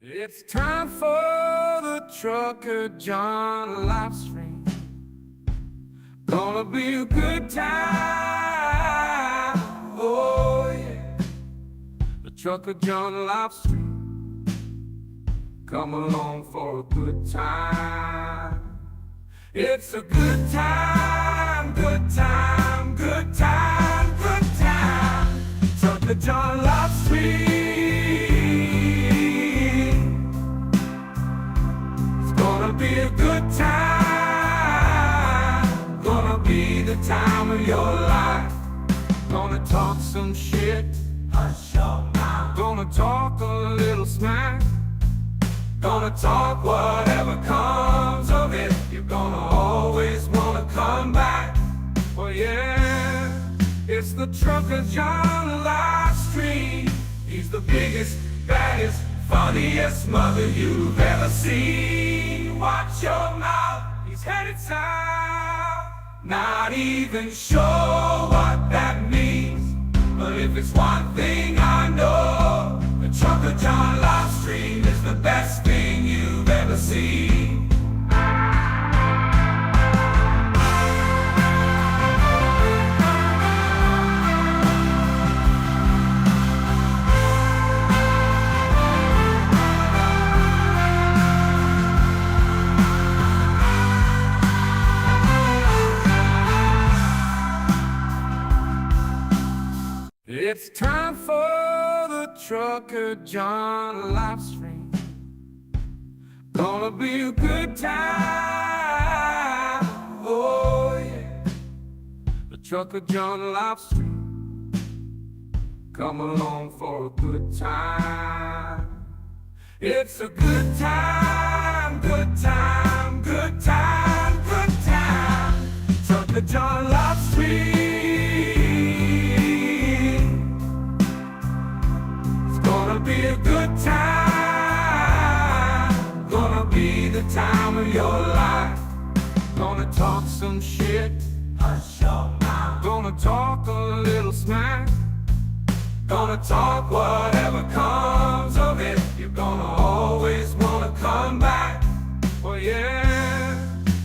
It's time for the Trucker John Livestream. Gonna be a good time. Oh yeah. The Trucker John Livestream. Come along for a good time. It's a good time, good time, good time, good time. Trucker John Livestream. Gonna be a good time. Gonna be the time of your life. Gonna talk some shit. Hush your mouth. Gonna talk a little smack. Gonna talk whatever comes of it. You're gonna always wanna come back. Well yeah, it's the Trucker John Livestream. He's the biggest, baddest, funniest mother you've ever seen. Watch your mouth, he's headed south. Not even sure what that means, but if it's one thing I know, the Trucker John Livestream is the best thing you've ever seen. It's time for the Trucker John Livestream. Gonna be a good time. Oh yeah. The Trucker John Livestream. Come along for a good time. It's a good time, good time, good time, good time. Trucker John Livestream. Gonna be a good time. Gonna be the time of your life. Gonna talk some shit. Hush your mouth. Gonna talk a little smack. Gonna talk whatever comes of it. You're gonna always wanna come back. Well yeah,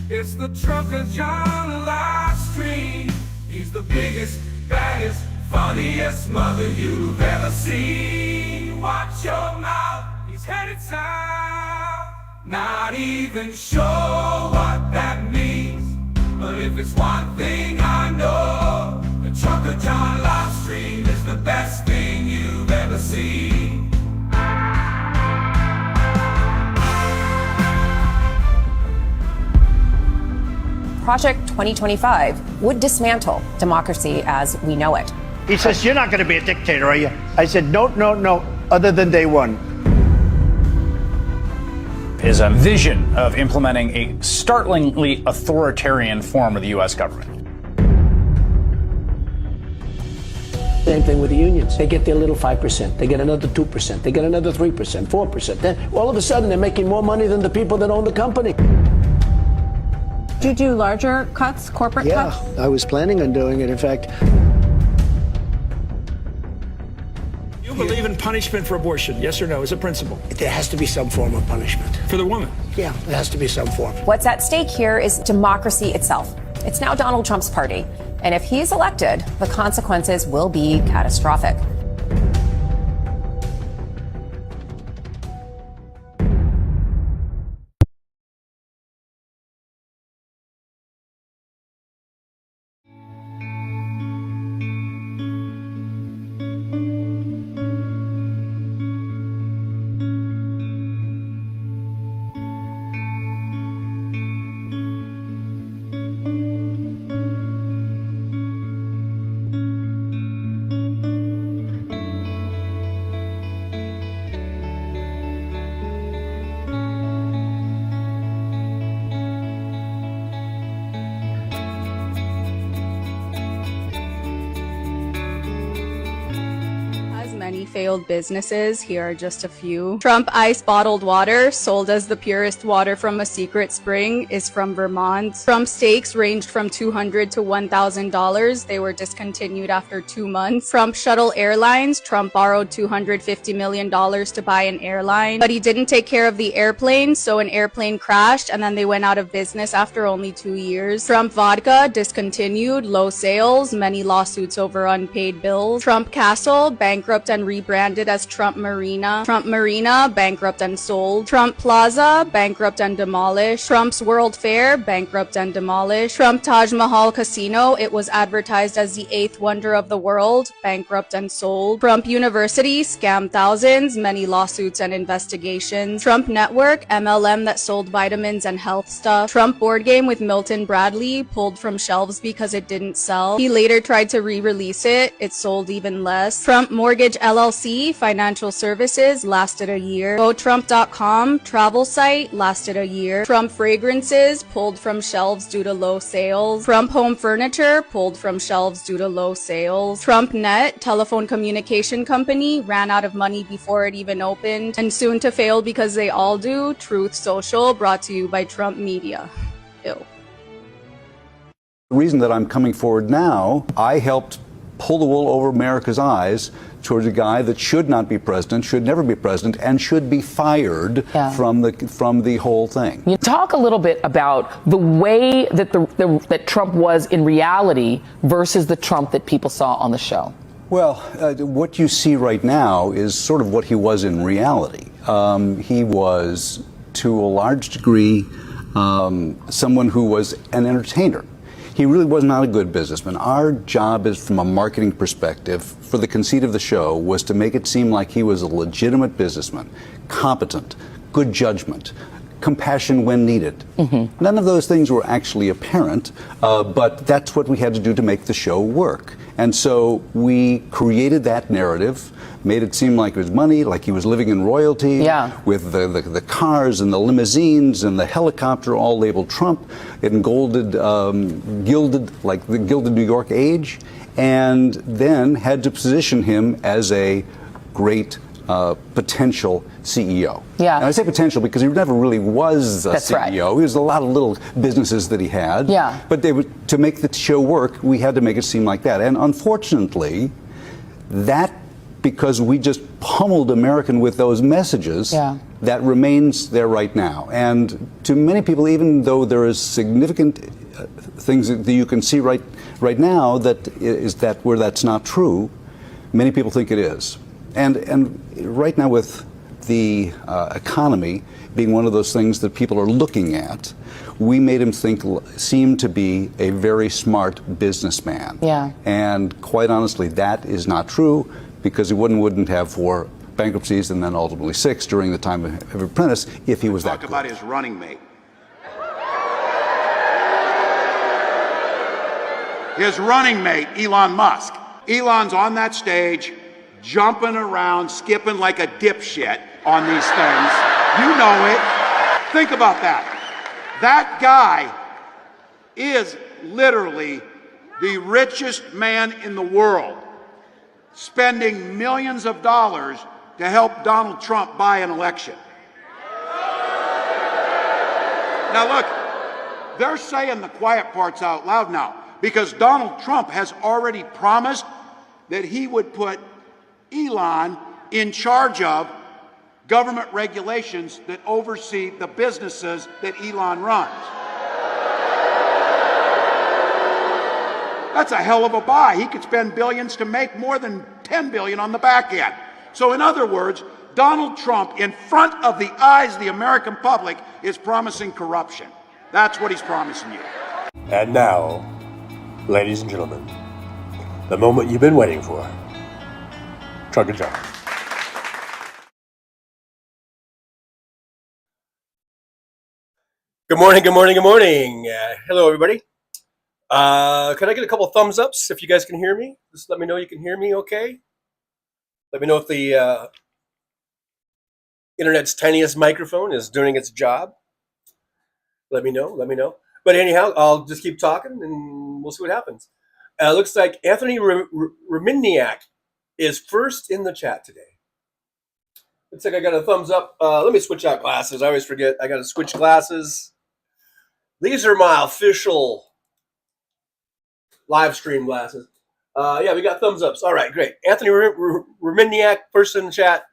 it's the Trucker John Livestream. He's the biggest, baddest, funniest mother you've ever seen. Watch your mouth, he's headed south. Not even sure what that means, but if it's one thing I know, the Trucker John Livestream is the best thing you've ever seen. Project 2025 would dismantle democracy as we know it. He says, "You're not going to be a dictator, are you?" I said, "No, no, no, other than day one." Is a vision of implementing a startlingly authoritarian form of the U.S. government. Same thing with the unions. They get their little 5%. They get another 2%. They get another 3%, 4%. Then all of a sudden, they're making more money than the people that own the company. Do you do larger cuts, corporate cuts? Yeah, I was planning on doing it. In fact, You believe in punishment for abortion, yes or no, as a principle? there has to be some form of punishment. For the woman? Yeah, there has to be some form. What's at stake here is democracy itself. It's now Donald Trump's party. And if he's elected, the consequences will be catastrophic. failed businesses. Here are just a few. Trump Ice bottled water, sold as the purest water from a secret spring, is from Vermont. Trump steaks ranged from $200 to $1,000. They were discontinued after 2 months. Trump shuttle airlines, Trump borrowed $250 million to buy an airline, but he didn't take care of the airplane, so an airplane crashed and then they went out of business after only 2 years. Trump vodka discontinued, low sales, many lawsuits over unpaid bills. Trump Castle, bankrupt and rebranded as Trump Marina. Trump Marina, bankrupt and sold. Trump Plaza, bankrupt and demolished. Trump's World Fair, bankrupt and demolished. Trump Taj Mahal Casino, it was advertised as the 8th wonder of the world, bankrupt and sold. Trump University, scam thousands, many lawsuits and investigations. Trump Network, MLM that sold vitamins and health stuff. Trump board game with Milton Bradley, pulled from shelves because it didn't sell. He later tried to re-release it. It sold even less. Trump Mortgage LLC, financial services, lasted a year. GoTrump.com, travel site, lasted a year. Trump Fragrances, pulled from shelves due to low sales. Trump Home Furniture, pulled from shelves due to low sales. Trump Net, telephone communication company, ran out of money before it even opened, and soon to fail because they all do. Truth Social, brought to you by Trump Media. Ew. The reason that I'm coming forward now, I helped pull the wool over America's eyes towards a guy that should not be president, should never be president, and should be fired from the whole thing. You talk a little bit about the way that that Trump was in reality versus the Trump that people saw on the show. Well, what you see right now is sort of what he was in reality. He was, to a large degree, someone who was an entertainer. He really was not a good businessman. Our job is, from a marketing perspective, for the conceit of the show, was to make it seem like he was a legitimate businessman, competent, good judgment, compassion when needed. Mm-hmm. None of those things were actually apparent, but that's what we had to do to make the show work. And so we created that narrative, made it seem like it was money, like he was living in royalty, with the cars and the limousines and the helicopter all labeled Trump, in gilded, like the gilded New York age, and then had to position him as a great potential CEO. Yeah. And I say potential because he never really was a CEO. Right. He was a lot of little businesses that he had. Yeah. But to make the show work, we had to make it seem like that. And unfortunately, because we just pummeled American with those messages, that remains there right now. And to many people, even though there is significant things that you can see right now that where that's not true, many people think it is. And right now, with the economy being one of those things that people are looking at, we made him seem to be a very smart businessman. Yeah. And quite honestly, that is not true, because he wouldn't have 4 bankruptcies and then ultimately 6 during the time of Apprentice if he was that good. Talk about his running mate. His running mate, Elon Musk. Elon's on that stage, jumping around, skipping like a dipshit on these things. You know it. Think about that. That guy is literally the richest man in the world, spending millions of dollars to help Donald Trump buy an election. Now look, they're saying the quiet parts out loud now, because Donald Trump has already promised that he would put Elon in charge of government regulations that oversee the businesses that Elon runs. That's a hell of a buy. He could spend billions to make more than 10 billion on the back end. So in other words, Donald Trump, in front of the eyes of the American public, is promising corruption. That's what he's promising you. And now, ladies and gentlemen, the moment you've been waiting for. Trucker John. Good morning, good morning, good morning. Hello, everybody. Can I get a couple thumbs ups if you guys can hear me? Just let me know you can hear me okay. Let me know if the internet's tiniest microphone is doing its job. Let me know, let me know. But anyhow, I'll just keep talking and we'll see what happens. Looks like Anthony Reminiak is first in the chat today. Looks like I got a thumbs up. Let me switch out glasses. I always forget. I got to switch glasses. These are my official live stream glasses. Yeah, we got thumbs ups. All right, great. Anthony Reminiak, first in the chat.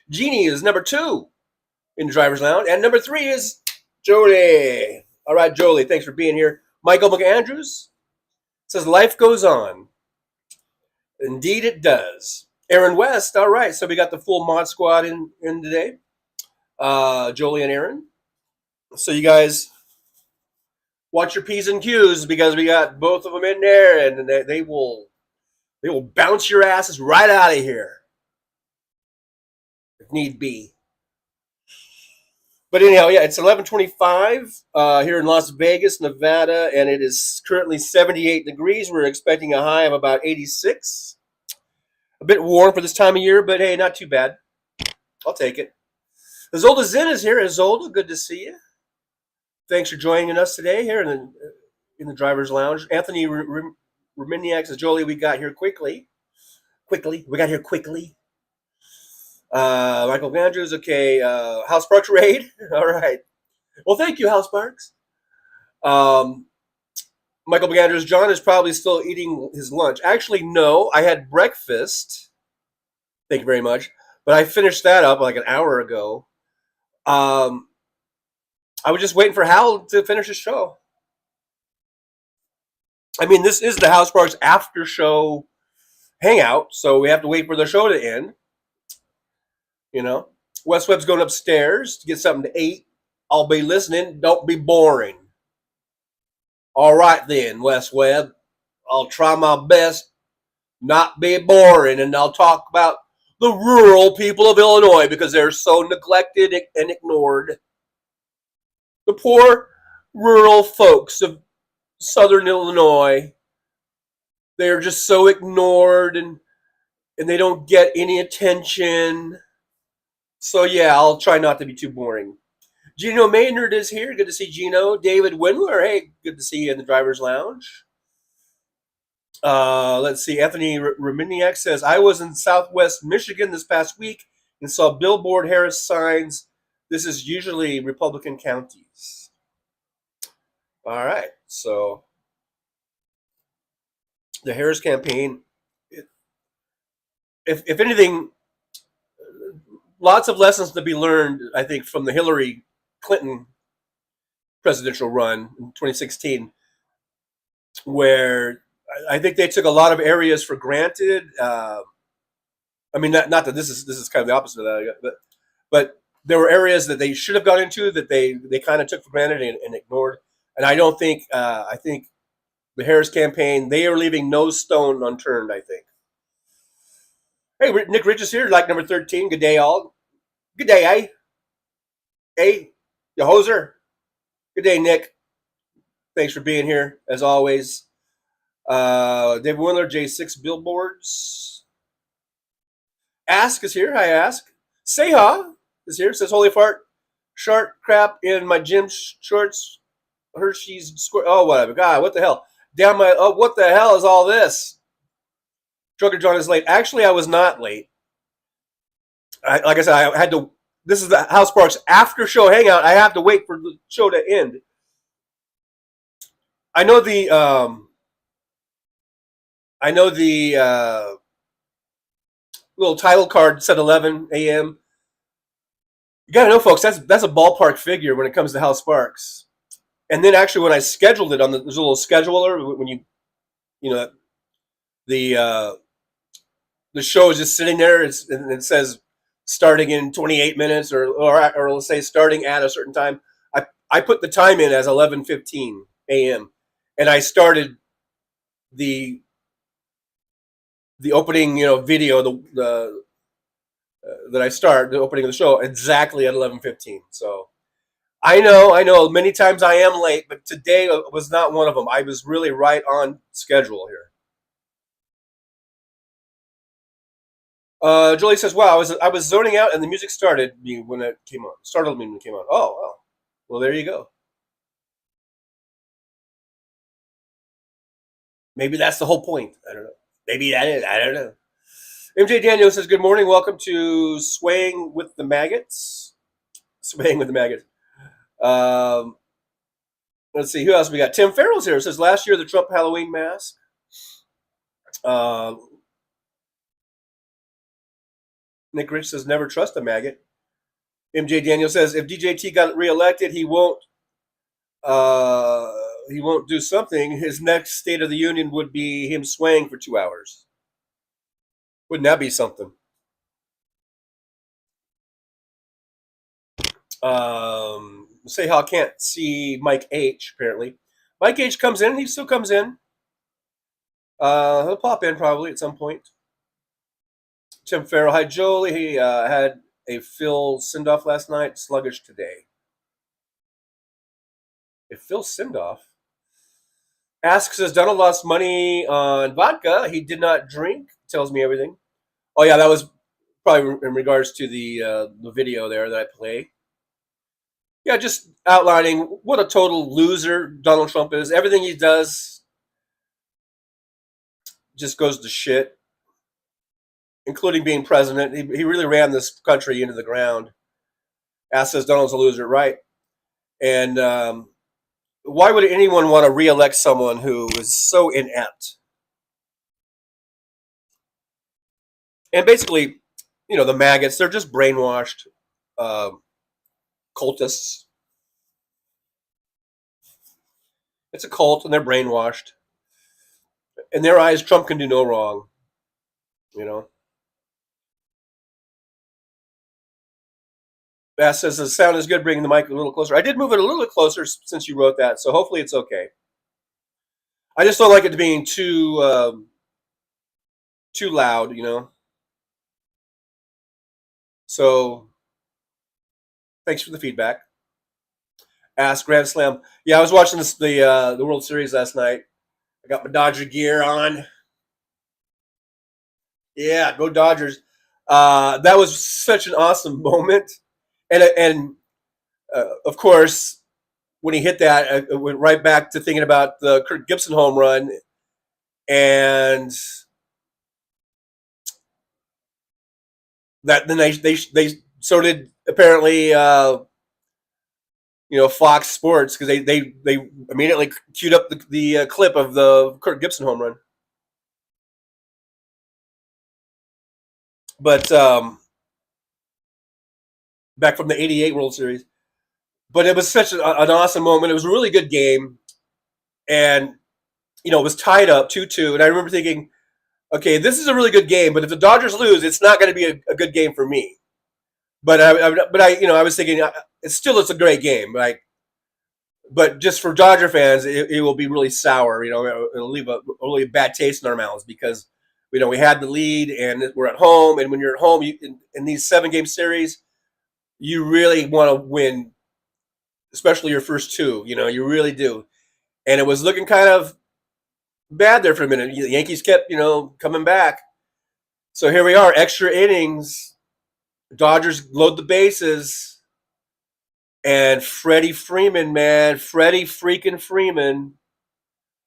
Jeannie is number 2 in the driver's lounge. And number 3 is Jolie. All right, Jolie, thanks for being here. Michael McAndrews says, life goes on. Indeed it does. Aaron West, all right. So we got the full mod squad in today. Jolie and Aaron. So you guys watch your P's and Q's because we got both of them in there, and they will bounce your asses right out of here if need be. But anyhow, yeah, it's 11:25 here in Las Vegas, Nevada, and it is currently 78 degrees. We're expecting a high of about 86. A bit warm for this time of year, but hey, not too bad. I'll take it. Izolda Zinn is here. Izolda, good to see you. Thanks for joining us today here in the driver's lounge. Anthony Reminiak says, Jolie, we got here quickly. We got here quickly. Michael Andrews, okay. House Sparks raid. All right. Well, thank you, House Sparks. Michael McAndrews, John is probably still eating his lunch. Actually, no, I had breakfast. Thank you very much. But I finished that up like an hour ago. I was just waiting for Hal to finish his show. I mean, this is the House Sparks after show hangout, so we have to wait for the show to end. You know, West Webb's going upstairs to get something to eat. I'll be listening. Don't be boring. All right then, West Webb. I'll try my best not be boring, and I'll talk about the rural people of Illinois because they're so neglected and ignored. The poor rural folks of Southern Illinois, they're just so ignored and they don't get any attention. So yeah, I'll try not to be too boring. Gino Maynard is here. Good to see Gino. David Windler, hey, good to see you in the driver's lounge. Let's see. Anthony Reminiak says, I was in Southwest Michigan this past week and saw billboard Harris signs. This is usually Republican counties. All right. So the Harris campaign, if anything, lots of lessons to be learned, I think, from the Hillary Clinton presidential run in 2016, where I think they took a lot of areas for granted. I mean, not that this is kind of the opposite of that, but there were areas that they should have gone into that they kind of took for granted and ignored. And I don't think I think the Harris campaign, they are leaving no stone unturned, I think. Hey, Nick Rich is here, like number 13. Good day, all. Good day, eh? Hey, you hoser. Good day, Nick. Thanks for being here, as always. David Windler, J6 Billboards. Ask is here. Hi, Ask. Seha is here. Says, holy fart. Shark crap in my gym shorts. Hershey's square. Oh, whatever. God, what the hell? Down my. Oh, what the hell is all this? Trucker John is late. Actually, I was not late. Like I said, I had to. This is the House Sparks after show hangout. I have to wait for the show to end. I know the little title card said 11 a.m. You gotta know, folks, that's a ballpark figure when it comes to House Sparks. And then actually, when I scheduled it on there's a little scheduler when you know the show is just sitting there. And it says starting in 28 minutes, or let's say starting at a certain time. I put the time in as 11:15 a.m. and I started the opening video that I start the opening of the show exactly at 11:15. So I know many times I am late, but today was not one of them. I was really right on schedule here. Julie says, "Wow, I was zoning out, and the music started me when it came on. Startled me when it came on. Oh, well, there you go. Maybe that's the whole point. I don't know. Maybe that is. I don't know. MJ Daniel says, good morning. Welcome to Swaying with the Maggots. Swaying with the Maggots. Let's see. Who else we got? Tim Farrell's here. It says, last year, the Trump Halloween mask. Nick Rich says, never trust a maggot. MJ Daniel says, if DJT got reelected, he won't do something. His next State of the Union would be him swaying for 2 hours. Wouldn't that be something? Say how I can't see Mike H. Apparently, Mike H. comes in. He still comes in. He'll pop in probably at some point. Tim Farrell, hi Jolie. He had a Phil Sindoff last night. Sluggish today. If Phil Sindoff asks, says Donald lost money on vodka. He did not drink. Tells me everything. Oh yeah, that was probably in regards to the video there that I play. Yeah, just outlining what a total loser Donald Trump is. Everything he does just goes to shit, including being president. He really ran this country into the ground. Ass says Donald's a loser, right? And why would anyone want to reelect someone who is so inept? And basically, you know, the maggots, they're just brainwashed cultists. It's a cult, and they're brainwashed. In their eyes, Trump can do no wrong. You know? Bass says the sound is good, bringing the mic a little closer. I did move it a little bit closer since you wrote that, so hopefully it's okay. I just don't like it being too loud, you know? So, thanks for the feedback. Ask Grand Slam. Yeah, I was watching the World Series last night. I got my Dodger gear on. Yeah, go Dodgers. That was such an awesome moment. And of course, when he hit that, I went right back to thinking about the Kirk Gibson home run. And that then they so did apparently Fox Sports, because they immediately queued up the clip of the Kirk Gibson home run. But back from the '88 World Series. But it was such an awesome moment. It was a really good game, and it was tied up 2-2. And I remember thinking, okay, this is a really good game, but if the Dodgers lose, it's not going to be a good game for me. But I was thinking it's a great game, like. But just for Dodger fans, it will be really sour. It'll leave a really bad taste in our mouths because we had the lead and we're at home. And when you're at home, in these 7-game series, you really want to win, especially your first two. You really do. And it was looking kind of bad there for a minute. The Yankees kept coming back. So here we are, extra innings. Dodgers load the bases. And Freddie Freeman, man, Freddie freaking Freeman.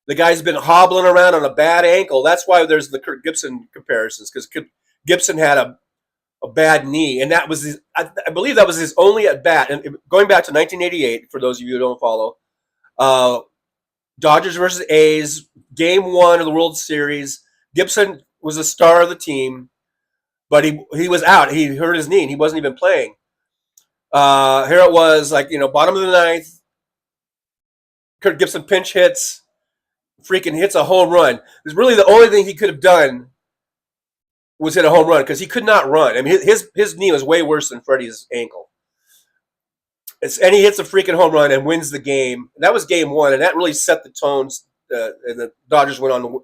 The guy's been hobbling around on a bad ankle. That's why there's the Kirk Gibson comparisons, because Gibson had a bad knee, and that was I believe that was his only at bat. And going back to 1988, for those of you who don't follow, Dodgers versus A's, Game 1 of the World Series. Gibson was the star of the team, but he was out. He hurt his knee, and he wasn't even playing. Here it was, bottom of the ninth. Kirk Gibson pinch hits, freaking hits a home run. It's really the only thing he could have done was hit a home run, because he could not run. I mean, his knee was way worse than Freddie's ankle. And he hits a freaking home run and wins the game. And that was Game 1, and that really set the tones. And the Dodgers went on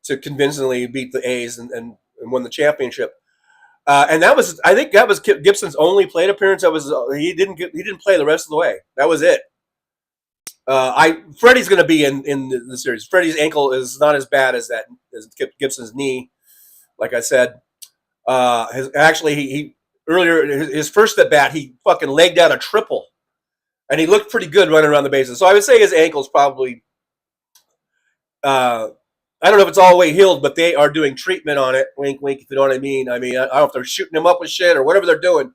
to convincingly beat the A's and won the championship. And I think that was Gibson's only plate appearance. He didn't play the rest of the way. That was it. Freddie's going to be in the series. Freddie's ankle is not as bad as Gibson's knee. Like I said, he earlier his first at bat, he fucking legged out a triple, and he looked pretty good running around the bases. So I would say his ankle's probably I don't know if it's all the way healed, but they are doing treatment on it. Wink, wink, if you know what I mean. I don't know if they're shooting him up with shit or whatever they're doing,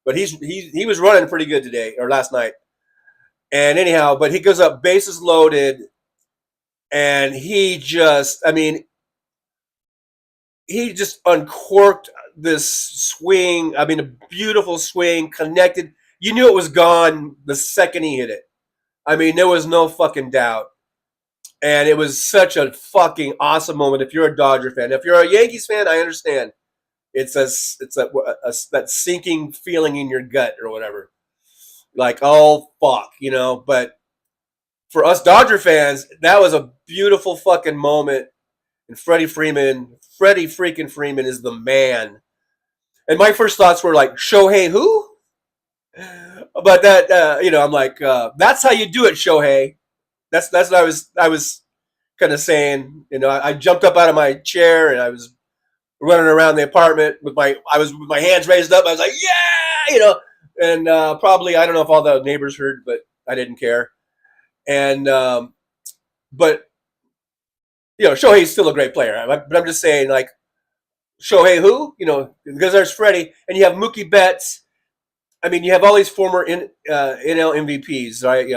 but he was running pretty good today or last night. And anyhow, but he goes up bases loaded, and he just uncorked this swing. I mean, a beautiful swing, connected. You knew it was gone the second he hit it. I mean, there was no fucking doubt. And it was such a fucking awesome moment if you're a Dodger fan. If you're a Yankees fan, I understand. It's that sinking feeling in your gut or whatever. Like, oh, fuck, you know. But for us Dodger fans, that was a beautiful fucking moment. And Freddie freaking Freeman is the man. And my first thoughts were like, Shohei who? But that, I'm like, that's how you do it, Shohei. That's what I was kind of saying. You know, I jumped up out of my chair and I was running around the apartment with my hands raised up. I was like, yeah, you know. And probably, I don't know if all the neighbors heard, but I didn't care. And but you know, Shohei's still a great player. But I'm just saying, like, Shohei who? You know, because there's Freddie, and you have Mookie Betts. I mean, you have all these former NL MVPs, right?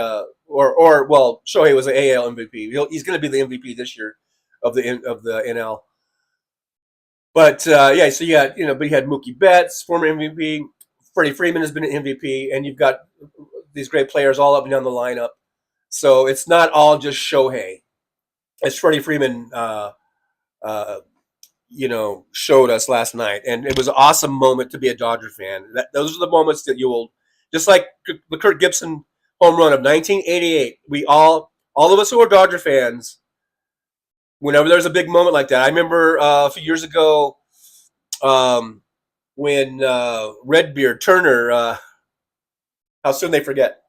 Well, Shohei was an AL MVP. He's going to be the MVP this year of the NL. But yeah, so you had but you had Mookie Betts, former MVP. Freddie Freeman has been an MVP, and you've got these great players all up and down the lineup. So it's not all just Shohei. As Freddie Freeman, showed us last night, and it was an awesome moment to be a Dodger fan. Those are the moments that you will, just like the Kirk Gibson home run of 1988. We all of us who are Dodger fans, whenever there's a big moment like that. I remember a few years ago when Redbeard Turner. How soon they forget.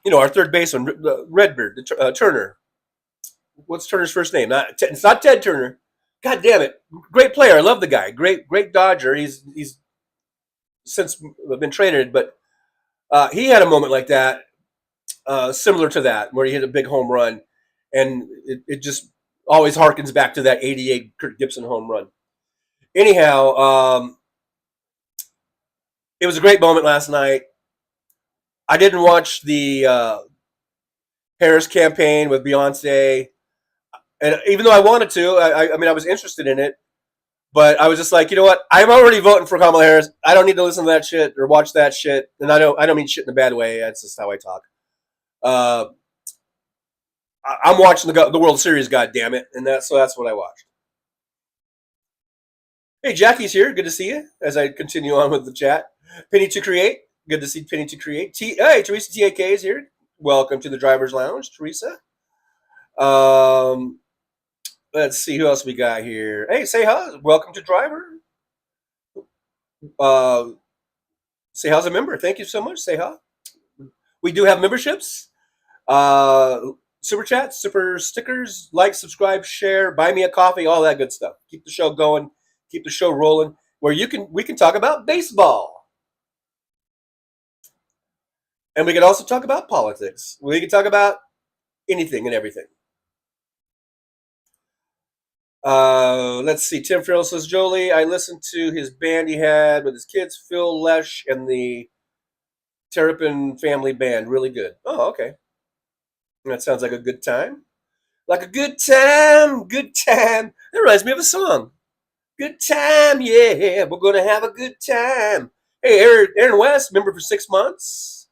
You know, our third baseman, Redbeard Turner. What's Turner's first name? It's not Ted Turner. God damn it. Great player. I love the guy. Great Dodger. He's since been traded, but he had a moment like that, similar to that, where he hit a big home run. And it just always harkens back to that 88 Kirk Gibson home run. Anyhow, it was a great moment last night. I didn't watch the Harris campaign with Beyonce. And even though I wanted to, I mean, I was interested in it, but I was just like, you know what? I'm already voting for Kamala Harris. I don't need to listen to that shit or watch that shit. And I don't mean shit in a bad way. That's just how I talk. I'm watching the World Series, goddammit, and that's what I watched. Hey, Jackie's here. Good to see you. As I continue on with the chat, Penny to Create. Good to see Penny to Create. Hey, Teresa TAK is here. Welcome to the Driver's Lounge, Teresa. Let's see who else we got here. Hey, say hi. Welcome to Driver. Say hi's a member. Thank you so much. Say hi. We do have memberships. Super chats, super stickers, like, subscribe, share, buy me a coffee, all that good stuff. Keep the show going. Keep the show rolling. Where we can talk about baseball. And we can also talk about politics. We can talk about anything and everything. Let's see. Tim Farrell says, Jolie, I listened to his band he had with his kids, Phil Lesh and the Terrapin Family Band. Really good. Oh, okay. That sounds like a good time. Like a good time, good time. That reminds me of a song. Good time, yeah. We're going to have a good time. Hey, Aaron West, member for 6 months.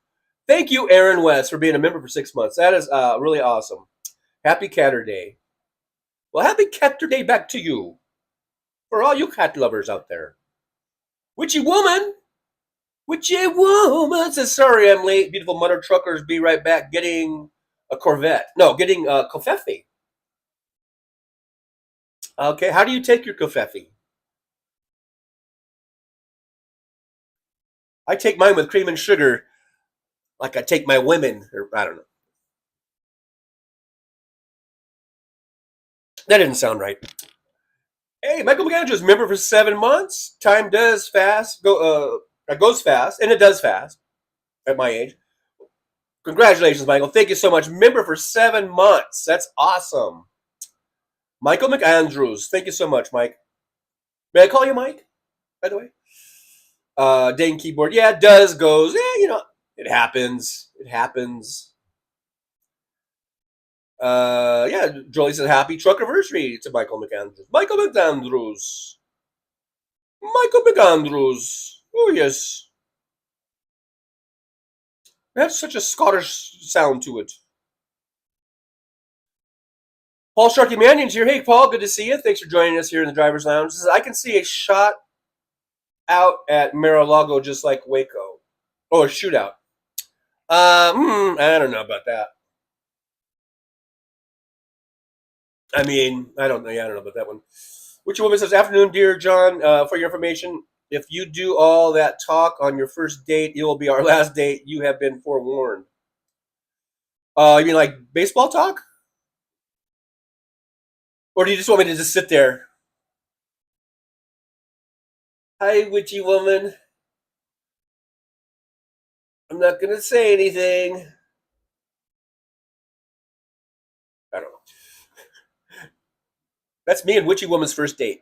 Thank you, Aaron West, for being a member for 6 months. That is really awesome. Happy Catter Day. Well, happy Catter Day back to you. For all you cat lovers out there. Witchy woman says, sorry I'm late. Beautiful mother truckers, be right back. Getting a Corvette. No, getting a Covfefe. Okay, how do you take your Covfefe? I take mine with cream and sugar like I take my women. Or I don't know. That didn't sound right. Hey, Michael McAndrews is member for 7 months. Time does fast. It goes fast, and it does fast at my age. Congratulations, Michael. Thank you so much. Member for 7 months. That's awesome. Michael McAndrews. Thank you so much, Mike. May I call you Mike, by the way? Dane Keyboard. Yeah, it does, goes. It happens. It happens. Yeah, Jolie says happy truck anniversary to Michael McAndrews. Michael McAndrews. Michael McAndrews. Oh, yes. It has such a Scottish sound to it. Paul Sharkey Mannion's here. Hey, Paul, good to see you. Thanks for joining us here in the driver's lounge. Says, I can see a shot out at Mar-a-Lago just like Waco. Oh, a shootout. I don't know about that. I don't know about that one. Which woman says, afternoon, dear John, for your information, if you do all that talk on your first date, it will be our last date. You have been forewarned. You mean like baseball talk? Or do you just want me to just sit there? Hi, witchy woman. I'm not going to say anything. I don't know. That's me and witchy woman's first date.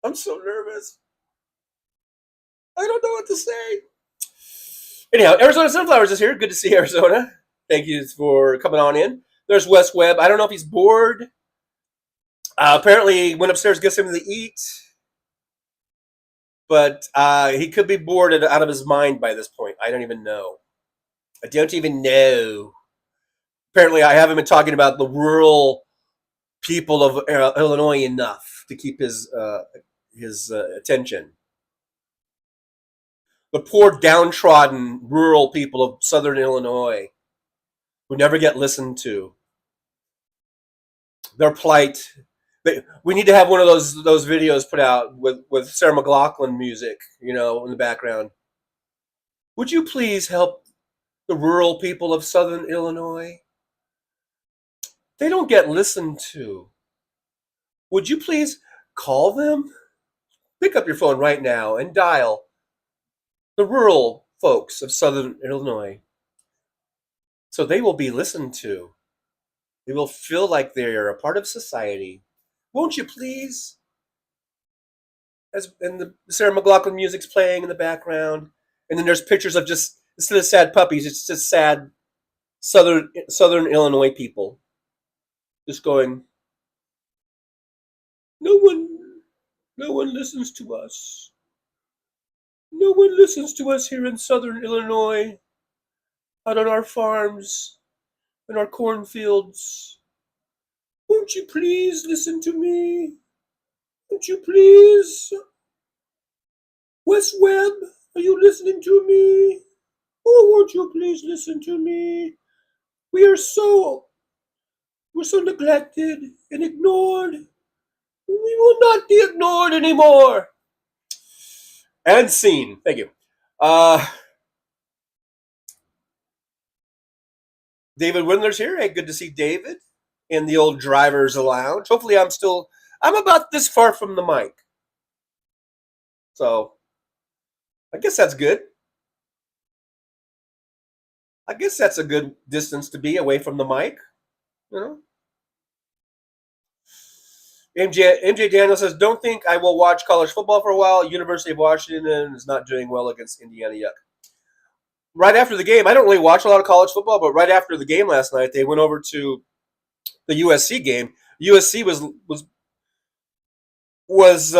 I'm so nervous. I don't know what to say. Anyhow, Arizona Sunflowers is here. Good to see Arizona. Thank you for coming on in. There's Wes Webb. I don't know if he's bored. Apparently, he went upstairs to get something to eat. But he could be bored out of his mind by this point. I don't even know. I don't even know. Apparently, I haven't been talking about the rural people of Illinois enough to keep his attention. The poor downtrodden rural people of southern Illinois who never get listened to. Their plight. We need to have one of those videos put out with Sarah McLachlan music, in the background. Would you please help the rural people of southern Illinois? They don't get listened to. Would you please call them? Pick up your phone right now and dial the rural folks of southern Illinois so they will be listened to. They will feel like they're a part of society. Won't you please? And the Sarah McLachlan music's playing in the background. And then there's pictures of just, instead of sad puppies, it's just sad southern Illinois people. Just going, no one listens to us. No one listens to us here in southern Illinois, out on our farms, in our cornfields. Won't you please listen to me? Won't you please? Wes Webb, are you listening to me? Oh, won't you please listen to me? We're so neglected and ignored. We will not be ignored anymore. And scene. Thank you. David Windler's here. Hey, good to see David in the old driver's lounge. Hopefully I'm about this far from the mic. So I guess that's good. I guess that's a good distance to be away from the mic. MJ Daniel says, don't think I will watch college football for a while. University of Washington is not doing well against Indiana. Yuck. Right after the game, I don't really watch a lot of college football, but right after the game last night, they went over to the USC game. USC was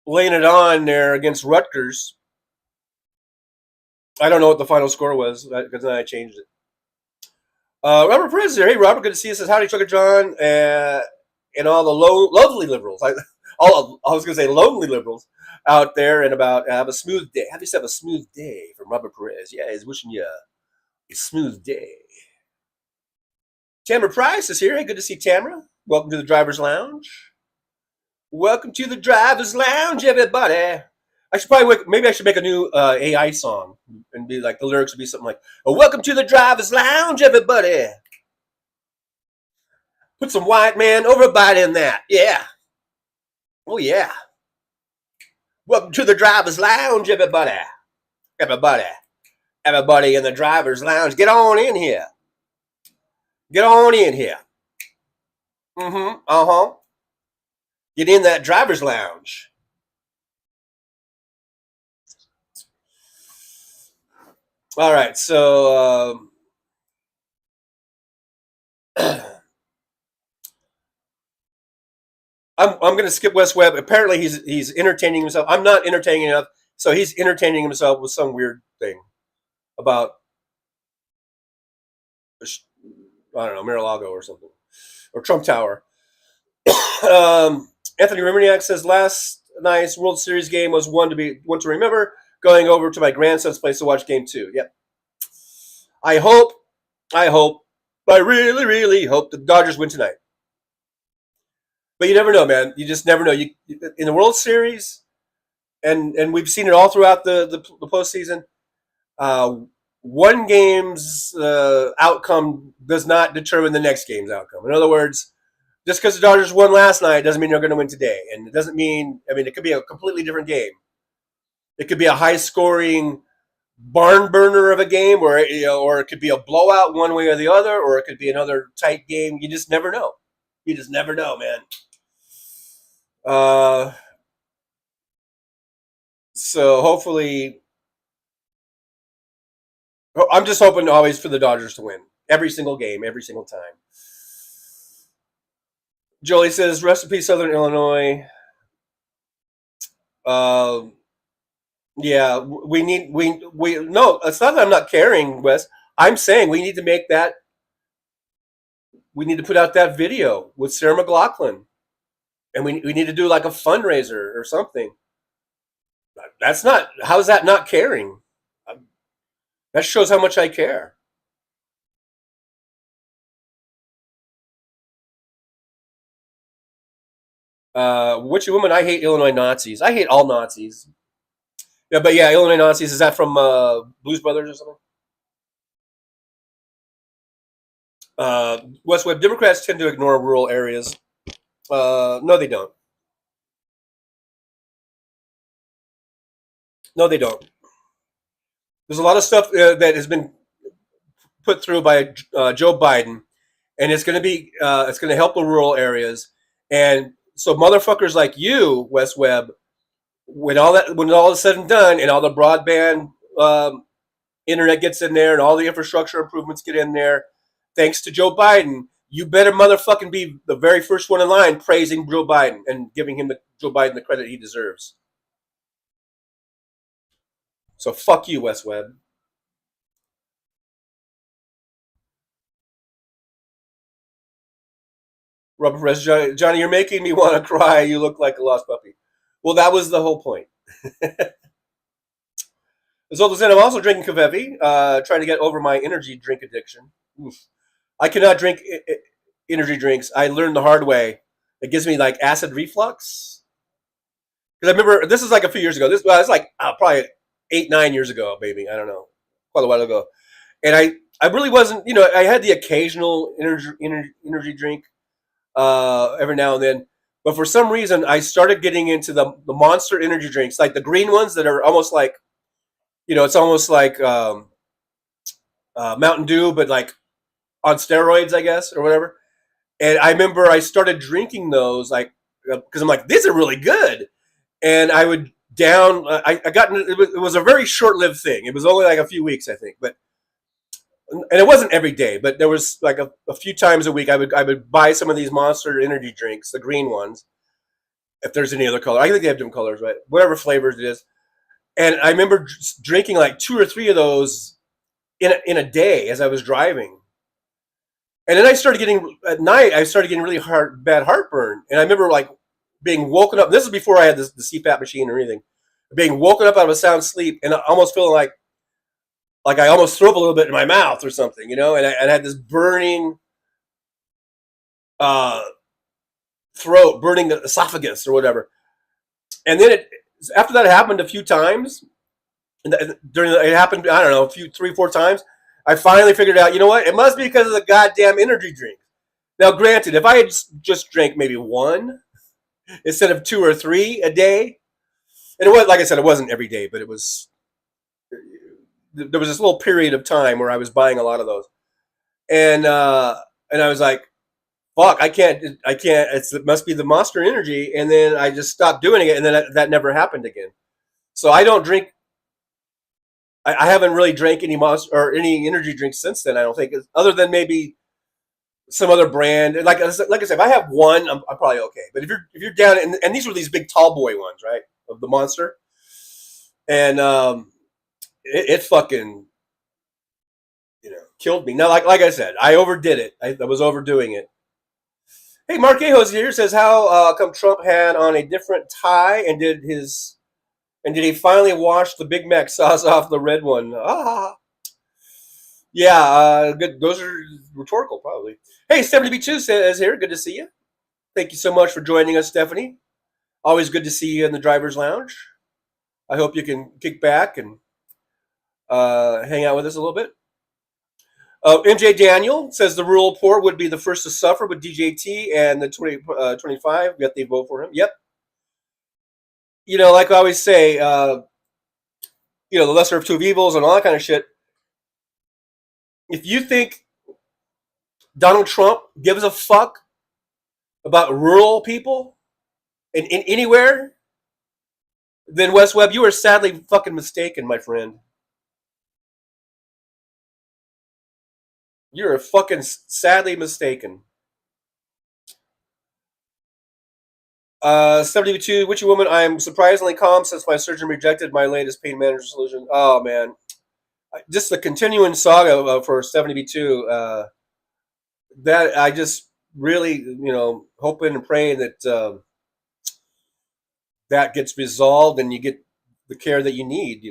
laying it on there against Rutgers. I don't know what the final score was because then I changed it. Robert Perez here. Hey, Robert, good to see you. Says, howdy, Trucker John, and all the lovely liberals. I was going to say lonely liberals out there, and about have a smooth day. Have yourself a smooth day from Robert Perez. Yeah, he's wishing you a smooth day. Tamara Price is here. Hey, good to see Tamara. Welcome to the Driver's Lounge. Welcome to the Driver's Lounge, everybody. Maybe I should make a new AI song and be like, the lyrics would be something like, oh, welcome to the Driver's Lounge, everybody. Put some white man overbite in that. Yeah. Oh, yeah. Welcome to the driver's lounge, everybody. Everybody in the driver's lounge. Get on in here. Get on in here. Get in that driver's lounge. All right, so I'm going to skip West Webb. Apparently, he's entertaining himself. I'm not entertaining enough, so he's entertaining himself with some weird thing about, I don't know, Mar-a-Lago or something, or Trump Tower. Anthony Reminiak says last night's World Series game was one to remember. Going over to my grandson's place to watch Game 2. Yep. I really, really hope the Dodgers win tonight. But you never know, man. You just never know. You in the World Series, and we've seen it all throughout the postseason. One game's outcome does not determine the next game's outcome. In other words, just because the Dodgers won last night doesn't mean they're going to win today, and it doesn't mean. I mean, it could be a completely different game. It could be a high-scoring barn burner of a game, or it could be a blowout one way or the other, or it could be another tight game. You just never know. You just never know, man. So hopefully, I'm just hoping always for the Dodgers to win every single game, every single time. Jolie says, "Rest in peace, Southern Illinois." Yeah, no, it's not that I'm not caring, Wes. I'm saying we need to make that. We need to put out that video with Sarah McLachlan, and we need to do like a fundraiser or something. That's not. How is that not caring? That shows how much I care. Witchy woman, I hate Illinois Nazis. I hate all Nazis. Yeah, but yeah, Illinois Nazis. Is that from Blues Brothers or something? West Webb, Democrats tend to ignore rural areas. No, they don't. No, they don't. There's a lot of stuff that has been put through by Joe Biden, and it's going to help the rural areas. And so motherfuckers like you, West Webb, when all is said and done, and all the broadband internet gets in there, and all the infrastructure improvements get in there, thanks to Joe Biden, you better motherfucking be the very first one in line praising Joe Biden and giving Joe Biden the credit he deserves. So fuck you, West Webb. Rubber Press Johnny, you're making me want to cry. You look like a lost puppy. Well, that was the whole point. As old as I'm also drinking Kavevi, trying to get over my energy drink addiction. Oof. I cannot drink energy drinks. I learned the hard way. It gives me like acid reflux. Because I remember, this is like a few years ago. This was like probably 8-9 years ago, maybe. I don't know. Quite a while ago. And I really wasn't, I had the occasional energy drink every now and then. But for some reason, I started getting into the Monster energy drinks, like the green ones that are almost like, it's almost like Mountain Dew, but like on steroids, I guess, or whatever. And I remember I started drinking those, like, because I'm like, these are really good. And I would down, I got, it was a very short-lived thing. It was only like a few weeks, I think, and it wasn't every day, but there was like a few times a week I would buy some of these Monster energy drinks, the green ones, if there's any other color. I think they have different colors, but whatever flavors it is. And I remember drinking like 2 or 3 of those in a day as I was driving. And then at night, I started getting really bad heartburn. And I remember like being woken up. This is before I had the CPAP machine or anything. Being woken up out of a sound sleep and almost feeling like I almost threw up a little bit in my mouth or something, and I had this burning throat, burning the esophagus or whatever. And then after that happened a few times, and it happened, I don't know, 3-4 times, I finally figured out, you know what? It must be because of the goddamn energy drink. Now, granted, if I had just drank maybe 1 instead of 2 or 3 a day, And it was, like I said, it wasn't every day, but it was. There was this little period of time where I was buying a lot of those, and I was like, "Fuck, I can't. It must be the Monster Energy." And then I just stopped doing it, and then that never happened again. So I don't drink. I haven't really drank any Monster or any energy drinks since then. I don't think, other than maybe some other brand. Like I said, if I have one, I'm probably okay. But if you're down, and these were these big tall boy ones, right, of the Monster, and it fucking, killed me. Now, like I said, I overdid it. I was overdoing it. Hey, Mark Ajo's here, says, how come Trump had on a different tie and did he finally wash the Big Mac sauce off the red one? Yeah, good. Those are rhetorical, probably. Hey, Stephanie B2 says here, good to see you. Thank you so much for joining us, Stephanie. Always good to see you in the driver's lounge. I hope you can kick back and hang out with us a little bit. MJ Daniel says the rural poor would be the first to suffer with DJT and the 2025. Yet they vote for him. Yep. Like I always say, the lesser of two evils and all that kind of shit. If you think Donald Trump gives a fuck about rural people in anywhere, then Wes Webb, you are sadly fucking mistaken, my friend. You're fucking sadly mistaken. 72, witchy woman, I am surprisingly calm since my surgeon rejected my latest pain management solution. Oh, man. Just the continuing saga for 72, that I just really, hoping and praying that that gets resolved and you get the care that you need,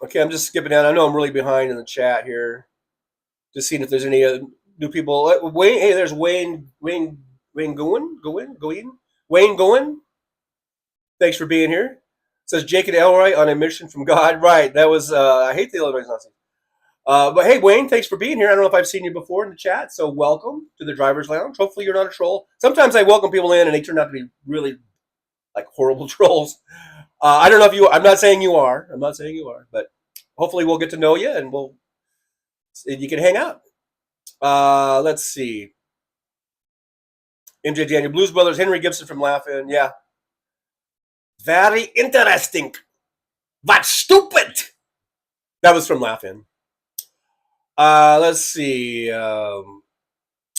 Okay, I'm just skipping down. I know I'm really behind in the chat here. Just seeing if there's any new people. Wayne, hey, there's Wayne Goin. Thanks for being here. Says Jake and Elroy on a mission from God. Right, that was. I hate the Illinois Nazis. But hey, Wayne, thanks for being here. I don't know if I've seen you before in the chat, so welcome to the Driver's Lounge. Hopefully, you're not a troll. Sometimes I welcome people in, and they turn out to be really horrible trolls. I don't know if you. I'm not saying you are. But hopefully, we'll get to know you, and you can hang out. Let's see. MJ Daniel, Blues Brothers, Henry Gibson from Laugh-In. Yeah. Very interesting. But stupid. That was from Laugh-In. Let's see.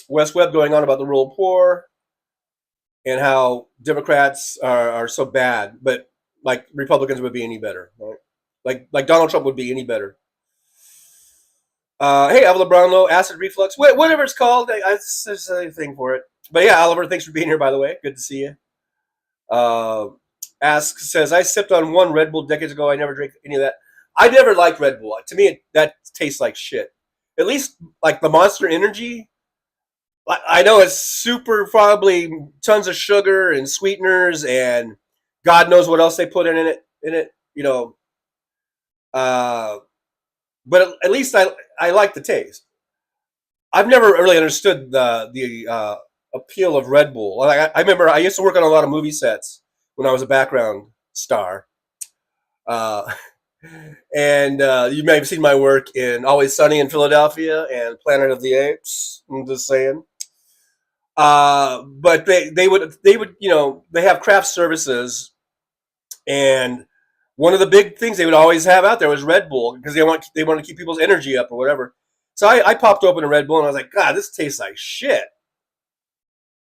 Wes Webb going on about the rural poor and how Democrats are so bad, but Republicans would be any better, right? Like Donald Trump would be any better. Hey, Oliver Brownlow, acid reflux, whatever it's called. There's a thing for it. But yeah, Oliver, thanks for being here, by the way. Good to see you. Says, I sipped on one Red Bull decades ago. I never drank any of that. I never liked Red Bull. To me, that tastes like shit. At least the Monster Energy. I know it's super, probably tons of sugar and sweeteners and God knows what else they put in it. But at least I like the taste. I've never really understood the appeal of Red Bull. I remember I used to work on a lot of movie sets when I was a background star. And you may have seen my work in Always Sunny in Philadelphia and Planet of the Apes. I'm just saying. But they would they have craft services, and one of the big things they would always have out there was Red Bull because they want to keep people's energy up or whatever. So I popped open a Red Bull and I was like, God, this tastes like shit.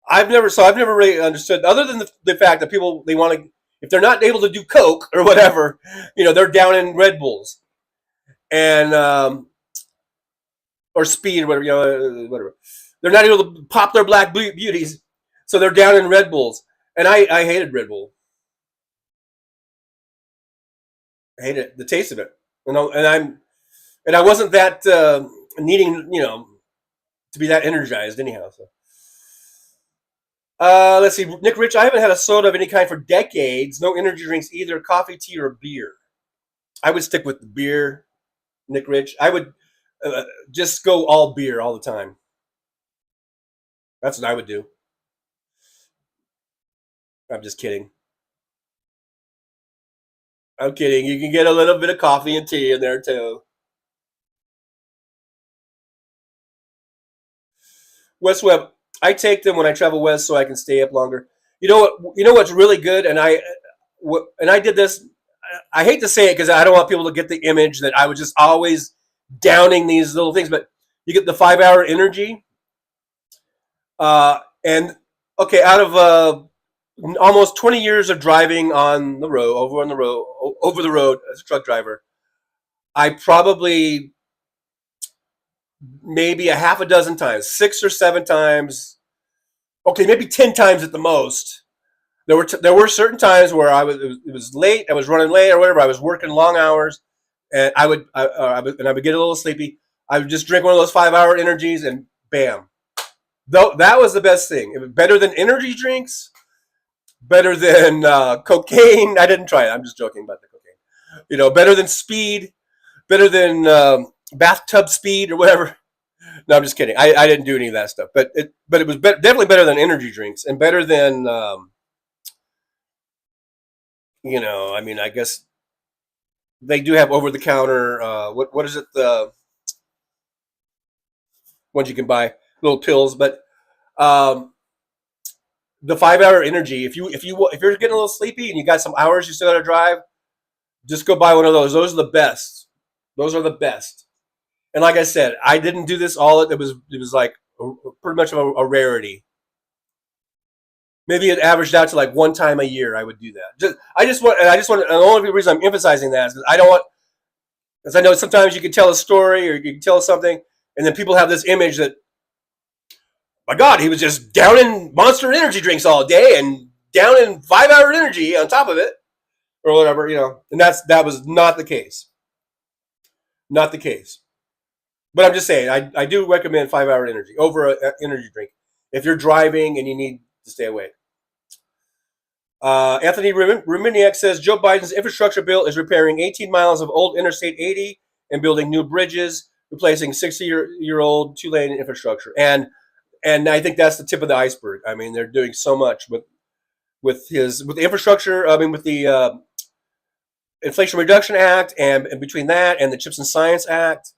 I've never really understood, other than the fact that people, they want to, if they're not able to do Coke or whatever, they're down in Red Bulls and or Speed or whatever, whatever. They're not able to pop their black beauties, so they're down in Red Bulls. And I hated Red Bull. I hated the taste of it. And I wasn't that needing, to be that energized anyhow. So. Let's see, Nick Rich. I haven't had a soda of any kind for decades. No energy drinks either, coffee, tea, or beer. I would stick with the beer, Nick Rich. I would just go all beer all the time. That's what I would do. I'm just kidding. I'm kidding. You can get a little bit of coffee and tea in there too. West Web, I take them when I travel west so I can stay up longer. You know what? You know what's really good, and I did this. I hate to say it because I don't want people to get the image that I was just always downing these little things. But you get the 5-hour energy, and okay, out of almost 20 years of driving on the road, over the road as a truck driver, I probably maybe a half a dozen times, 6 or 7 times, okay, maybe 10 times at the most. There were certain times where it was late, I was running late or whatever. I was working long hours, and I would get a little sleepy. I would just drink one of those 5-hour energies, and bam. Though that was the best thing. It was better than energy drinks, better than cocaine. I didn't try it. I'm just joking about the cocaine. You know, better than speed, better than bathtub speed or whatever. No, I'm just kidding. I didn't do any of that stuff, but it was definitely better than energy drinks, and better than you know. I mean, I guess they do have over the counter. What is it? The ones you can buy, little pills, but the 5-hour energy. If you're getting a little sleepy and you got some hours you still got to drive, just go buy one of those. Those are the best. Those are the best. And like I said, I didn't do this all. It was like pretty much a rarity. Maybe it averaged out to like 1 time a year. I would do that. I just want. And the only reason I'm emphasizing that is because I don't want. Because I know sometimes you can tell a story or you can tell something, and then people have this image that, my God, he was just down in Monster energy drinks all day and down in 5-hour energy on top of it, or whatever, you know. And that was not the case. Not the case. But I'm just saying, I do recommend 5-hour energy over an energy drink if you're driving and you need to stay awake. Anthony Ruminiak says Joe Biden's infrastructure bill is repairing 18 miles of old Interstate 80 and building new bridges, replacing 60-year-old 2-lane infrastructure. And I think that's the tip of the iceberg. I mean, they're doing so much with the infrastructure. I mean, with the Inflation Reduction Act, and between that and the Chips and Science Act.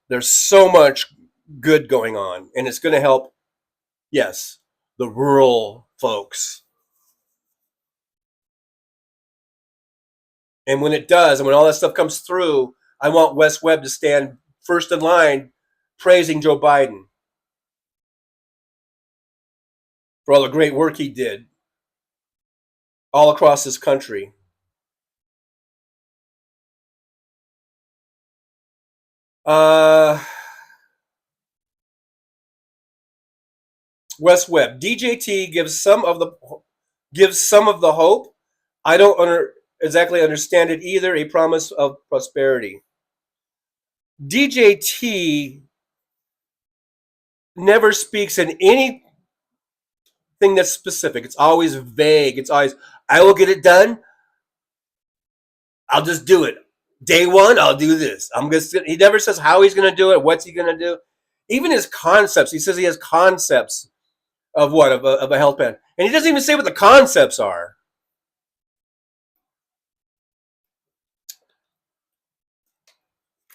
There's so much good going on, and it's going to help, yes, the rural folks. And when it does, and when all that stuff comes through, I want West Webb to stand first in line praising Joe Biden for all the great work he did all across this country. West Webb, DJT gives some of the hope. I don't exactly understand it either. A promise of prosperity. DJT never speaks in anything that's specific. It's always vague. It's always, I will get it done. I'll just do it. Day one, I'll do this. He never says how he's going to do it. What's he going to do? Even his concepts. He says he has concepts of what? Of a health plan. And he doesn't even say what the concepts are.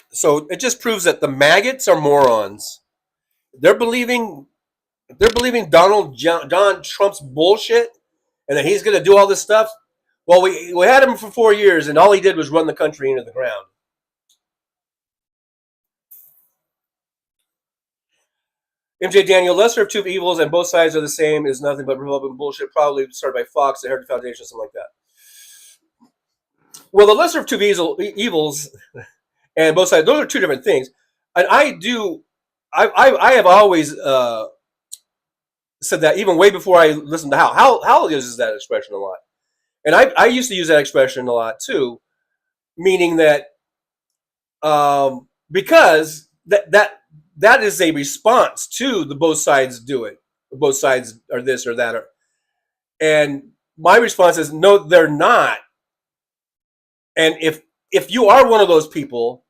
So it just proves that the maggots are morons. They're believing Donald John Trump's bullshit, and that he's going to do all this stuff. Well, we had him for 4 years, and all he did was run the country into the ground. MJ Daniel, lesser of two evils, and both sides are the same, is nothing but Republican bullshit. Probably started by Fox, the Heritage Foundation, something like that. Well, the lesser of two evils and both sides, those are two different things. And I have always said that, even way before I listened to Hal uses that expression a lot. And I used to use that expression a lot too, meaning that because that is a response to the both sides do it. Both sides are this or that. And my response is, no, they're not. And if you are one of those people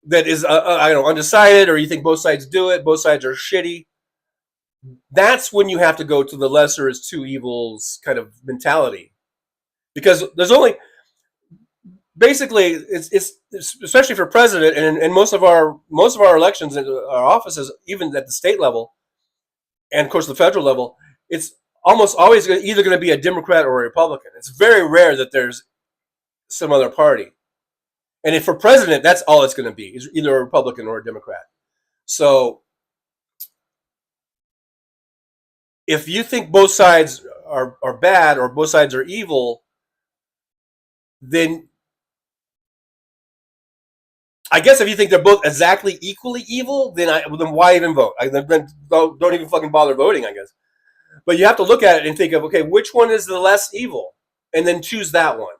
that is, undecided, or you think both sides do it, both sides are shitty, that's when you have to go to the lesser is two evils kind of mentality, because there's only basically it's especially for president and most of our elections and our offices, even at the state level and of course the federal level, it's almost always either going to be a Democrat or a Republican. It's very rare that there's some other party. And if for president, that's all it's going to be, is either a Republican or a Democrat. So if you think both sides are bad or both sides are evil, then I guess if you think they're both exactly equally evil, then why even vote? Then don't even fucking bother voting, I guess. But you have to look at it and think of, okay, which one is the less evil, and then choose that one.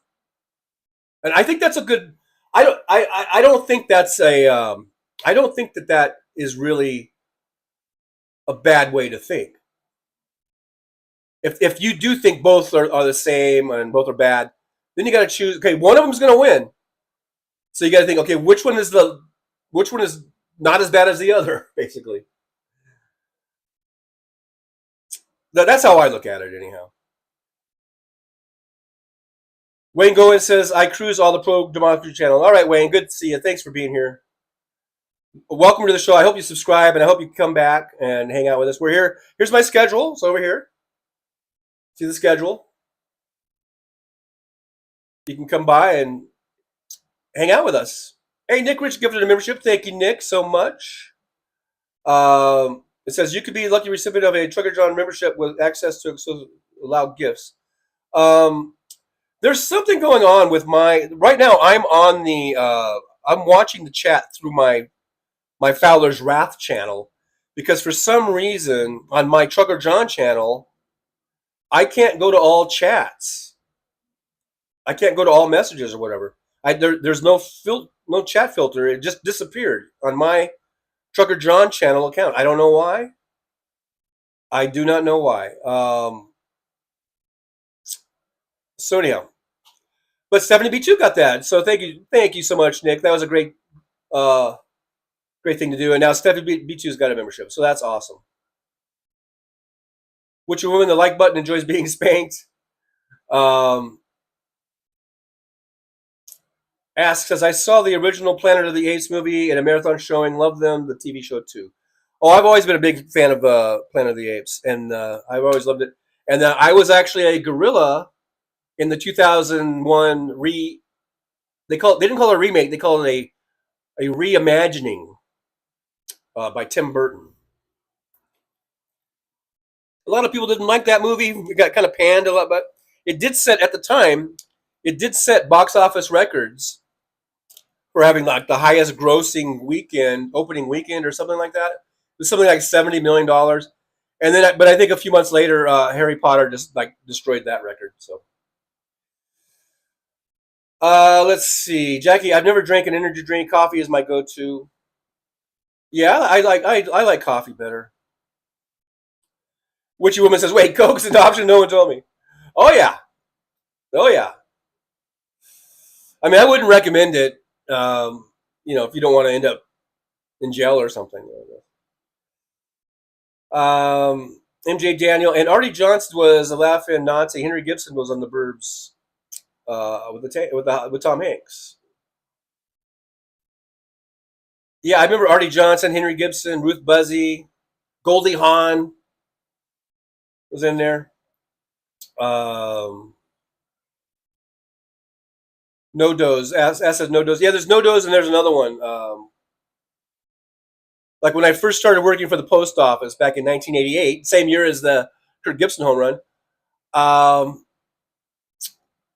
And I think that's a good. I don't think that's a. I don't think that is really a bad way to think. If you do think both are the same and both are bad, then you got to choose. Okay, one of them is going to win. So you got to think, okay, which one is not as bad as the other, basically. That's how I look at it, anyhow. Wayne Goen says, I cruise all the pro-democracy channel. All right, Wayne, good to see you. Thanks for being here. Welcome to the show. I hope you subscribe, and I hope you come back and hang out with us. We're here. Here's my schedule. It's over here. See the schedule? You can come by and hang out with us. Hey, Nick Rich gifted a membership. Thank you, Nick, so much. It says you could be a lucky recipient of a Trucker John membership with access to allowed gifts. There's something going on with right now. I'm on the I'm watching the chat through my Fowler's Wrath channel, because for some reason on my Trucker John channel I can't go to all chats. I can't go to all messages or whatever. There's no chat filter. It just disappeared on my Trucker John channel account. I don't know why. I do not know why. So anyhow, but Stephanie B2 got that. So thank you so much, Nick. That was a great thing to do. And now Stephanie B2's got a membership, so that's awesome. Which woman, the like button, enjoys being spanked? Asks, as I saw the original Planet of the Apes movie in a marathon showing, love them, the TV show too. Oh, I've always been a big fan of Planet of the Apes, and I've always loved it. And I was actually a gorilla in the 2001 they didn't call it a remake, they called it a reimagining by Tim Burton. A lot of people didn't like that movie. It got kind of panned a lot, but it did set, at the time, it did set box office records for having like the highest grossing opening weekend or something like that. It was something like $70 million. And then, but I think a few months later, Harry Potter just like destroyed that record. So, let's see, Jackie. I've never drank an energy drink. Coffee is my go-to. Yeah, I like coffee better. Witchy woman says, "Wait, Coke's an option? No one told me." Oh yeah, oh yeah. I mean, I wouldn't recommend it. If you don't want to end up in jail or something. MJ Daniel and Artie Johnson was a laughing Nazi. Henry Gibson was on the Burbs with Tom Hanks. Yeah, I remember Artie Johnson, Henry Gibson, Ruth Buzzy, Goldie Hawn was in there. No Dose. Says No Dose. Yeah, there's No Dose, and there's another one. Like when I first started working for the post office back in 1988, same year as the Kurt Gibson home run.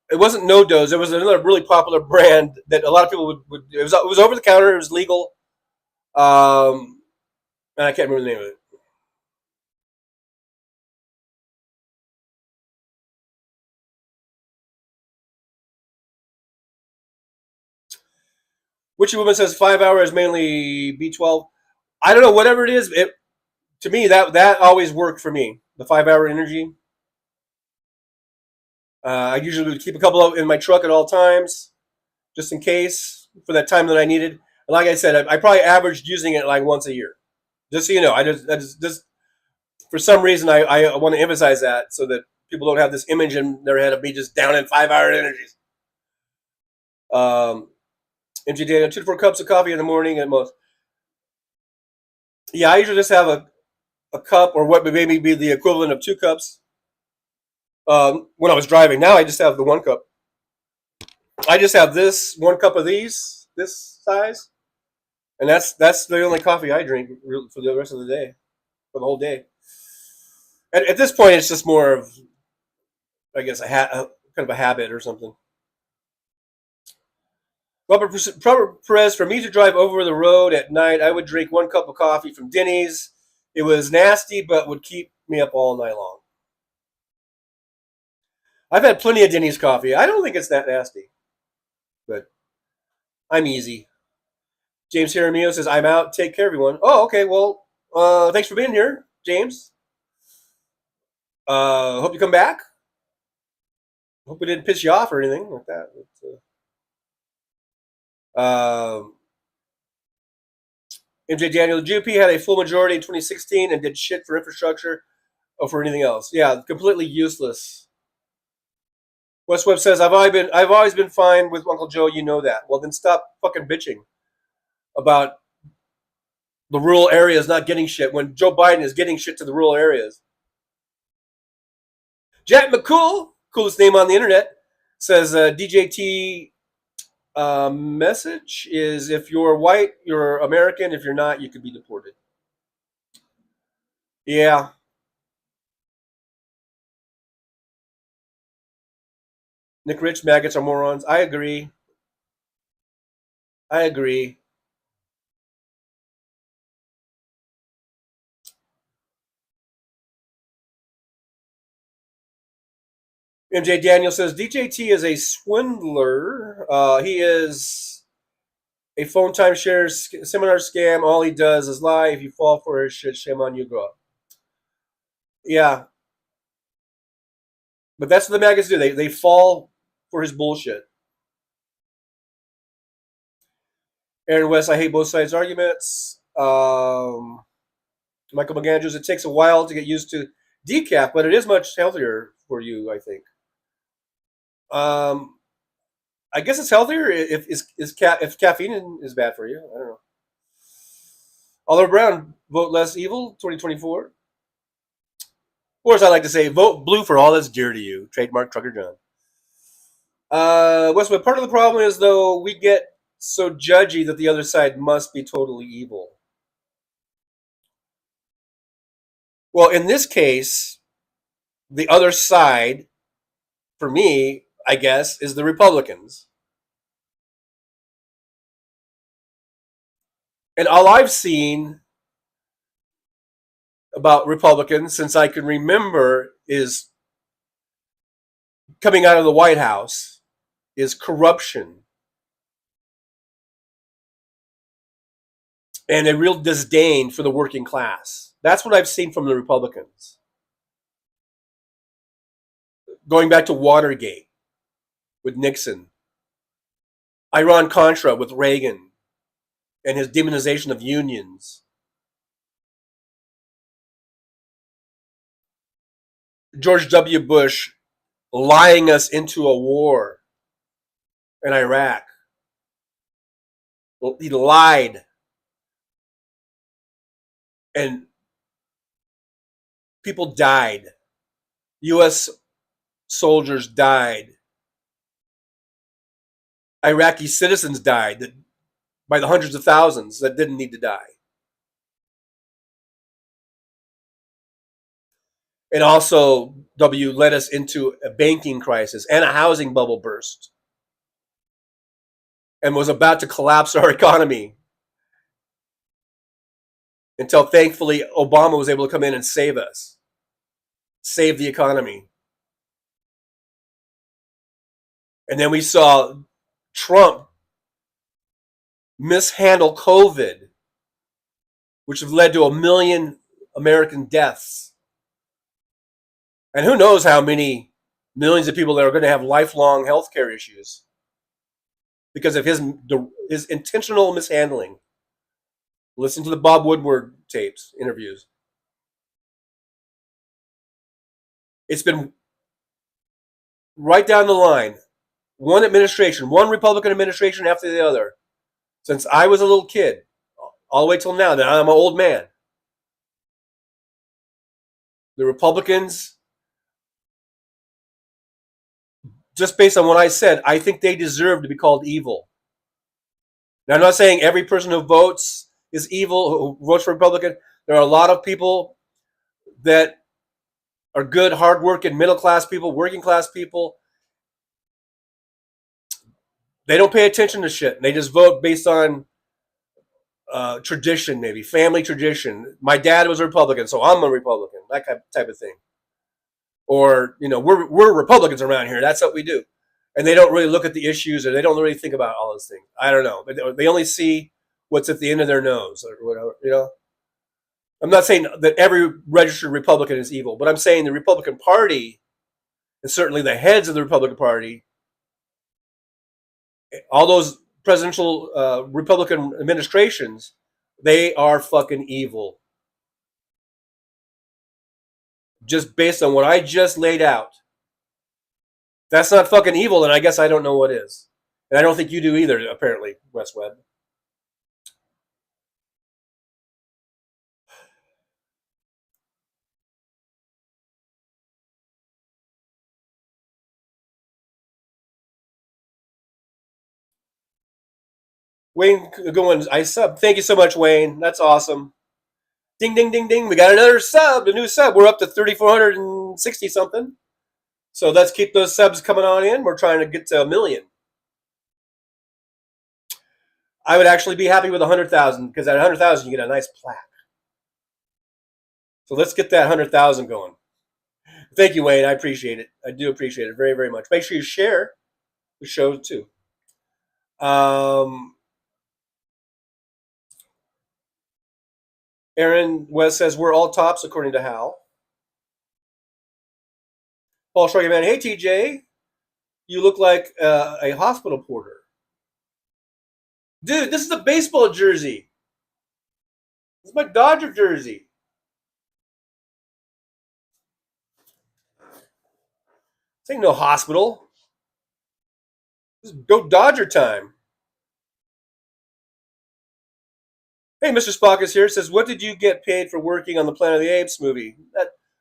It wasn't No Dose. It was another really popular brand that a lot of people would. It was over the counter. It was legal. And I can't remember the name of it. Witchy woman says 5 hours mainly B12. I don't know, whatever it is. To me that always worked for me. The 5 hour energy. I usually would keep a couple in my truck at all times, just in case for that time that I needed. And like I said, I probably averaged using it like once a year. Just so you know, I just for some reason, I want to emphasize that so that people don't have this image in their head of me just down in 5-hour energies. MJ Daniel, 2 to 4 cups of coffee in the morning at most. Yeah, I usually just have a cup, or what would maybe be the equivalent of 2 cups when I was driving. Now I just have the 1 cup. I just have this 1 cup of these, this size, and that's the only coffee I drink for the rest of the day, for the whole day. And at this point, it's just more of, I guess, kind of a habit or something. Robert Perez, for me to drive over the road at night, I would drink 1 cup of coffee from Denny's. It was nasty, but would keep me up all night long. I've had plenty of Denny's coffee. I don't think it's that nasty, but I'm easy. James Jaramillo says, I'm out. Take care, everyone. Oh, okay. Well, thanks for being here, James. Hope you come back. Hope we didn't piss you off or anything like that. MJ Daniel, the GOP had a full majority in 2016 and did shit for infrastructure or for anything else. Yeah, completely useless. West Webb says, I've always been fine with Uncle Joe. You know that. Well, then stop fucking bitching about the rural areas not getting shit when Joe Biden is getting shit to the rural areas. Jack McCool, coolest name on the internet, says DJT message is, if you're white, you're American. If you're not, you could be deported. Yeah. Nick Rich, maggots are morons. I agree. MJ Daniel says, DJT is a swindler. He is a phone time share seminar scam. All he does is lie. If you fall for his shit, shame on you, grow up. Yeah. But that's what the maggots do. They fall for his bullshit. Aaron West, I hate both sides' arguments. Michael McAndrews, it takes a while to get used to decaf, but it is much healthier for you, I think. I guess it's healthier if caffeine is bad for you. I don't know. Oliver Brown, vote less evil, 2024. Or as I like to say, vote blue for all that's dear to you. Trademark Trucker John. Westwood, part of the problem is, though, we get so judgy that the other side must be totally evil. Well, in this case, the other side, for me, I guess, is the Republicans. And all I've seen about Republicans since I can remember is coming out of the White House is corruption and a real disdain for the working class. That's what I've seen from the Republicans. Going back to Watergate with Nixon, Iran-Contra with Reagan and his demonization of unions, George W. Bush lying us into a war in Iraq. He lied. And people died. U.S. soldiers died. Iraqi citizens died by the hundreds of thousands that didn't need to die. And also, W led us into a banking crisis and a housing bubble burst and was about to collapse our economy until thankfully Obama was able to come in and save us, save the economy. And then we saw Trump mishandle COVID, which have led to 1 million American deaths. And who knows how many millions of people that are going to have lifelong health care issues because of his intentional mishandling. Listen to the Bob Woodward tapes, interviews. It's been right down the line. One administration, one Republican administration after the other, since I was a little kid, all the way till now. Now I'm an old man. The Republicans, just based on what I said, I think they deserve to be called evil. Now, I'm not saying every person who votes is evil, who votes for Republican. There are a lot of people that are good, hardworking, middle-class people, working-class people. They don't pay attention to shit. They just vote based on tradition, maybe family tradition. My dad was a Republican, so I'm a Republican. That type of thing. Or we're Republicans around here. That's what we do, and they don't really look at the issues, or they don't really think about all those things. I don't know, but they only see what's at the end of their nose, or whatever. I'm not saying that every registered Republican is evil, but I'm saying the Republican Party, and certainly the heads of the Republican Party, all those presidential Republican administrations, they are fucking evil. Just based on what I just laid out. That's not fucking evil, then I guess I don't know what is. And I don't think you do either, apparently, Wes Webb. Wayne going, I sub. Thank you so much, Wayne. That's awesome. Ding, ding, ding, ding. We got another sub, a new sub. We're up to 3,460 something. So let's keep those subs coming on in. We're trying to get to 1 million. I would actually be happy with 100,000, because at 100,000 you get a nice plaque. So let's get that 100,000 going. Thank you, Wayne. I appreciate it. I do appreciate it very, very much. Make sure you share the show too. Aaron West says we're all tops according to Hal. Paul Shrugging Man, hey TJ, you look like a hospital porter. Dude, this is a baseball jersey. This is my Dodger jersey. This ain't no hospital. This is go Dodger time. Hey, Mr. Spock is here. Says, what did you get paid for working on the Planet of the Apes movie?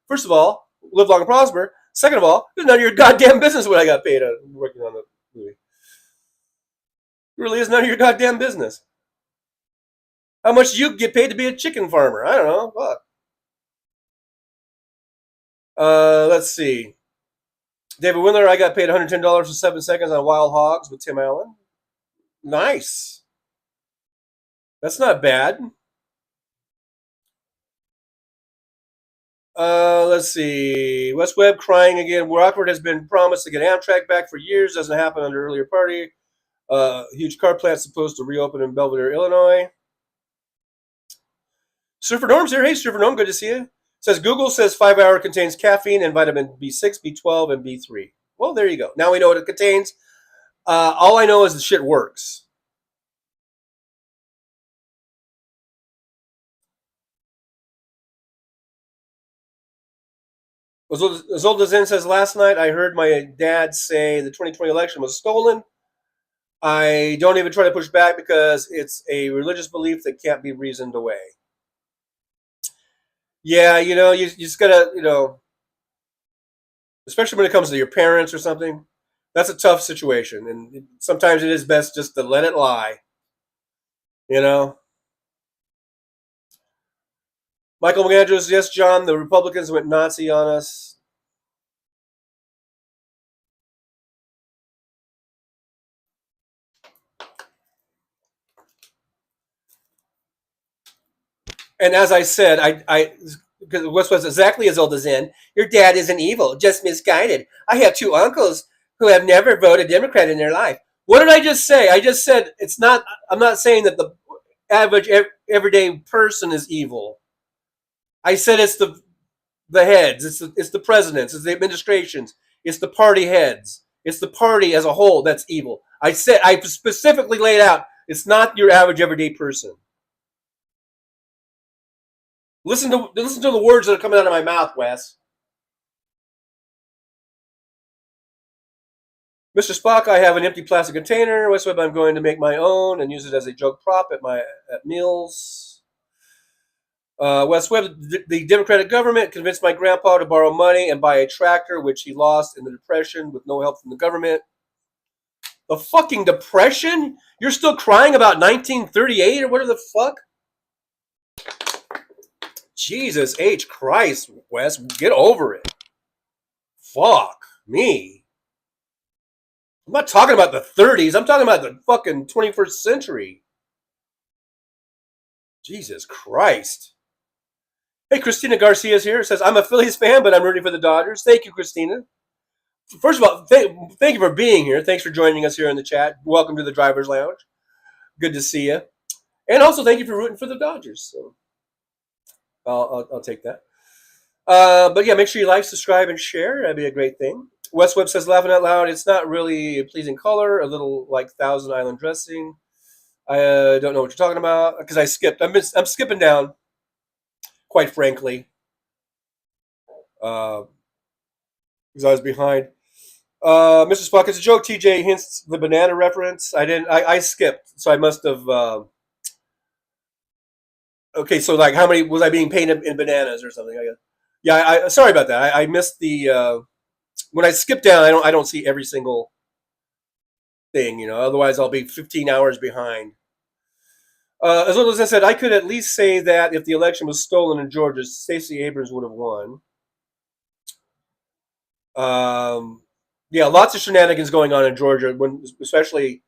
First of all, live long and prosper. Second of all, it's none of your goddamn business what I got paid working on the movie. It really is none of your goddamn business. How much do you get paid to be a chicken farmer? I don't know. Fuck. Let's see. David Windler, I got paid $110 for 7 seconds on Wild Hogs with Tim Allen. Nice. That's not bad. Let's see. West Webb crying again. Rockford has been promised to get Amtrak back for years. Doesn't happen under earlier party. Huge car plant supposed to reopen in Belvedere, Illinois. Surfer Norm's here. Hey, Surfer Norm, good to see you. Says Google says 5 Hour contains caffeine and vitamin B6, B12, and B3. Well, there you go. Now we know what it contains. All I know is the shit works. Zolda Zen says, last night I heard my dad say the 2020 election was stolen. I don't even try to push back because it's a religious belief that can't be reasoned away. Yeah, you just gotta, especially when it comes to your parents or something, that's a tough situation. And sometimes it is best just to let it lie, Michael McAndrews, yes, John, the Republicans went Nazi on us. And as I said, because West was exactly as old as in, your dad isn't evil, just misguided. I have 2 uncles who have never voted Democrat in their life. What did I just say? I just said I'm not saying that the average everyday person is evil. I said it's the heads, it's the presidents, it's the administrations, it's the party heads, it's the party as a whole that's evil. I specifically laid out it's not your average everyday person. Listen to the words that are coming out of my mouth, Wes. Mr. Spock, I have an empty plastic container. West Web, I'm going to make my own and use it as a joke prop at meals. West Web, the Democratic government convinced my grandpa to borrow money and buy a tractor, which he lost in the Depression with no help from the government. The fucking Depression? You're still crying about 1938 or whatever the fuck? Jesus H. Christ, Wes, get over it. Fuck me. I'm not talking about the 30s. I'm talking about the fucking 21st century. Jesus Christ. Hey, Christina Garcia's here. Says, I'm a Phillies fan, but I'm rooting for the Dodgers. Thank you, Christina. First of all, thank you for being here. Thanks for joining us here in the chat. Welcome to the Driver's Lounge. Good to see you. And also, thank you for rooting for the Dodgers. So I'll take that. But yeah, make sure you like, subscribe, and share. That'd be a great thing. West Web says, laughing out loud, it's not really a pleasing color, a little like Thousand Island dressing. I don't know what you're talking about because I skipped. I'm skipping down, quite frankly, because I was behind. Mr. Spock, it's a joke. TJ hints the banana reference. I skipped, so I must have. Okay, so like, how many was I being paid in bananas or something? I guess. Yeah, sorry about that. I missed the. When I skip down, I don't see every single thing, Otherwise, I'll be 15 hours behind. As little as I said, I could at least say that if the election was stolen in Georgia, Stacey Abrams would have won. Yeah, lots of shenanigans going on in Georgia, especially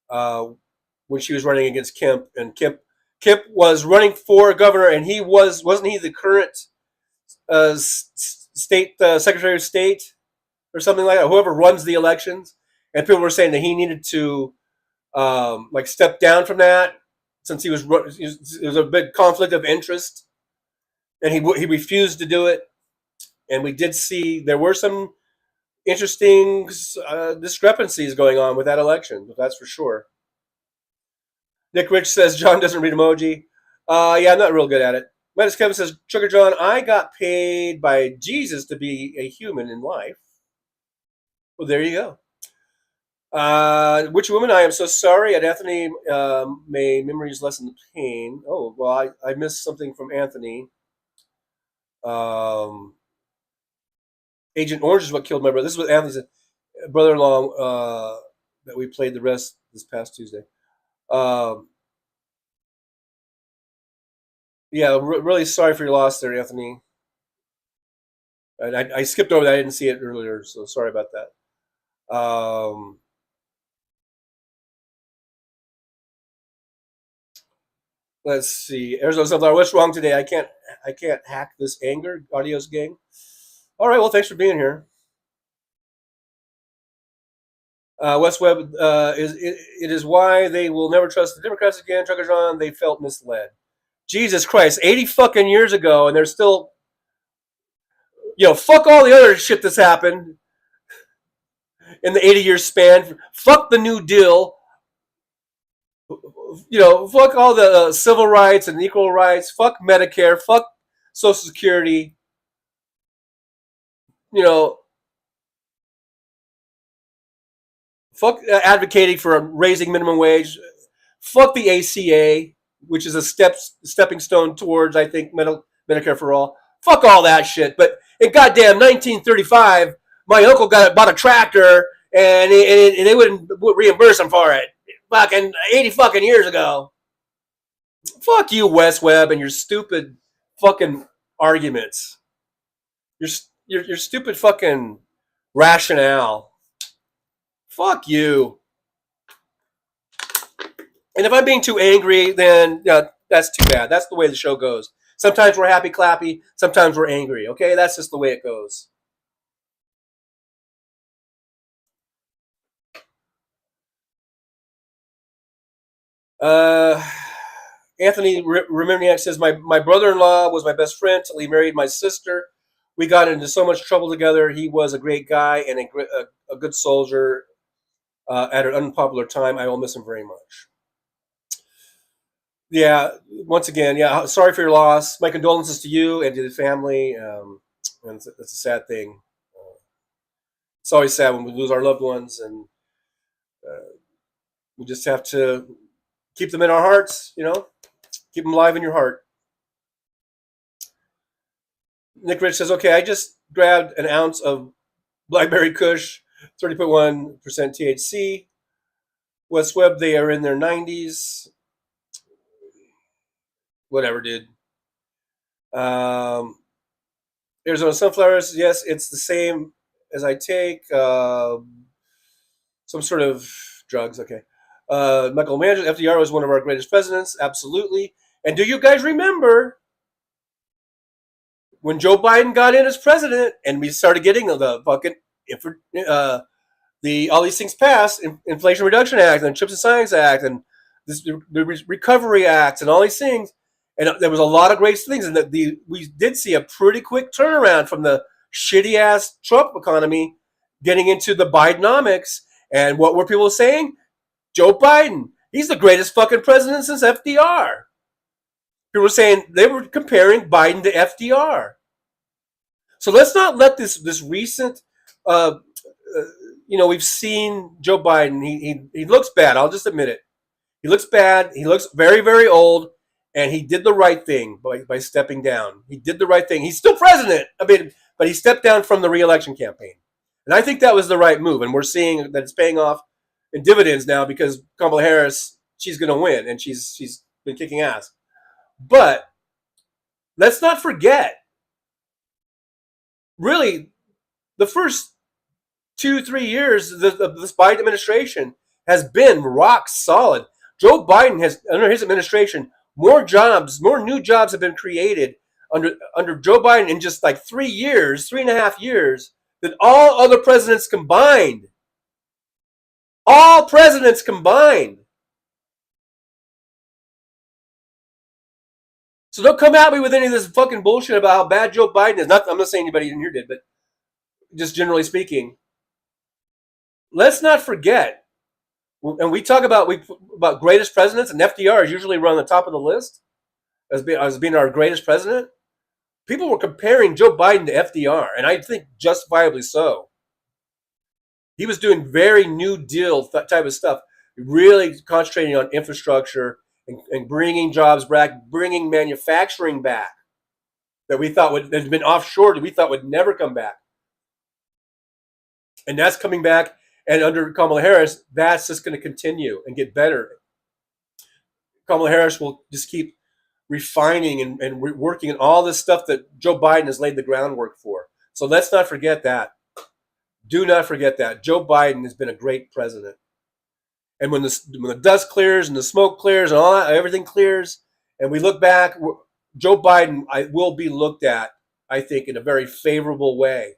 when she was running against Kemp, and Kemp was running for governor, and wasn't he the current state Secretary of State or something like that? Whoever runs the elections, and people were saying that he needed to step down from that since there was a big conflict of interest, and he refused to do it. And we did see there were some interesting discrepancies going on with that election, that's for sure. Nick Rich says John doesn't read emoji. Yeah, I'm not real good at it. Midas Kevin says, Sugar John, I got paid by Jesus to be a human in life. Well, there you go. Which woman? I am so sorry. At Anthony, may memories lessen the pain. Oh, well, I missed something from Anthony. Agent Orange is what killed my brother. This is what Anthony's brother-in-law that we played the rest this past Tuesday. Yeah, really sorry for your loss there, Anthony. And I skipped over that. I didn't see it earlier, so sorry about that. Let's see. Arizona Sunflower, what's wrong today? I can't hack this anger. Adios, gang. All right. Well, thanks for being here. West Web it is why they will never trust the Democrats again. Truckers on. They felt misled. Jesus Christ, 80 fucking years ago, and they're still, fuck all the other shit that's happened in the 80-year span. Fuck the New Deal. Fuck all the civil rights and equal rights. Fuck Medicare. Fuck Social Security. Fuck advocating for raising minimum wage. Fuck the ACA, which is a stepping stone towards, I think, Medicare for all. Fuck all that shit. But in goddamn 1935, my uncle bought a tractor, and they wouldn't reimburse him for it. Fucking 80 fucking years ago. Fuck you, West Web, and your stupid fucking arguments. Your stupid fucking rationale. Fuck you. And if I'm being too angry, then that's too bad. That's the way the show goes. Sometimes we're happy clappy. Sometimes we're angry. Okay, that's just the way it goes. Anthony Rememniak says, my brother-in-law was my best friend till he married my sister. We got into so much trouble together. He was a great guy and a good soldier at an unpopular time. I will miss him very much. Yeah, once again, sorry for your loss. My condolences to you and to the family. And it's a sad thing. it's always sad when we lose our loved ones, and we just have to keep them in our hearts, keep them alive in your heart. Nick Rich says, okay, I just grabbed an ounce of Blackberry Kush, 30.1% THC. West Web, they are in their 90s. Whatever, dude. Arizona sunflowers, yes, it's the same as I take. Some sort of drugs, okay. Michael Mann, FDR was one of our greatest presidents, absolutely. And do you guys remember when Joe Biden got in as president and we started getting the fucking all these things passed, Inflation Reduction Act and Chips and Science Act and the Recovery Act and all these things, and there was a lot of great things, and we did see a pretty quick turnaround from the shitty ass Trump economy getting into the Bidenomics. And what were people saying? Joe Biden, he's the greatest fucking president since FDR. People were saying, they were comparing Biden to FDR. So let's not let this recent, we've seen Joe Biden. He looks bad. I'll just admit it. He looks bad. He looks very, very old, and he did the right thing by stepping down. He did the right thing. He's still president. But he stepped down from the re-election campaign, and I think that was the right move. And we're seeing that it's paying off in dividends now because Kamala Harris, she's going to win, and she's been kicking ass. But let's not forget, really, the first 2-3 years of this Biden administration has been rock solid. Joe Biden has, under his administration, more new jobs have been created under Joe Biden in just like 3.5 years, than all other presidents combined. All presidents combined. So don't come at me with any of this fucking bullshit about how bad Joe Biden is. I'm not saying anybody in here did, but just generally speaking. Let's not forget, and we talk about greatest presidents, and FDR is usually run on the top of the list as being our greatest president. People were comparing Joe Biden to FDR, and I think justifiably so. He was doing very New Deal type of stuff, really concentrating on infrastructure and bringing jobs back, bringing manufacturing back that we thought had been offshored, we thought would never come back. And that's coming back. And under Kamala Harris, that's just going to continue and get better. Kamala Harris will just keep refining and working on all this stuff that Joe Biden has laid the groundwork for. So let's not forget that. Do not forget that. Joe Biden has been a great president. And when the dust clears and the smoke clears and all that, everything clears, and we look back, Joe Biden will be looked at, I think, in a very favorable way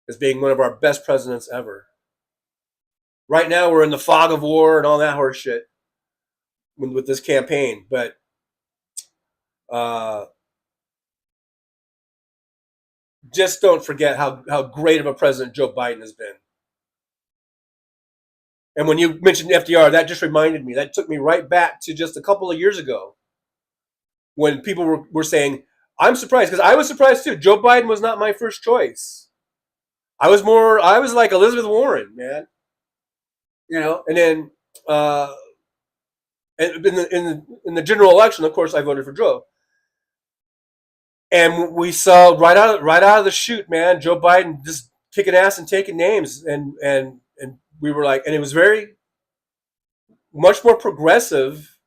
as being one of our best presidents ever. Right now, we're in the fog of war and all that horse shit with this campaign, but just don't forget how great of a president Joe Biden has been. And when you mentioned FDR, that just reminded me. That took me right back to just a couple of years ago when people were saying, I'm surprised, because I was surprised too. Joe Biden was not my first choice. I was like Elizabeth Warren, man. And then in the general election, of course, I voted for Joe. And we saw right out of the chute, man, Joe Biden just kicking ass and taking names, and we were like, and it was very much more progressive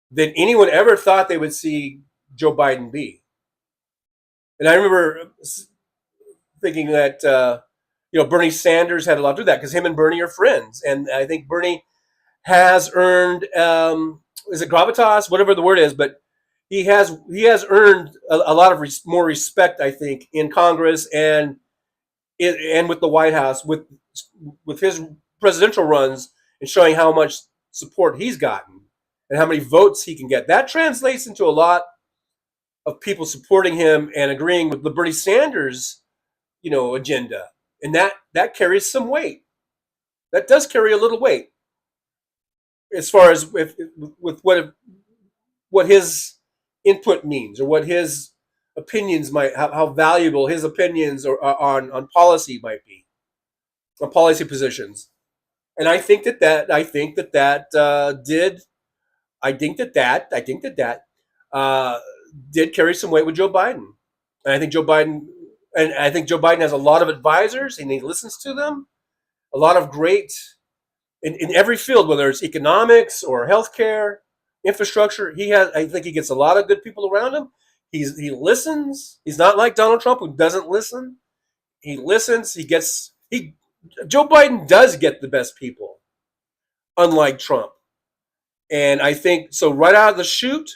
than anyone ever thought they would see Joe Biden be. And I remember thinking that Bernie Sanders had a lot to do with that, because him and Bernie are friends, and I think Bernie has earned is it gravitas, whatever the word is, but he has earned a lot of more respect, I think, in Congress and with the White House, with his presidential runs, and showing how much support he's gotten and how many votes he can get. That translates into a lot of people supporting him and agreeing with the Bernie Sanders, agenda, and that carries some weight. That does carry a little weight as far as with what his input means, or what his opinions might, how valuable his opinions on policy might be, on policy positions. And I think that did carry some weight with Joe Biden. And I think Joe Biden has a lot of advisors, and he listens to them. A lot of great in every field, whether it's economics or healthcare, infrastructure. I think he gets a lot of good people around him. He listens. He's not like Donald Trump, who doesn't listen. He listens. Joe Biden does get the best people, unlike Trump. And I think so. Right out of the chute,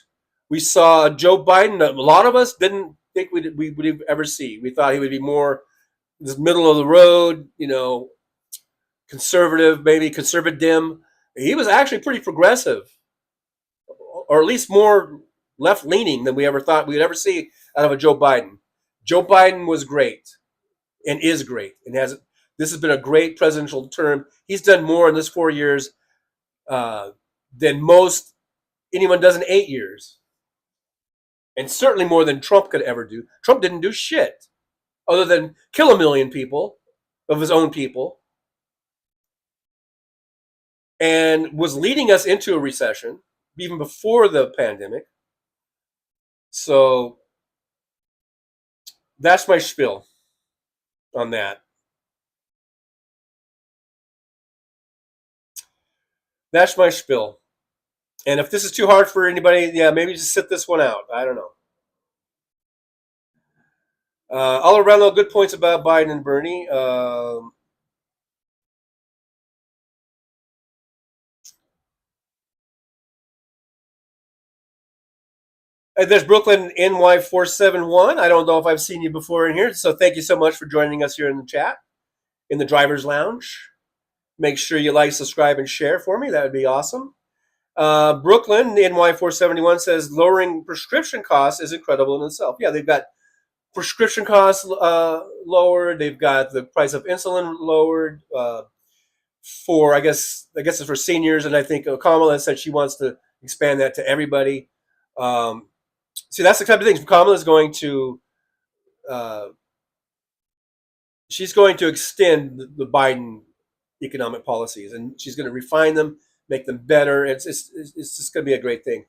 we saw Joe Biden that a lot of us didn't think we would ever see. We thought he would be more this middle of the road, conservative, maybe conservative. He was actually pretty progressive, or at least more left-leaning than we ever thought we would ever see out of a Joe Biden. Joe Biden was great and is great, and this has been a great presidential term. He's done more in this 4 years than most anyone does in 8 years. And certainly more than Trump could ever do. Trump didn't do shit other than kill 1 million people of his own people, and was leading us into a recession even before the pandemic. So that's my spiel on that. That's my spiel. And if this is too hard for anybody, maybe just sit this one out. I don't know. All around, though, good points about Biden and Bernie. There's Brooklyn NY471. I don't know if I've seen you before in here, so thank you so much for joining us here in the chat, in the driver's lounge. Make sure you like, subscribe, and share for me. That would be awesome. Brooklyn NY471 says lowering prescription costs is incredible in itself. Yeah, they've got prescription costs lowered. They've got the price of insulin lowered for I guess it's for seniors, and I think Kamala said she wants to expand that to everybody. See, that's the type of things Kamala is going to. She's going to extend the Biden economic policies, and she's going to refine them, make them better. It's just going to be a great thing,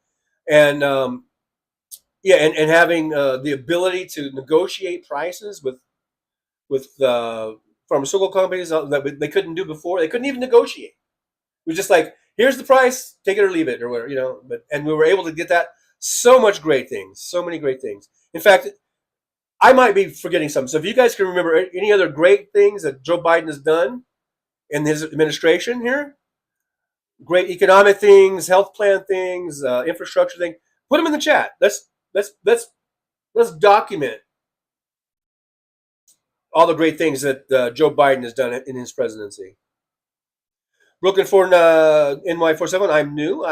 and and having the ability to negotiate prices with pharmaceutical companies that they couldn't do before. They couldn't even negotiate. It was just like, here's the price, take it or leave it, or whatever, and we were able to get that. So many great things. In fact, I might be forgetting some. So if you guys can remember any other great things that Joe Biden has done in his administration here, great economic things, health plan things, infrastructure things, put them in the chat. Let's document all the great things that Joe Biden has done in his presidency. Brooklyn for NY47. I'm new.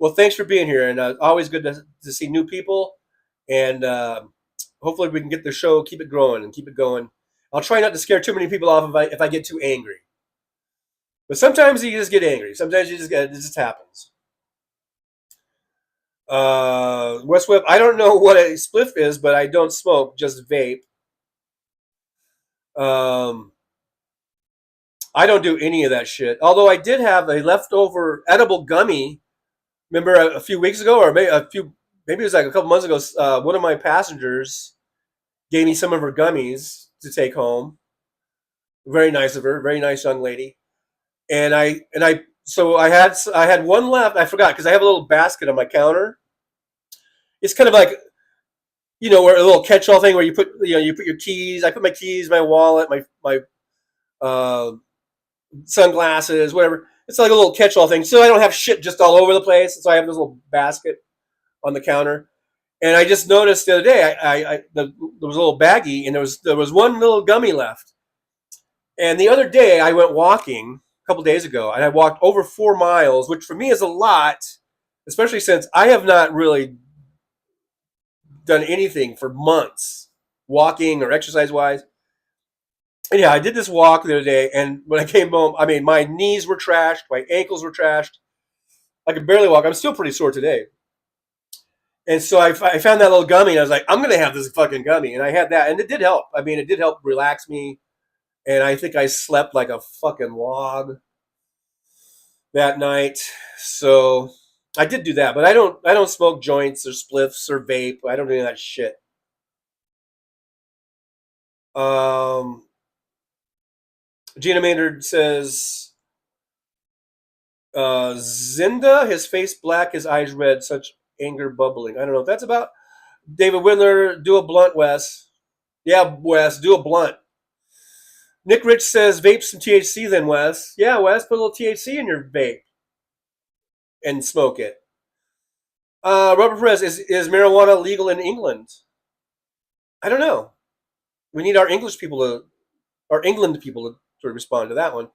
Well, thanks for being here, and always good to see new people. And hopefully we can get the show, keep it growing and keep it going. I'll try not to scare too many people off if I get too angry. But sometimes you just get angry. Sometimes it just happens. West Web, I don't know what a spliff is, but I don't smoke, just vape. I don't do any of that shit. Although I did have a leftover edible gummy. Remember a few weeks ago, or maybe it was like a couple months ago, one of my passengers gave me some of her gummies to take home. Very nice of her, very nice young lady. And I had one left. I forgot because I have a little basket on my counter. It's kind of like, where a little catch-all thing where you put your keys. I put my keys, my wallet, my sunglasses, whatever. It's like a little catch-all thing, so I don't have shit just all over the place. So I have this little basket on the counter, and I just noticed the other day, there was a little baggie, and there was one little gummy left. And the other day, I went walking a couple days ago, and I walked over 4 miles, which for me is a lot, especially since I have not really done anything for months, walking or exercise-wise. And yeah, I did this walk the other day, and when I came home, I mean, my knees were trashed, my ankles were trashed. I could barely walk. I'm still pretty sore today. And so I found that little gummy, and I was like, I'm gonna have this fucking gummy, and I had that, and it did help. I mean, it did help relax me, and I think I slept like a fucking log that night. So I did do that, but I don't smoke joints or spliffs or vape. I don't do any of that shit. Gina Maynard says, Zinda, his face black, his eyes red, such anger bubbling. I don't know what that's about. David Windler, do a blunt, Wes. Yeah, Wes, do a blunt. Nick Rich says, vape some THC then, Wes. Yeah, Wes, put a little THC in your vape and smoke it. Robert Perez, is marijuana legal in England? I don't know. We need our England people to respond to that one.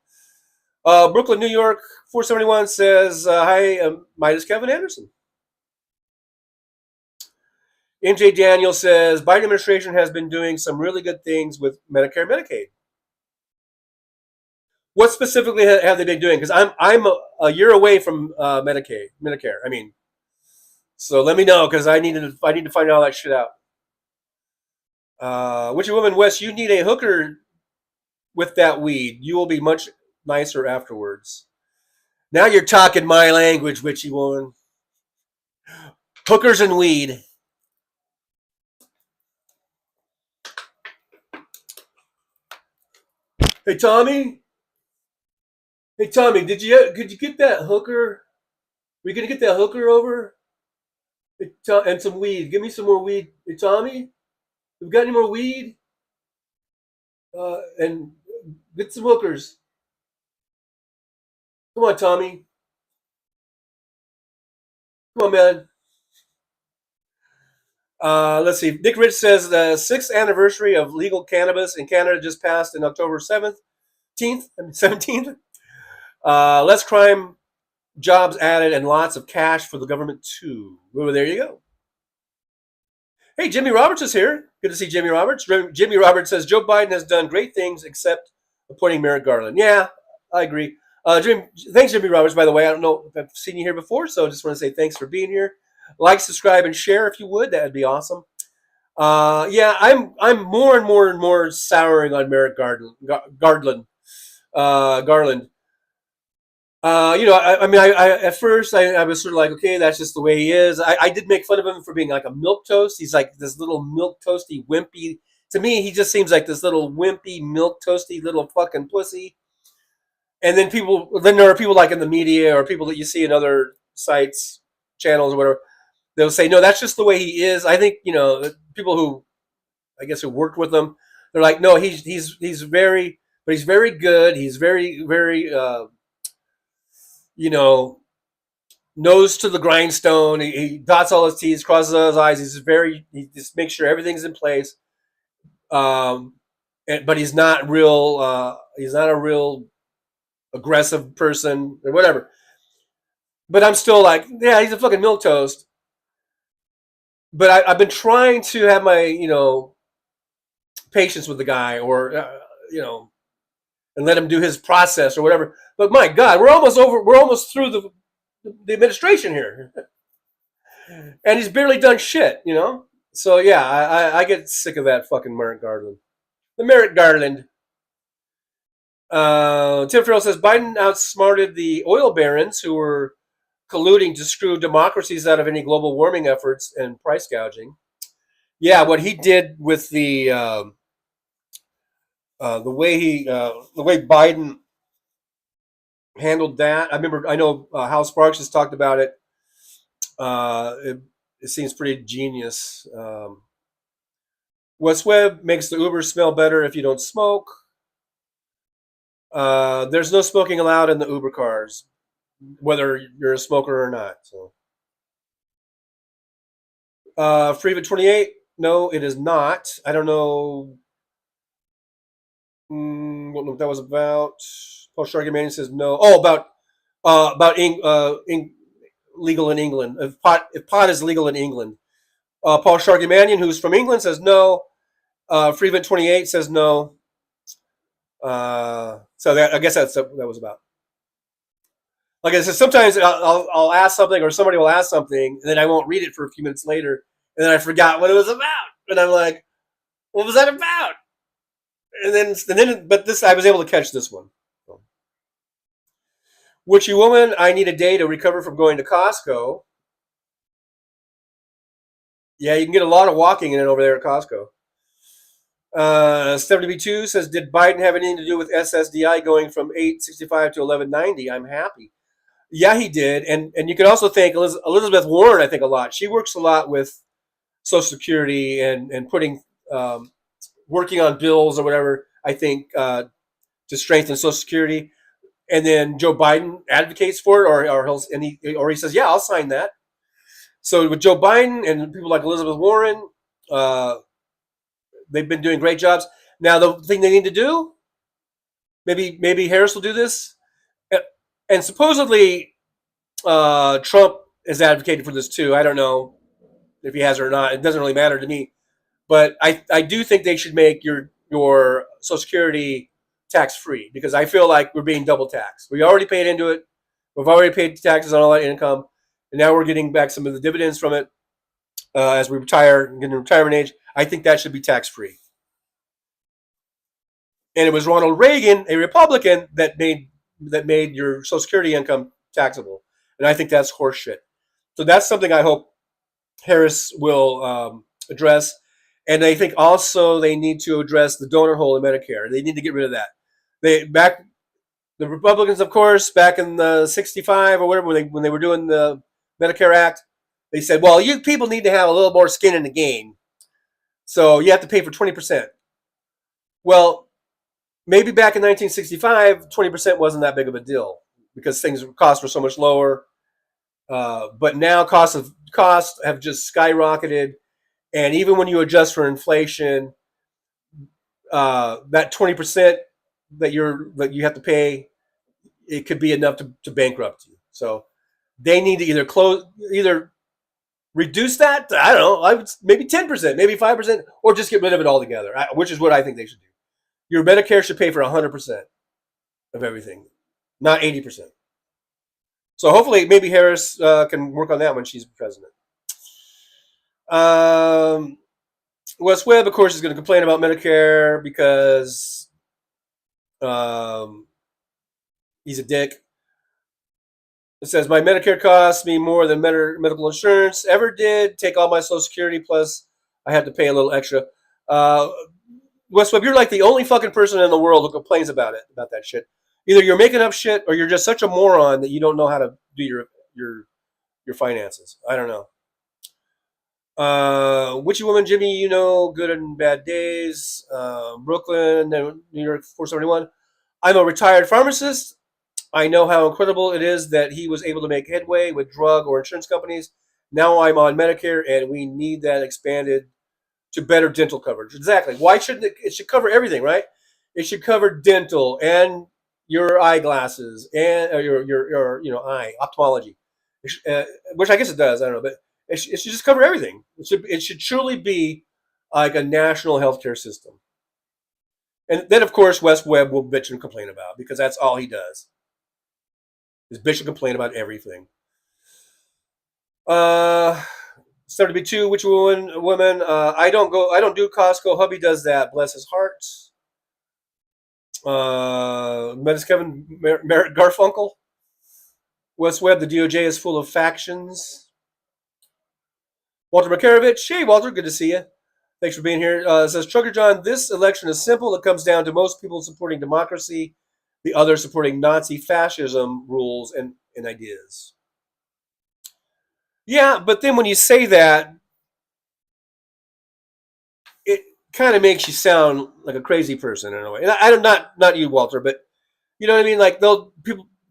Brooklyn, New York, 471 says, hi, my name is Kevin Anderson. MJ Daniel says, Biden administration has been doing some really good things with Medicare and Medicaid. What specifically have they been doing? Because I'm a year away from Medicare. I mean, so let me know, because I need to find all that shit out. Witchy Woman West, you need a hooker with that weed. You will be much nicer afterwards. Now you're talking my language, Witchy Woman. Hookers and weed. Hey Tommy, could you get that hooker? We gonna get that hooker over? And some weed. Give me some more weed. Hey Tommy, we got any more weed? And get some hookers. Come on, Tommy. Come on, man. Let's see. Nick Rich says the 6th anniversary of legal cannabis in Canada just passed in October 17th. Less crime, jobs added, and lots of cash for the government too. Well, there you go. Hey, Jimmy Roberts is here. Good to see Jimmy Roberts. Jimmy Roberts says Joe Biden has done great things except appointing Merrick Garland. Yeah, I agree. Thanks, Jimmy Roberts, by the way. I don't know if I've seen you here before, so I just want to say thanks for being here. Like, subscribe, and share if you would. That would be awesome. Yeah, I'm more and more souring on Merrick Garland. At first I was sort of like, okay, that's just the way he is. I did make fun of him for being like a milquetoast. He's like this little milquetoasty wimpy. To me, he just seems like this little wimpy milquetoasty little fucking pussy. And then there are people like in the media or people that you see in other sites, channels or whatever. They'll say, no, that's just the way he is. I think, people who, I guess, who worked with him, they're like, no, he's very good. He's very, very, nose to the grindstone. He dots all his T's, crosses all his I's. He just makes sure everything's in place. But he's not real. He's not a real aggressive person or whatever. But I'm still like, yeah, he's a fucking milquetoast. But I've been trying to have my, patience with the guy, or, and let him do his process or whatever. But my God, we're almost through the administration here. And he's barely done shit, So yeah, I get sick of that fucking Merrick Garland. The Merrick Garland. Tim Farrell says Biden outsmarted the oil barons who were colluding to screw democracies out of any global warming efforts and price gouging. Yeah, what he did with the way Biden handled that. I know Hal Sparks has talked about it. It seems pretty genius. Wes Webb makes the Uber smell better if you don't smoke. There's no smoking allowed in the Uber cars, whether you're a smoker or not. So, Freeman 28. No, it is not. I don't know what that was about. Paul Shargimanian says no. Oh, about legal in England. If pot is legal in England. Paul Shargimanian, who's from England, says no. Freeman 28 says no. So I guess that was about. Like I said, sometimes I'll ask something or somebody will ask something, and then I won't read it for a few minutes later, and then I forgot what it was about, and I'm like, "What was that about?" But this I was able to catch this one. Witchy woman, I need a day to recover from going to Costco. Yeah, you can get a lot of walking in over there at Costco. 70B2 says, did Biden have anything to do with SSDI going from 865 to 1190? I'm happy. Yeah, he did. And you can also thank Elizabeth Warren, I think, a lot. She works a lot with Social Security and putting, working on bills or whatever, I think, to strengthen Social Security. And then Joe Biden advocates for it, or he says, yeah, I'll sign that. So with Joe Biden and people like Elizabeth Warren, they've been doing great jobs. Now, the thing they need to do, maybe Harris will do this, and supposedly Trump has advocated for this too. I don't know if he has or not. It doesn't really matter to me. But I do think they should make your Social Security tax-free, because I feel like we're being double taxed. We already paid into it. We've already paid taxes on all that income, and now we're getting back some of the dividends from it as we retire and get to retirement age. I think that should be tax-free. And it was Ronald Reagan, a Republican, that made your Social Security income taxable, and I think that's horseshit. So that's something I hope Harris will address. And I think also they need to address the donor hole in Medicare. They need to get rid of that. The Republicans, of course, back in the 65 or whatever, when they were doing the Medicare Act, they said, well, you people need to have a little more skin in the game. So you have to pay for 20%. Well, maybe back in 1965, 20% wasn't that big of a deal because costs were so much lower. But now costs have just skyrocketed. And even when you adjust for inflation, that 20% that you have to pay, it could be enough to bankrupt you. So they need to either reduce that. I don't know, maybe 10%, maybe 5%, or just get rid of it altogether. Which is what I think they should do. Your Medicare should pay for 100% of everything, not 80%. So hopefully, maybe Harris can work on that when she's president. Wes Webb, of course, is going to complain about Medicare because he's a dick. It says, my Medicare costs me more than medical insurance ever did. Take all my Social Security, plus I have to pay a little extra. Wes Webb, you're like the only fucking person in the world who complains about that shit. Either you're making up shit or you're just such a moron that you don't know how to do your finances. I don't know. Witchy woman, Jimmy, good and bad days. Brooklyn, New York, 471. I'm a retired pharmacist. I know how incredible it is that he was able to make headway with drug or insurance companies. Now I'm on Medicare, and we need that expanded to better dental coverage. Exactly. Why shouldn't it should cover everything, right? It should cover dental and your eyeglasses and your eye ophthalmology, which I guess it does. I don't know, but it should just cover everything. It should truly be like a national healthcare system. And then, of course, Wes Webb will bitch and complain about, because that's all he does. Is bitch and complain about everything. 70B2, which woman? I don't do Costco. Hubby does that. Bless his heart. Kevin Merritt Garfunkel. Wes Webb, the DOJ is full of factions. Walter Makarovich. Hey, Walter, good to see you. Thanks for being here. Says, Trucker John, this election is simple. It comes down to most people supporting democracy, the others supporting Nazi fascism rules and ideas. Yeah, but then when you say that, it kind of makes you sound like a crazy person in a way. And I'm not you, Walter, but you know what I mean? Like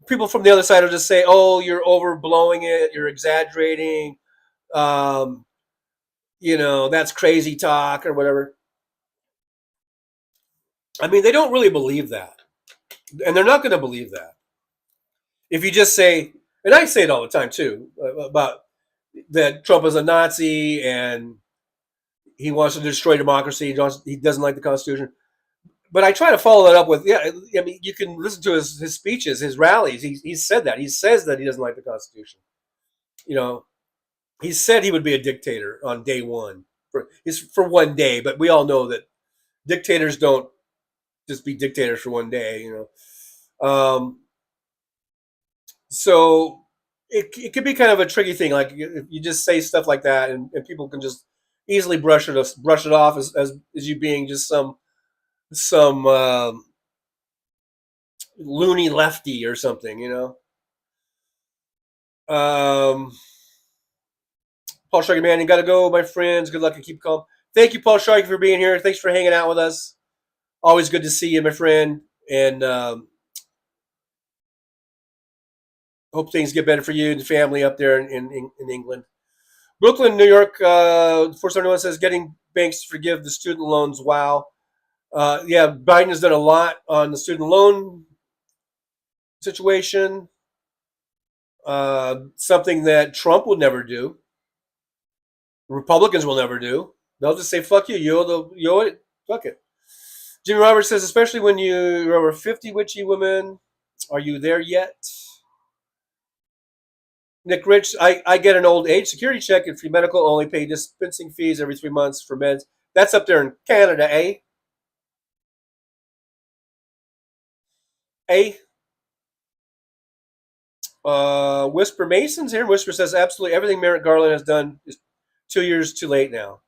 people from the other side will just say, "Oh, you're overblowing it. You're exaggerating. That's crazy talk," or whatever. I mean, they don't really believe that, and they're not going to believe that if you just say, and I say it all the time too, about that Trump is a Nazi and he wants to destroy democracy. He doesn't like the Constitution. But I try to follow that up with, I mean, you can listen to his speeches, his rallies. He's said that. He says that he doesn't like the Constitution. You know, he said he would be a dictator on day one for one day. But we all know that dictators don't just be dictators for one day. You know, so it could be kind of a tricky thing. Like if you just say stuff like that, and people can just easily brush it off as you being just some loony lefty or something, you know. Paul Sharkey, man, you got to go, my friends. Good luck and keep calm. Thank you, Paul Sharkey, for being here. Thanks for hanging out with us. Always good to see you, my friend. And hope things get better for you and the family up there in England. Brooklyn, New York, 471 says, getting banks to forgive the student loans. Wow. Yeah, Biden has done a lot on the student loan situation. Something that Trump would never do. Republicans will never do. They'll just say, fuck you, you owe it, fuck it. Jimmy Roberts says, especially when you're over 50, witchy women, are you there yet? Nick Rich, I get an old age security check and free medical, only pay dispensing fees every 3 months for meds. That's up there in Canada, eh? Whisper Mason's here. Whisper says, absolutely everything Merrick Garland has done is 2 years too late now.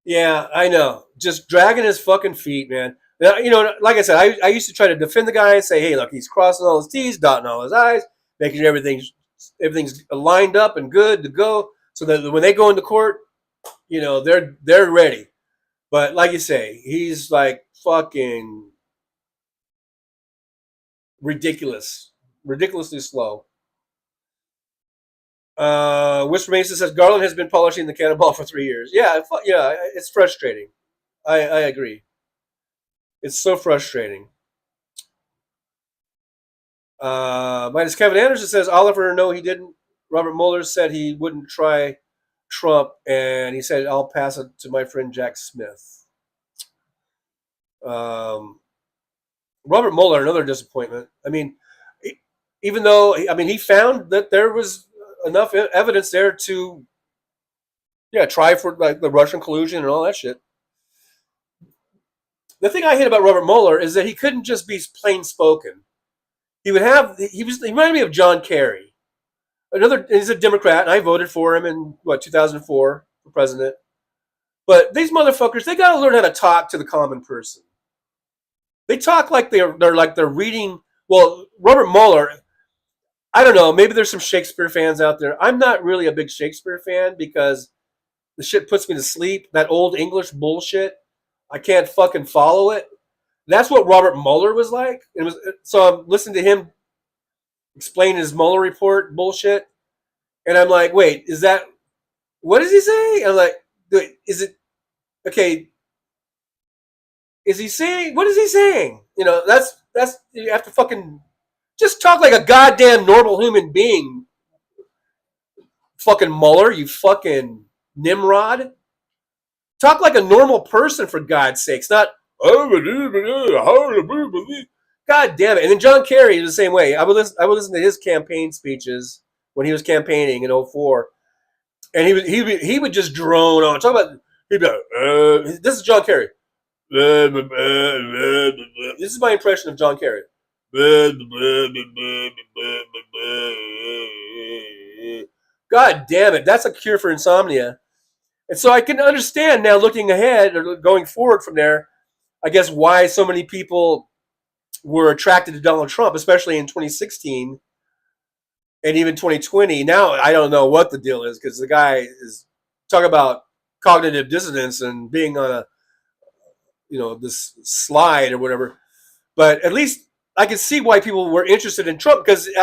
Yeah, I know. Just dragging his fucking feet, man. Now, you know, like I said, I used to try to defend the guy and say, hey, look, he's crossing all his T's, dotting all his I's, making sure everything's lined up and good to go, so that when they go into court, you know, they're ready. But like you say, he's like fucking ridiculously slow. Whisper Mason says Garland has been polishing the cannonball for 3 years. Yeah, it's frustrating. I agree. It's so frustrating. Minus Kevin Anderson says Oliver, no, he didn't. Robert Mueller said he wouldn't try Trump, and he said I'll pass it to my friend Jack Smith. Robert Mueller, another disappointment. I mean, even though he found that there was enough evidence there to, try for like the Russian collusion and all that shit. The thing I hate about Robert Mueller is that he couldn't just be plain spoken. He reminded me of John Kerry. He's a Democrat, and I voted for him in 2004 for president. But these motherfuckers, they got to learn how to talk to the common person. They talk like they're reading. Well, Robert Mueller, I don't know. Maybe there's some Shakespeare fans out there. I'm not really a big Shakespeare fan because the shit puts me to sleep. That old English bullshit, I can't fucking follow it. That's what Robert Mueller was like. So I'm listening to him explain his Mueller report bullshit, and I'm like, wait, what does he say? I'm like, is it okay? Is he saying, what is he saying? You know, that's you have to fucking just talk like a goddamn normal human being. Fucking Mueller, you fucking Nimrod. Talk like a normal person, for God's sakes, not God damn it. And then John Kerry is the same way. I would listen to his campaign speeches when he was campaigning in 2004, and he would just drone on. Talk about, he'd be like, this is John Kerry. This is my impression of John Kerry. God damn it, that's a cure for insomnia. And so I can understand now, looking ahead or going forward from there, I guess why so many people were attracted to Donald Trump, especially in 2016 and even 2020. Now I don't know what the deal is, because the guy is talking about cognitive dissonance and being on this slide or whatever. But at least I can see why people were interested in Trump, because he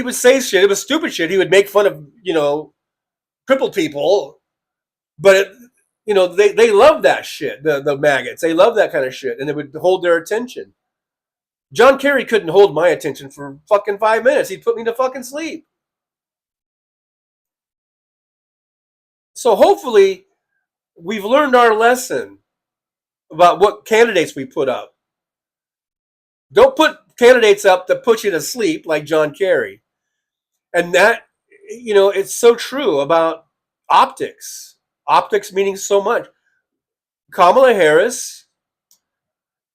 would say shit. It was stupid shit. He would make fun of crippled people, but they love that shit. The maggots, they love that kind of shit, and it would hold their attention. John Kerry couldn't hold my attention for fucking 5 minutes. He'd put me to fucking sleep. So hopefully we've learned our lesson. about what candidates we put up. Don't put candidates up that put you to sleep like John Kerry. And that, it's so true about optics. Optics meaning so much. Kamala Harris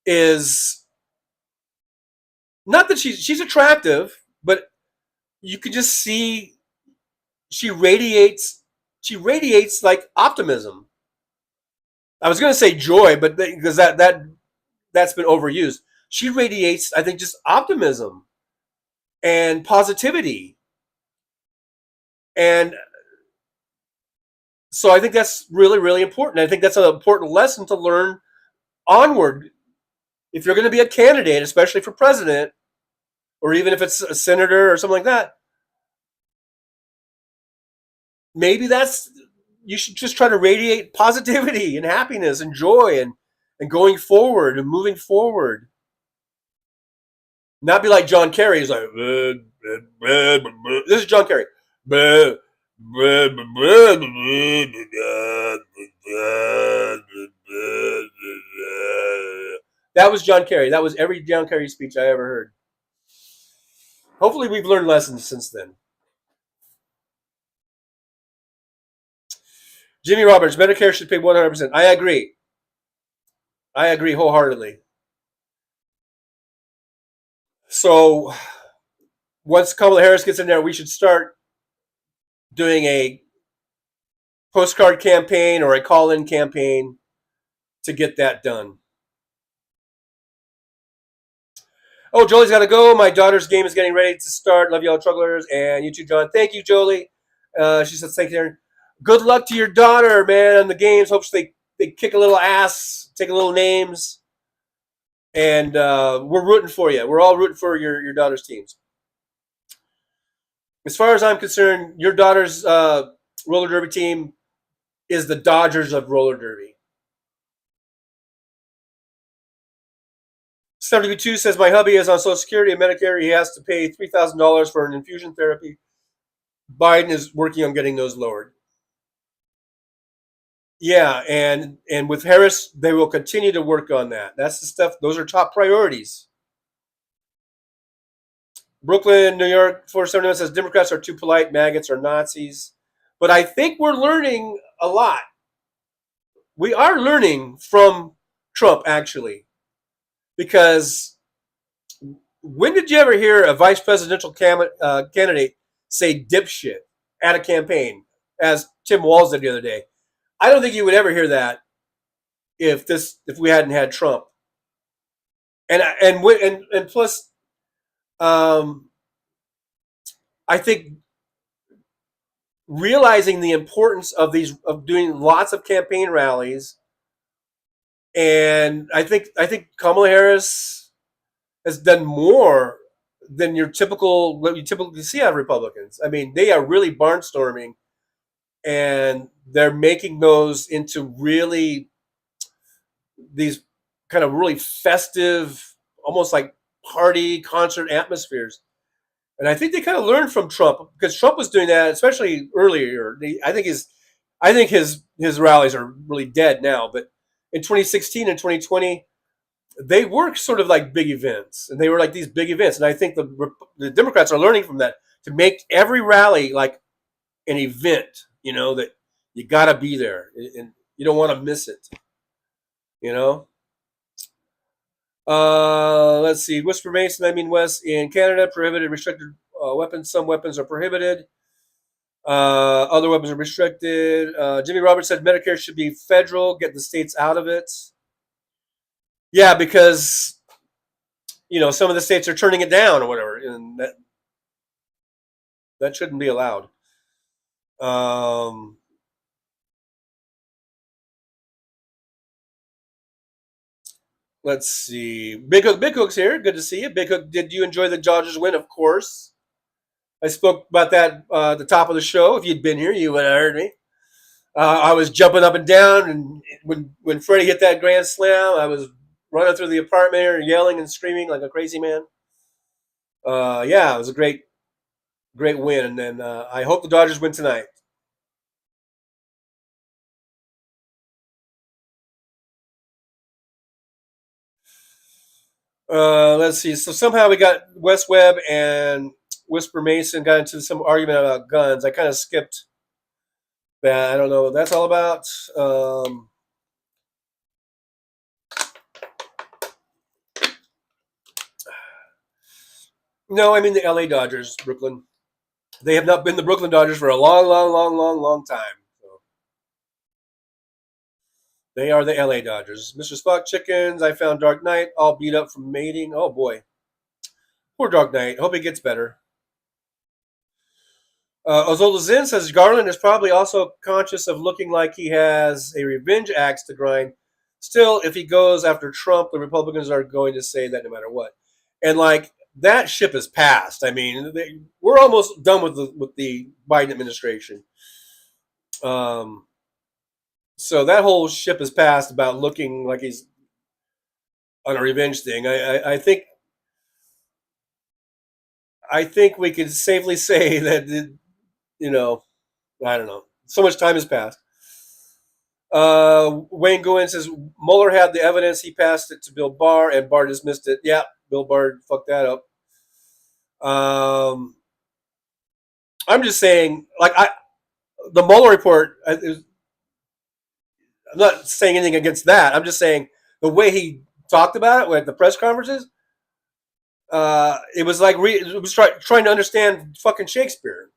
is not that she's attractive, but you could just see she radiates like optimism. I was going to say joy, but because that's been overused. She radiates, I think, just optimism and positivity. And so I think that's really, really important. I think that's an important lesson to learn onward. If you're going to be a candidate, especially for president, or even if it's a senator or something like that, maybe you should just try to radiate positivity and happiness and joy and going forward and moving forward. Not be like John Kerry. He's like, this is John Kerry. That was John Kerry. That was every John Kerry speech I ever heard. Hopefully we've learned lessons since then. Jimmy Roberts, Medicare should pay 100%. I agree. I agree wholeheartedly. So once Kamala Harris gets in there, we should start doing a postcard campaign or a call-in campaign to get that done. Oh, Jolie's got to go. My daughter's game is getting ready to start. Love y'all, Trugglers. And you too, John. Thank you, Jolie. She says, thank you. Good luck to your daughter, man, on the games. Hopes they kick a little ass, take a little names. And we're rooting for you. We're all rooting for your daughter's teams. As far as I'm concerned, your daughter's roller derby team is the Dodgers of roller derby. 72 says, my hubby is on Social Security and Medicare. He has to pay $3,000 for an infusion therapy. Biden is working on getting those lowered. Yeah, and with Harris, they will continue to work on that. That's the stuff. Those are top priorities. Brooklyn, New York, 471 says, Democrats are too polite. Maggots are Nazis. But I think we're learning a lot. We are learning from Trump, actually. Because when did you ever hear a vice presidential candidate say dipshit at a campaign, as Tim Walz did the other day? I don't think you would ever hear that if we hadn't had Trump. And plus, I think realizing the importance of doing lots of campaign rallies. And I think Kamala Harris has done more than what you typically see out of Republicans. I mean, they are really barnstorming, and they're making those into really these kind of really festive, almost like party concert atmospheres. And I think they kind of learned from Trump, because Trump was doing that, especially earlier. I think his rallies are really dead now, but in 2016 and 2020, they were sort of like big events, and they were like these big events. And I think the Democrats are learning from that to make every rally like an event, that you got to be there and you don't want to miss it, Let's see. Whisper Mason, I mean West, in Canada, prohibited, restricted weapons. Some weapons are prohibited. Other weapons are restricted. Jimmy Roberts said Medicare should be federal, get the states out of it. Yeah, because some of the states are turning it down or whatever, and that shouldn't be allowed. Let's see. Big Hook's here. Good to see you. Big Hook, did you enjoy the Dodgers win? Of course. I spoke about that at the top of the show. If you'd been here, you would have heard me. I was jumping up and down, and when Freddie hit that grand slam, I was running through the apartment here, yelling and screaming like a crazy man. Yeah, it was a great win, and then I hope the Dodgers win tonight. Let's see. So somehow we got Wes Webb and Whisper Mason got into some argument about guns. I kind of skipped that. I don't know what that's all about. No, I mean the LA Dodgers, Brooklyn. They have not been the Brooklyn Dodgers for a long time. So they are the LA Dodgers. Mr. Spock Chickens, I found Dark Knight all beat up from mating. Oh boy. Poor Dark Knight. Hope he gets better. Ozola Zin says Garland is probably also conscious of looking like he has a revenge axe to grind. Still, if he goes after Trump, the Republicans are going to say that no matter what. And like that ship has passed. I mean, we're almost done with the Biden administration. So that whole ship has passed about looking like he's on a revenge thing. I think we could safely say that I don't know. So much time has passed. Wayne Goin says Mueller had the evidence. He passed it to Bill Barr, and Barr dismissed it. Yeah, Bill Barr fucked that up. I'm just saying, the Mueller report. I'm not saying anything against that. I'm just saying the way he talked about it at the press conferences. It was like it was trying to understand fucking Shakespeare.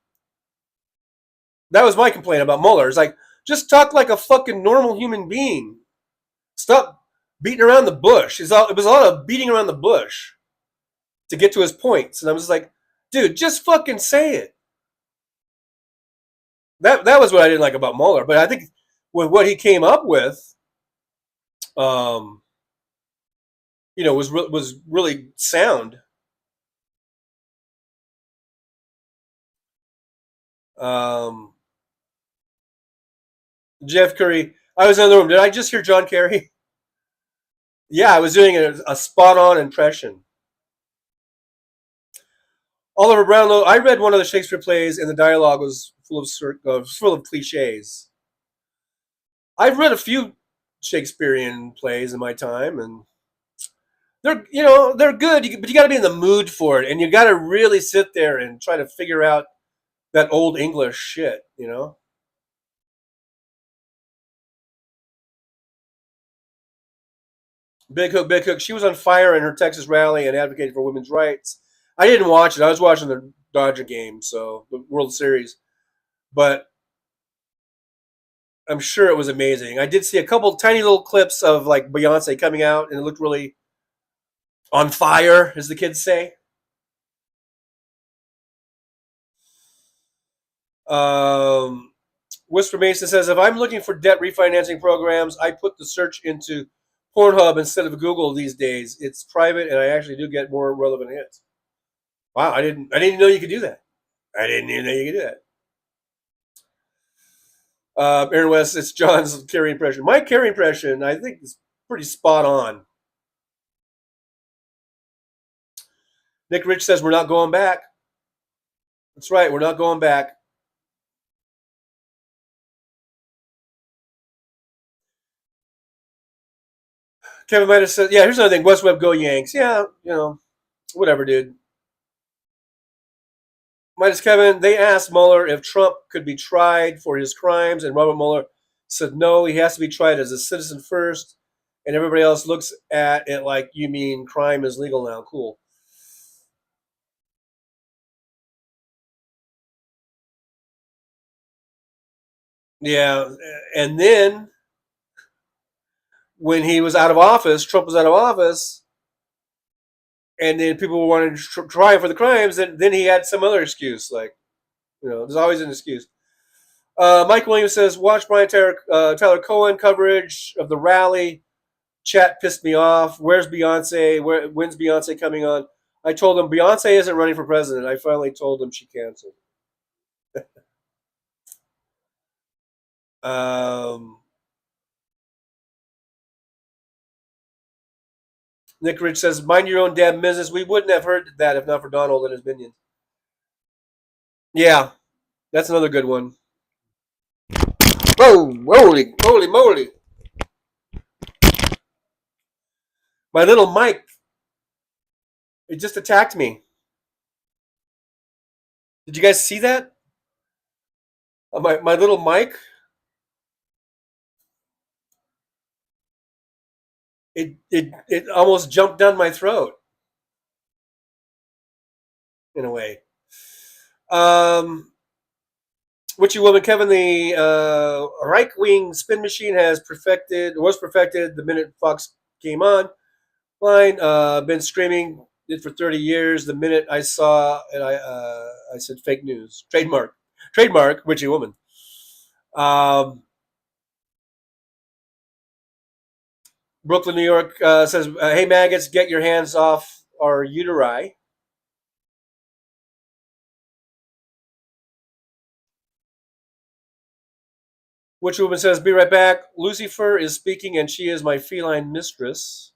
That was my complaint about Mueller. It's like, just talk like a fucking normal human being. Stop beating around the bush. It was a lot of beating around the bush to get to his points. And I was like, dude, just fucking say it. That was what I didn't like about Mueller. But I think with what he came up with, was really sound. Jeff Curry, I was in the room. Did I just hear John Kerry? Yeah, I was doing a spot-on impression. Oliver Brownlow, I read one of the Shakespeare plays, and the dialogue was full of cliches. I've read a few Shakespearean plays in my time, and they're good, but you got to be in the mood for it, and you got to really sit there and try to figure out that old English shit, Big Hook. She was on fire in her Texas rally and advocated for women's rights. I didn't watch it. I was watching the Dodger game, so the World Series. But I'm sure it was amazing. I did see a couple tiny little clips of like Beyonce coming out, and it looked really on fire, as the kids say. Whisper Mason says, if I'm looking for debt refinancing programs, I put the search into Pornhub instead of Google these days. It's private, and I actually do get more relevant hits. Wow, I didn't know you could do that. I didn't even know you could do that. Aaron West, it's John's Kerry impression. My Kerry impression, I think, is pretty spot on. Nick Rich says we're not going back. That's right, we're not going back. Kevin Midas says, yeah, here's another thing. West Webb, go Yanks. Yeah, whatever, dude. Midas Kevin, they asked Mueller if Trump could be tried for his crimes, and Robert Mueller said no, he has to be tried as a citizen first, and everybody else looks at it like, you mean crime is legal now. Cool. Yeah, and then when he was out of office, Trump was out of office, and then people wanted to try him for the crimes, and then he had some other excuse. Like, there's always an excuse. Mike Williams says, watch Brian Tyler Cohen coverage of the rally. Chat pissed me off. Where's Beyonce? When's Beyonce coming on? I told him Beyonce isn't running for president. I finally told him she canceled. Nick Rich says, mind your own damn business. We wouldn't have heard that if not for Donald and his minions. Yeah, that's another good one. Whoa, holy moly. My little Mike It just attacked me. Did you guys see that? My little mic. It almost jumped down my throat. In a way. Witchy woman Kevin, the right wing spin machine was perfected the minute Fox came on. Line, been screaming it for 30 years. The minute I saw it, I said fake news. Trademark, witchy woman. Brooklyn, New York says, "Hey maggots, get your hands off our uteri." Witchy woman says, "Be right back. Lucifer is speaking, and she is my feline mistress."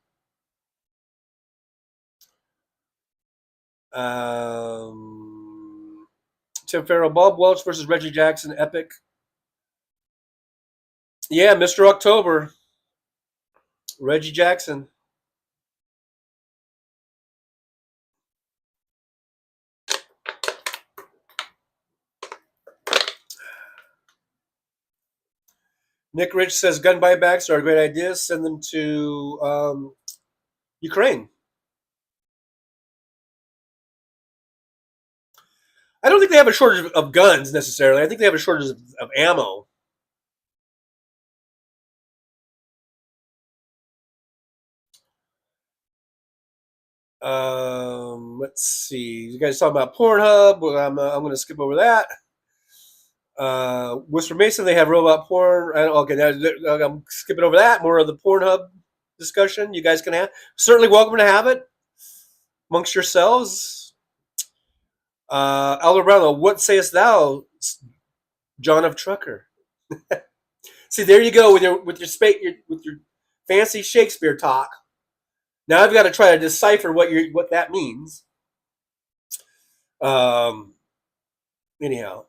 Tim Farrell, Bob Welch versus Reggie Jackson, epic. Yeah, Mr. October, Reggie Jackson. Nick Rich says gun buybacks are a great idea. Send them to Ukraine. I don't think they have a shortage of guns necessarily. I think they have a shortage of ammo. Let's see. You guys talking about Pornhub? Well, I'm going to skip over that. Worcester Mason, they have robot porn. Okay, I'm skipping over that. More of the Pornhub discussion. You guys can have. Certainly welcome to have it amongst yourselves. Elder Brownlow, what sayest thou, John of Trucker? See, there you go with your fancy Shakespeare talk. Now I've got to try to decipher what that means. Anyhow,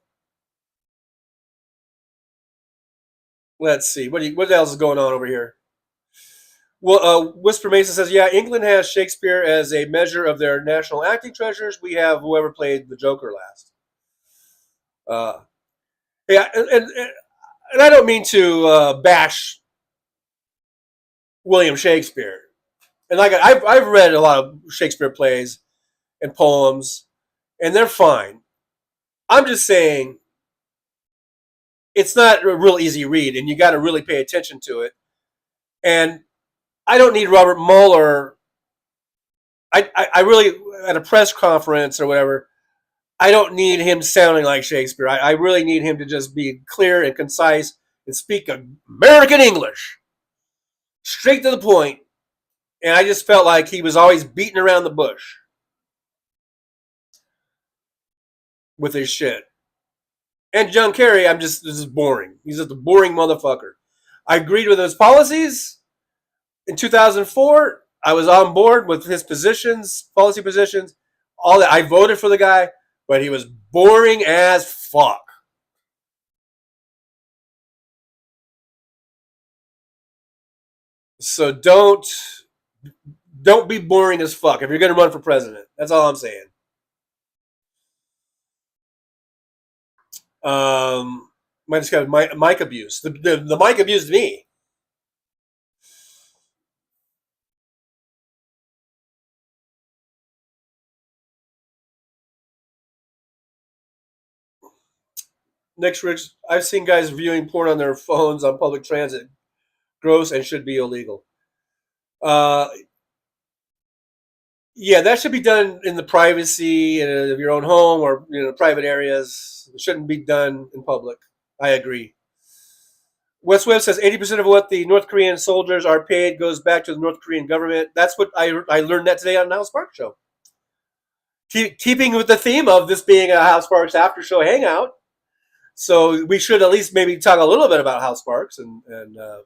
let's see what else is going on over here. Well, Whisper Mason says, yeah, England has Shakespeare as a measure of their national acting treasures. We have whoever played the Joker last. Yeah, and I don't mean to bash William Shakespeare. And like I've read a lot of Shakespeare plays and poems, and they're fine. I'm just saying it's not a real easy read, and you got to really pay attention to it. And I don't need Robert Mueller. I really, at a press conference or whatever, I don't need him sounding like Shakespeare. I really need him to just be clear and concise and speak American English, straight to the point. And I just felt like he was always beating around the bush with his shit. And John Kerry, this is boring. He's just a boring motherfucker. I agreed with his policies. In 2004, I was on board with his positions, policy positions, all that. I voted for the guy, but he was boring as fuck. So don't be boring as fuck if you're going to run for president. That's all I'm saying. Might just got mic abuse. The mic abused me. Next, Rich, I've seen guys viewing porn on their phones on public transit. Gross and should be illegal. Yeah, that should be done in the privacy of your own home or private areas. It shouldn't be done in public. I agree. West Webb says 80% of what the North Korean soldiers are paid goes back to the North Korean government. That's what I learned that today on the House Park Show. Keeping with the theme of this being a House Parks after show hangout. So we should at least maybe talk a little bit about House Parks and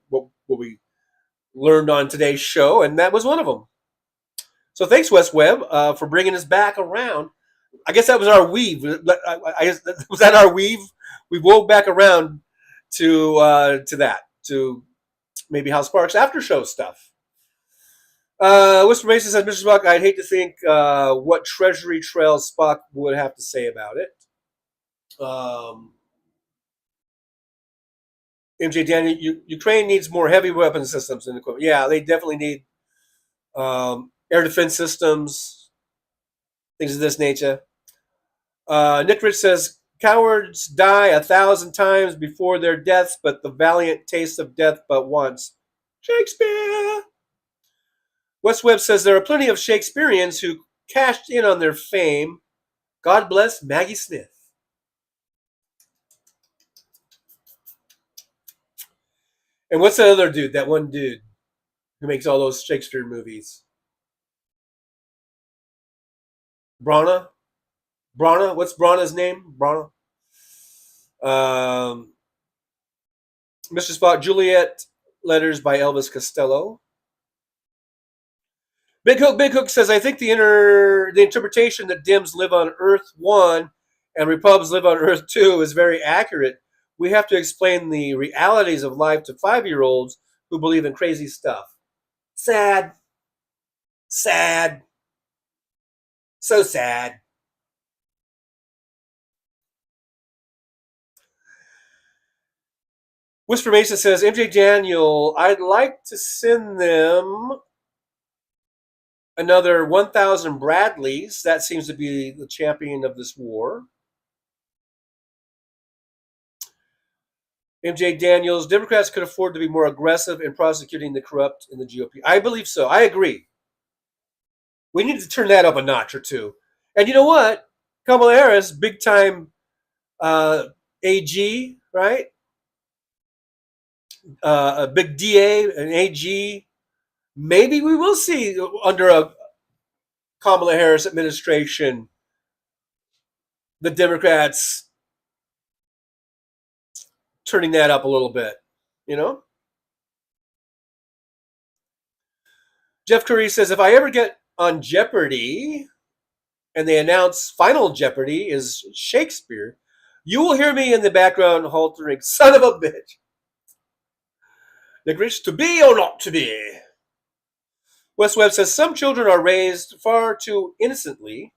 what we learned on today's show, and that was one of them. So thanks, West Webb, for bringing us back around. I guess that was our weave. Was that our weave? We wove back around to that, to maybe House Parks after show stuff. Whisper Mason says, Mr. Spock, I'd hate to think what Treasury Trail Spock would have to say about it. MJ Daniel, Ukraine needs more heavy weapon systems and equipment. Yeah, they definitely need air defense systems, things of this nature. Nick Rich says, cowards die 1,000 times before their deaths, but the valiant taste of death but once. Shakespeare! Wes Webb says, there are plenty of Shakespeareans who cashed in on their fame. God bless Maggie Smith. And what's that other dude, that one dude who makes all those Shakespeare movies? Brana? What's Brana's name? Brana? Mr. Spock, Juliet Letters by Elvis Costello. Big Hook says, I think the interpretation that Dims live on Earth 1 and Repubs live on Earth 2 is very accurate. We have to explain the realities of life to 5-year-olds who believe in crazy stuff. Sad. Sad. So sad. Whisper Mason says, MJ Daniel, I'd like to send them another 1,000 Bradleys. That seems to be the champion of this war. MJ Daniels, Democrats could afford to be more aggressive in prosecuting the corrupt in the GOP. I believe so. I agree. We need to turn that up a notch or two. And you know what? Kamala Harris, big time AG, right? A big DA, an AG. Maybe we will see under a Kamala Harris administration the Democrats turning that up a little bit, you know? Jeff Curry says, if I ever get on Jeopardy and they announce Final Jeopardy is Shakespeare, you will hear me in the background haltering, son of a bitch. The Grinch, to be or not to be? Wes Webb says, some children are raised far too innocently.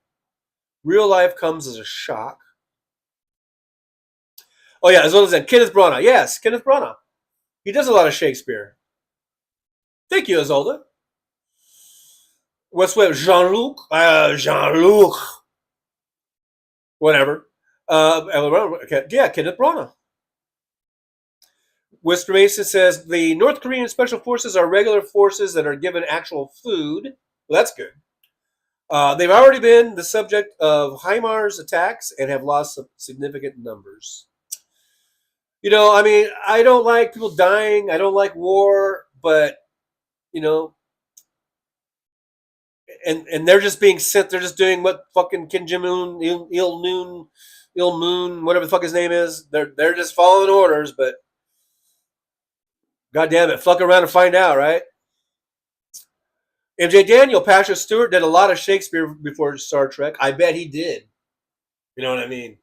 Real life comes as a shock. Oh, yeah, as well as that. Kenneth Branagh. Yes, Kenneth Branagh. He does a lot of Shakespeare. Thank you, Isolde. Wes Webb, Jean-Luc. Whatever. Yeah, Kenneth Branagh. Whisper Mason says, the North Korean Special Forces are regular forces that are given actual food. Well, that's good. They've already been the subject of HIMARS attacks and have lost significant numbers. You know, I mean, I don't like people dying. I don't like war, but, you know, and they're just being sent. They're just doing what fucking Kim Jong-un, Il Moon, whatever the fuck his name is. They're just following orders, but God damn it, fuck around and find out, right? MJ Daniel, Patrick Stewart did a lot of Shakespeare before Star Trek. I bet he did. You know what I mean?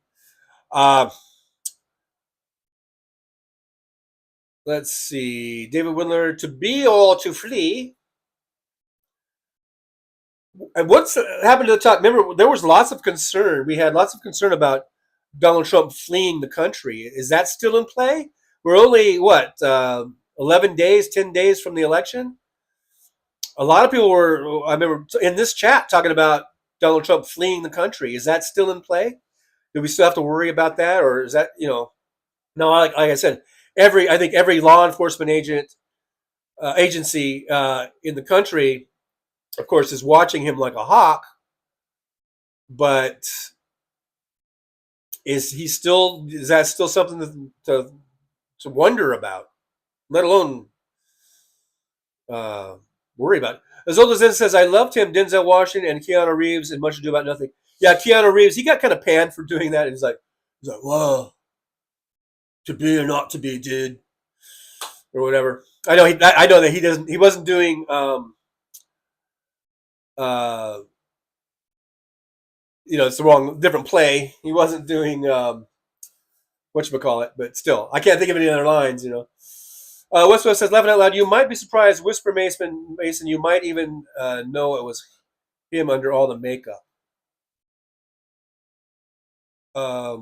Let's see. David Windler, to be or to flee. And what's happened to the top? Remember, there was lots of concern. We had lots of concern about Donald Trump fleeing the country. Is that still in play? We're only, 11 days, 10 days from the election? A lot of people were, I remember in this chat, talking about Donald Trump fleeing the country. Is that still in play? Do we still have to worry about that? Or is that, no, like I said, I think every law enforcement agency in the country, of course, is watching him like a hawk. But is that still something to wonder about, let alone worry about it? Azolda Zen says, I loved him, Denzel Washington and Keanu Reeves in Much Ado About Nothing. Yeah, Keanu Reeves, he got kind of panned for doing that. And he's like, whoa, to be or not to be, dude, or whatever. I know that he wasn't doing it's the different play. He wasn't doing whatchamacallit, but still, I can't think of any other lines, Westwest says, laughing out loud, you might be surprised, Whisper Mason, you might even know it was him under all the makeup. I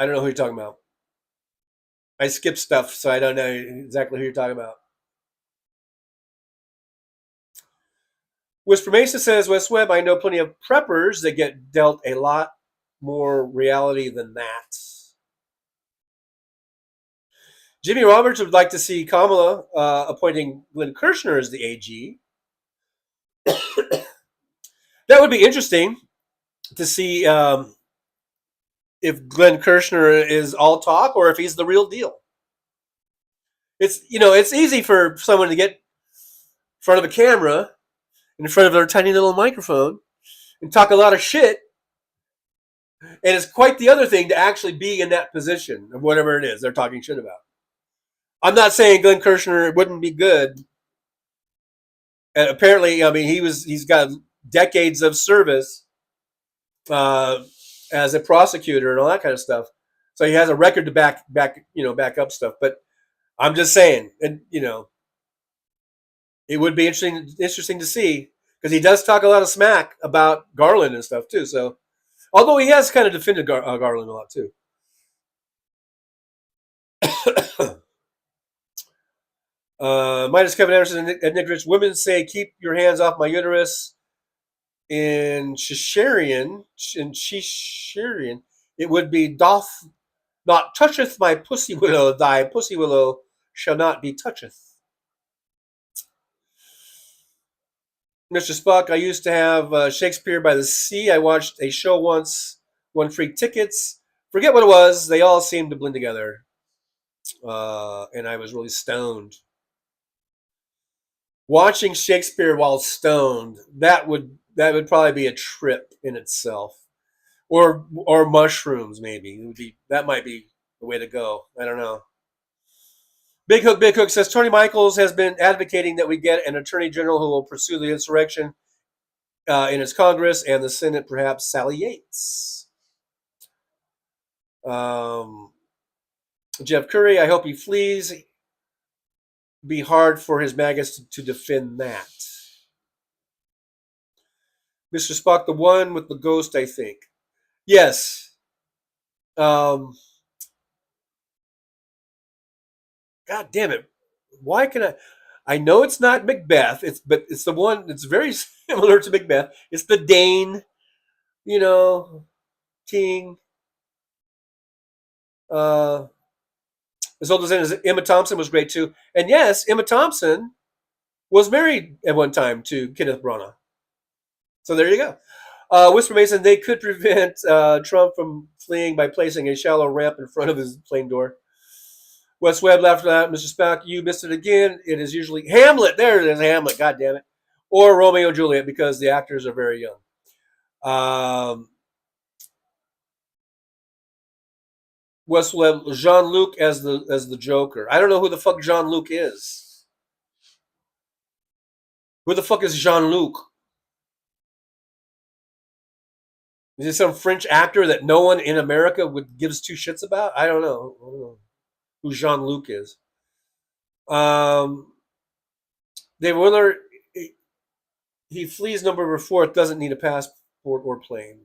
don't know who you're talking about. I skip stuff, so I don't know exactly who you're talking about. Whisper Mason says, West Webb, I know plenty of preppers that get dealt a lot more reality than that. Jimmy Roberts would like to see Kamala appointing Glenn Kirshner as the AG. That would be interesting to see if Glenn Kirshner is all talk or if he's the real deal. It's easy for someone to get in front of a camera, in front of their tiny little microphone, and talk a lot of shit. And it's quite the other thing to actually be in that position of whatever it is they're talking shit about. I'm not saying Glenn Kirshner wouldn't be good. And apparently, I mean, he's got decades of service as a prosecutor and all that kind of stuff. So he has a record to back up stuff. But I'm just saying, and it would be interesting to see, because he does talk a lot of smack about Garland and stuff too. So, although he has kind of defended Garland a lot too. Minus Kevin Anderson and Nick Rich. Women say, "Keep your hands off my uterus." In Shisharian, it would be, "Doth not toucheth my pussy willow, thy pussy willow shall not be toucheth." Mr. Spock, I used to have Shakespeare by the Sea. I watched a show once, won free tickets. Forget what it was. They all seemed to blend together. And I was really stoned. Watching Shakespeare while stoned, that would probably be a trip in itself. Or mushrooms, maybe. That might be the way to go. I don't know. Big Hook says, Tony Michaels has been advocating that we get an attorney general who will pursue the insurrection in his Congress and the Senate, perhaps Sally Yates. Jeff Curry, I hope he flees. Be hard for his maggots to defend that. Mr. Spock, the one with the ghost, I think. Yes. God damn it. Why can I know it's not Macbeth, but it's the one that's very similar to Macbeth. It's the Dane, king. As old as Emma Thompson was great too. And yes, Emma Thompson was married at one time to Kenneth Branagh. So there you go. Whisper Mason, they could prevent Trump from fleeing by placing a shallow ramp in front of his plane door. Wes Webb laughed at that. Mr. Spock, you missed it again. It is usually Hamlet. There it is, Hamlet. God damn it. Or Romeo and Juliet, because the actors are very young. Wes Webb, Jean-Luc as the Joker. I don't know who the fuck Jean-Luc is. Who the fuck is Jean-Luc? Is he some French actor that no one in America gives two shits about? I don't know who Jean-Luc is. Dave Willer, he flees November 4th, doesn't need a passport or plane.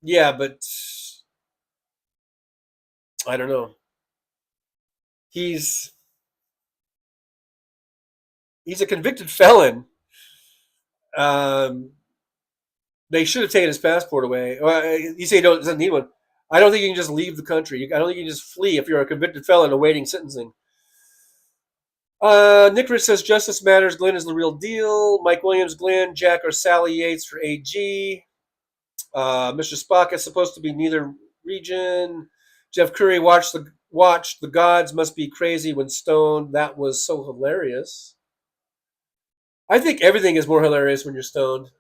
Yeah, but I don't know. He's a convicted felon. They should have taken his passport away. You say he doesn't need one. I don't think you can just leave the country. I don't think you can just flee if you're a convicted felon awaiting sentencing. Nick Rich says, Justice Matters. Glenn is the real deal. Mike Williams, Glenn, Jack, or Sally Yates for AG. Mr. Spock is supposed to be neither region. Jeff Curry watched the gods must be crazy when stoned. That was so hilarious. I think everything is more hilarious when you're stoned.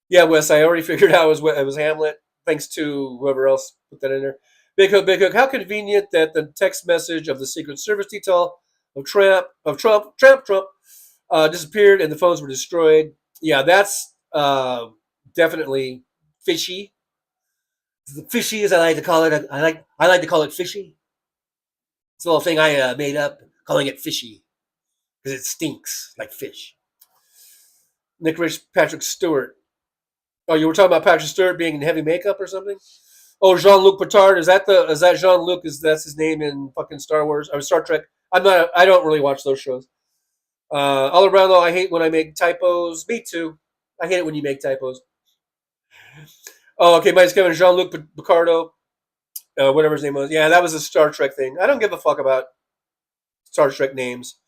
Yeah, Wes, I already figured out it was Hamlet. Thanks to whoever else put that in there. Big Hook. How convenient that the text message of the Secret Service detail of Trump disappeared and the phones were destroyed. Yeah, that's definitely fishy. Fishy, as I like to call it. I like to call it fishy. It's a little thing I made up, calling it fishy, because it stinks like fish. Nick Rich, Patrick Stewart. Oh, you were talking about Patrick Stewart being in heavy makeup or something? Oh, Jean-Luc Picard. Is that Jean-Luc? That's his name in fucking Star Wars or Star Trek? I don't really watch those shows. All around though, I hate when I make typos. Me too. I hate it when you make typos. Oh, okay. Mike's Kevin, Jean-Luc Picardo, whatever his name was. Yeah, that was a Star Trek thing. I don't give a fuck about Star Trek names.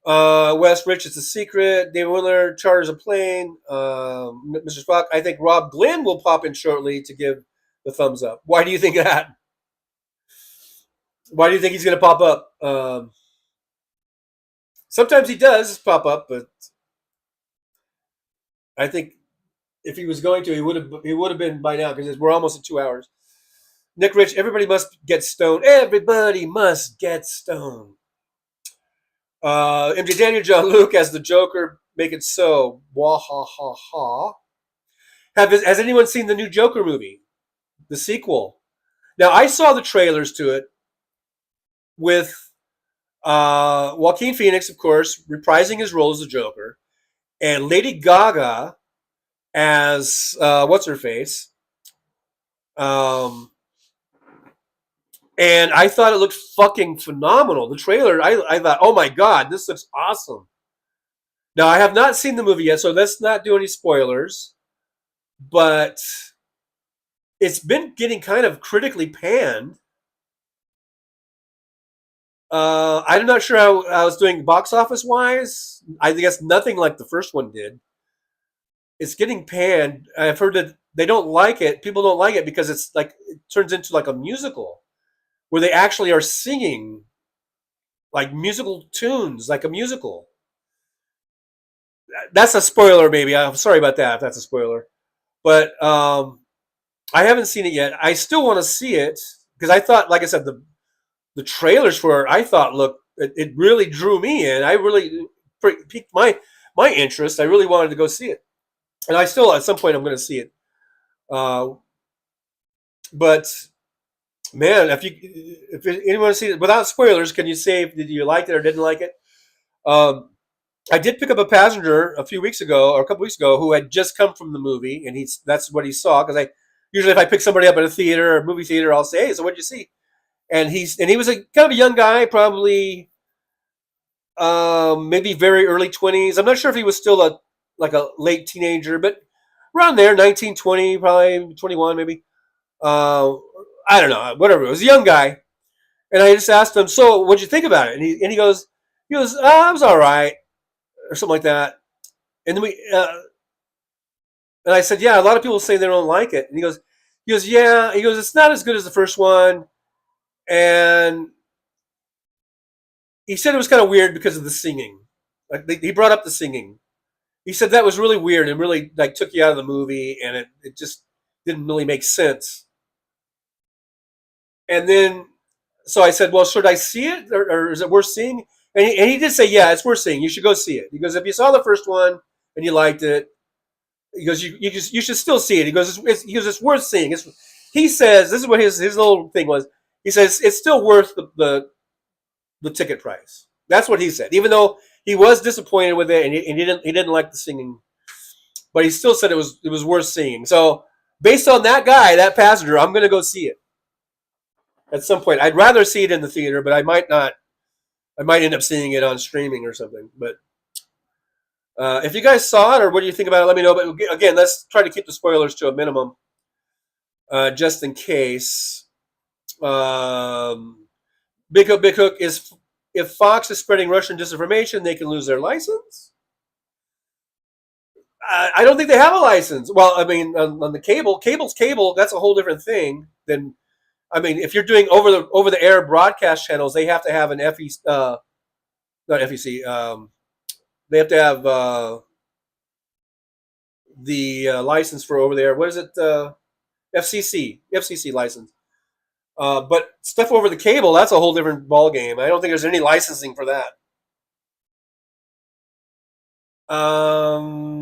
Wes Rich, it's a secret. David Willer charters a plane. Mr. Spock, I think Rob Glenn will pop in shortly to give the thumbs up. Why do you think that? Why do you think he's going to pop up? Sometimes he does pop up, but I think if he was going to, he would have been by now, because we're almost at 2 hours. Nick Rich, everybody must get stoned. Everybody must get stoned. MJ Daniel, John Luke as the Joker, make it so. Wah ha ha ha. Has anyone seen the new Joker movie? The sequel? Now, I saw the trailers to it with Joaquin Phoenix, of course, reprising his role as the Joker, and Lady Gaga as what's her face. And I thought it looked fucking phenomenal. The trailer, I thought, oh my God, this looks awesome. Now, I have not seen the movie yet, so let's not do any spoilers. But it's been getting kind of critically panned. I'm not sure how I was doing box office wise. I guess nothing like the first one did. It's getting panned. I've heard that they don't like it. People don't like it because it's like it turns into like a musical, where they actually are singing like musical tunes, like a musical. That's a spoiler, maybe. I'm sorry about that if that's a spoiler. But I haven't seen it yet. I still want to see it because I thought, like I said, the trailers for it, I thought, look, it really drew me in. I really piqued my interest. I really wanted to go see it. And I still, at some point, I'm going to see it. But man, if anyone see it without spoilers, can you say did you like it or didn't like it? I did pick up a passenger a couple weeks ago, who had just come from the movie, and that's what he saw. Because I usually, if I pick somebody up at a theater or movie theater, I'll say, "Hey, so what'd you see?" And he was a kind of a young guy, probably maybe very early 20s. I'm not sure if he was still a late teenager, but around there, 19, 20, probably 21, maybe. I don't know, whatever. It was a young guy, and I just asked him, "So, what'd you think about it?" And he goes, "It was all right," or something like that. And then and I said, "Yeah, a lot of people say they don't like it." And he goes, "Yeah." He goes, "It's not as good as the first one," and he said it was kind of weird because of the singing. Like he brought up the singing. He said that was really weird and really like took you out of the movie, and it just didn't really make sense. And then, so I said, "Well, should I see it, or is it worth seeing?" And he did say, "Yeah, it's worth seeing. You should go see it." He goes, "If you saw the first one and you liked it," he goes, "you should still see it." He goes, "It's worth seeing." He says, this is what his little thing was. He says it's still worth the ticket price. That's what he said. Even though he was disappointed with it and he didn't like the singing, but he still said it was worth seeing. So based on that guy, that passenger, I'm going to go see it at some point. I'd rather see it in the theater, but I might not. I might end up seeing it on streaming or something. But if you guys saw it or what do you think about it, let me know. But again, let's try to keep the spoilers to a minimum, just in case. Big Hook is, if Fox is spreading Russian disinformation, they can lose their license. I don't think they have a license. Well, I mean, on the cable's cable. That's a whole different thing than. I mean, if you're doing over the air broadcast channels, they have to have an FEC, not FEC. They have to have the license for over the air. What is it? FCC license. But stuff over the cable, that's a whole different ball game. I don't think there's any licensing for that.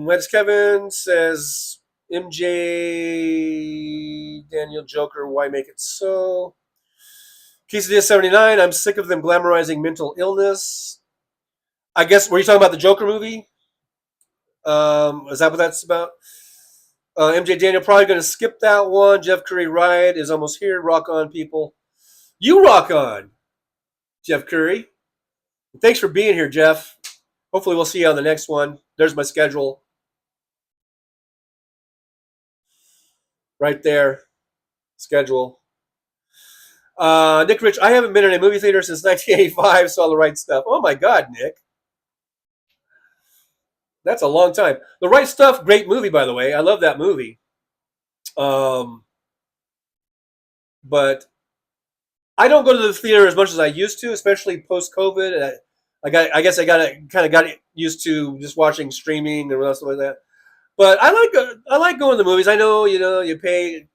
Wes Kevin says MJ Daniel Joker, why make it so? Quesadilla 79, I'm sick of them glamorizing mental illness. I guess, were you talking about the Joker movie? Is that what that's about? MJ Daniel, probably going to skip that one. Jeff Curry Riot is almost here. Rock on, people. You rock on, Jeff Curry. Thanks for being here, Jeff. Hopefully we'll see you on the next one. There's my schedule. Right there. Schedule. Nick Rich, I haven't been in a movie theater since 1985. Saw The Right Stuff. Oh my God, Nick. That's a long time. The Right Stuff, great movie, by the way. I love that movie. But I don't go to the theater as much as I used to, especially post-COVID. I guess I kind of got used to just watching streaming and stuff like that. But I like going to the movies. I know, you pay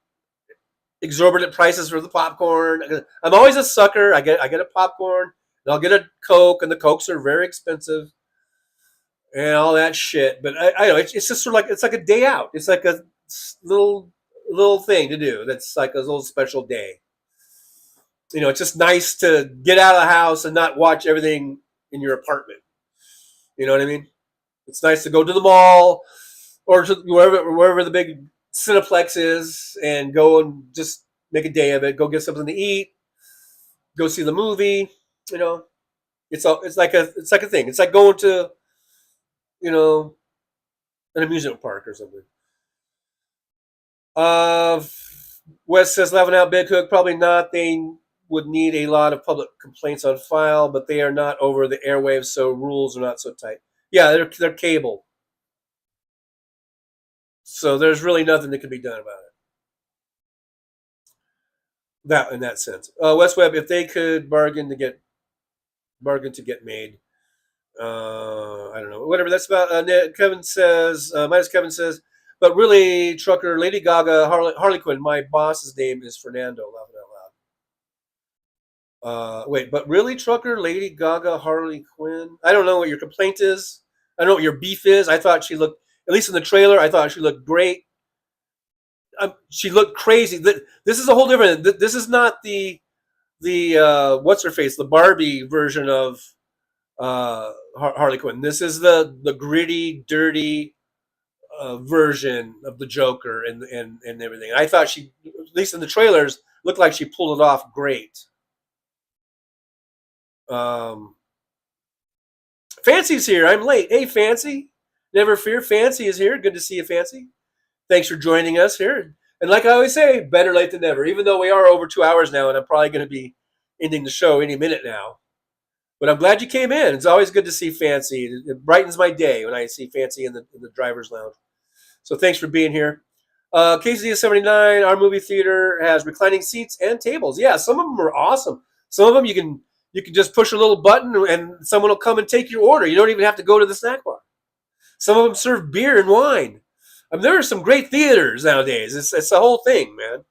exorbitant prices for the popcorn. I'm always a sucker. I get a popcorn, and I'll get a Coke, and the Cokes are very expensive, and all that shit. But I know it's just sort of like, it's like a day out. It's like a little thing to do. That's like a little special day. It's just nice to get out of the house and not watch everything in your apartment. You know what I mean? It's nice to go to the mall or to wherever the big Cineplex is and go and just make a day of it. Go get something to eat. Go see the movie. It's like a thing. It's like going to an amusement park or something. Wes says, laughing out, Big Hook. Probably not. They would need a lot of public complaints on file, but they are not over the airwaves, so rules are not so tight. Yeah, they're cable. So there's really nothing that can be done about it. That in that sense. West Webb, if they could bargain to get made. I don't know. Whatever that's about. Kevin says, minus Kevin says, but really, trucker, Lady Gaga, Harley Quinn, my boss's name is Fernando, laughing out loud. Wait, but really, trucker, Lady Gaga, Harley Quinn? I don't know what your complaint is. I don't know what your beef is. I thought she looked, at least in the trailer, I thought she looked great. She looked crazy. This is a whole different, this is not the what's her face, the Barbie version of Harley Quinn. This is the gritty, dirty version of the Joker and everything. I thought she, at least in the trailers, looked like she pulled it off great. Fancy's here. I'm late. Hey, Fancy. Never fear. Fancy is here. Good to see you, Fancy. Thanks for joining us here. And like I always say, better late than never. Even though we are over 2 hours now, and I'm probably going to be ending the show any minute now. But I'm glad you came in. It's always good to see Fancy. It brightens my day when I see Fancy in the driver's lounge. So thanks for being here. KZD 79, our movie theater has reclining seats and tables. Yeah, some of them are awesome. Some of them you can just push a little button and someone will come and take your order. You don't even have to go to the snack bar. Some of them serve beer and wine. I mean, there are some great theaters nowadays. It's the whole thing, man.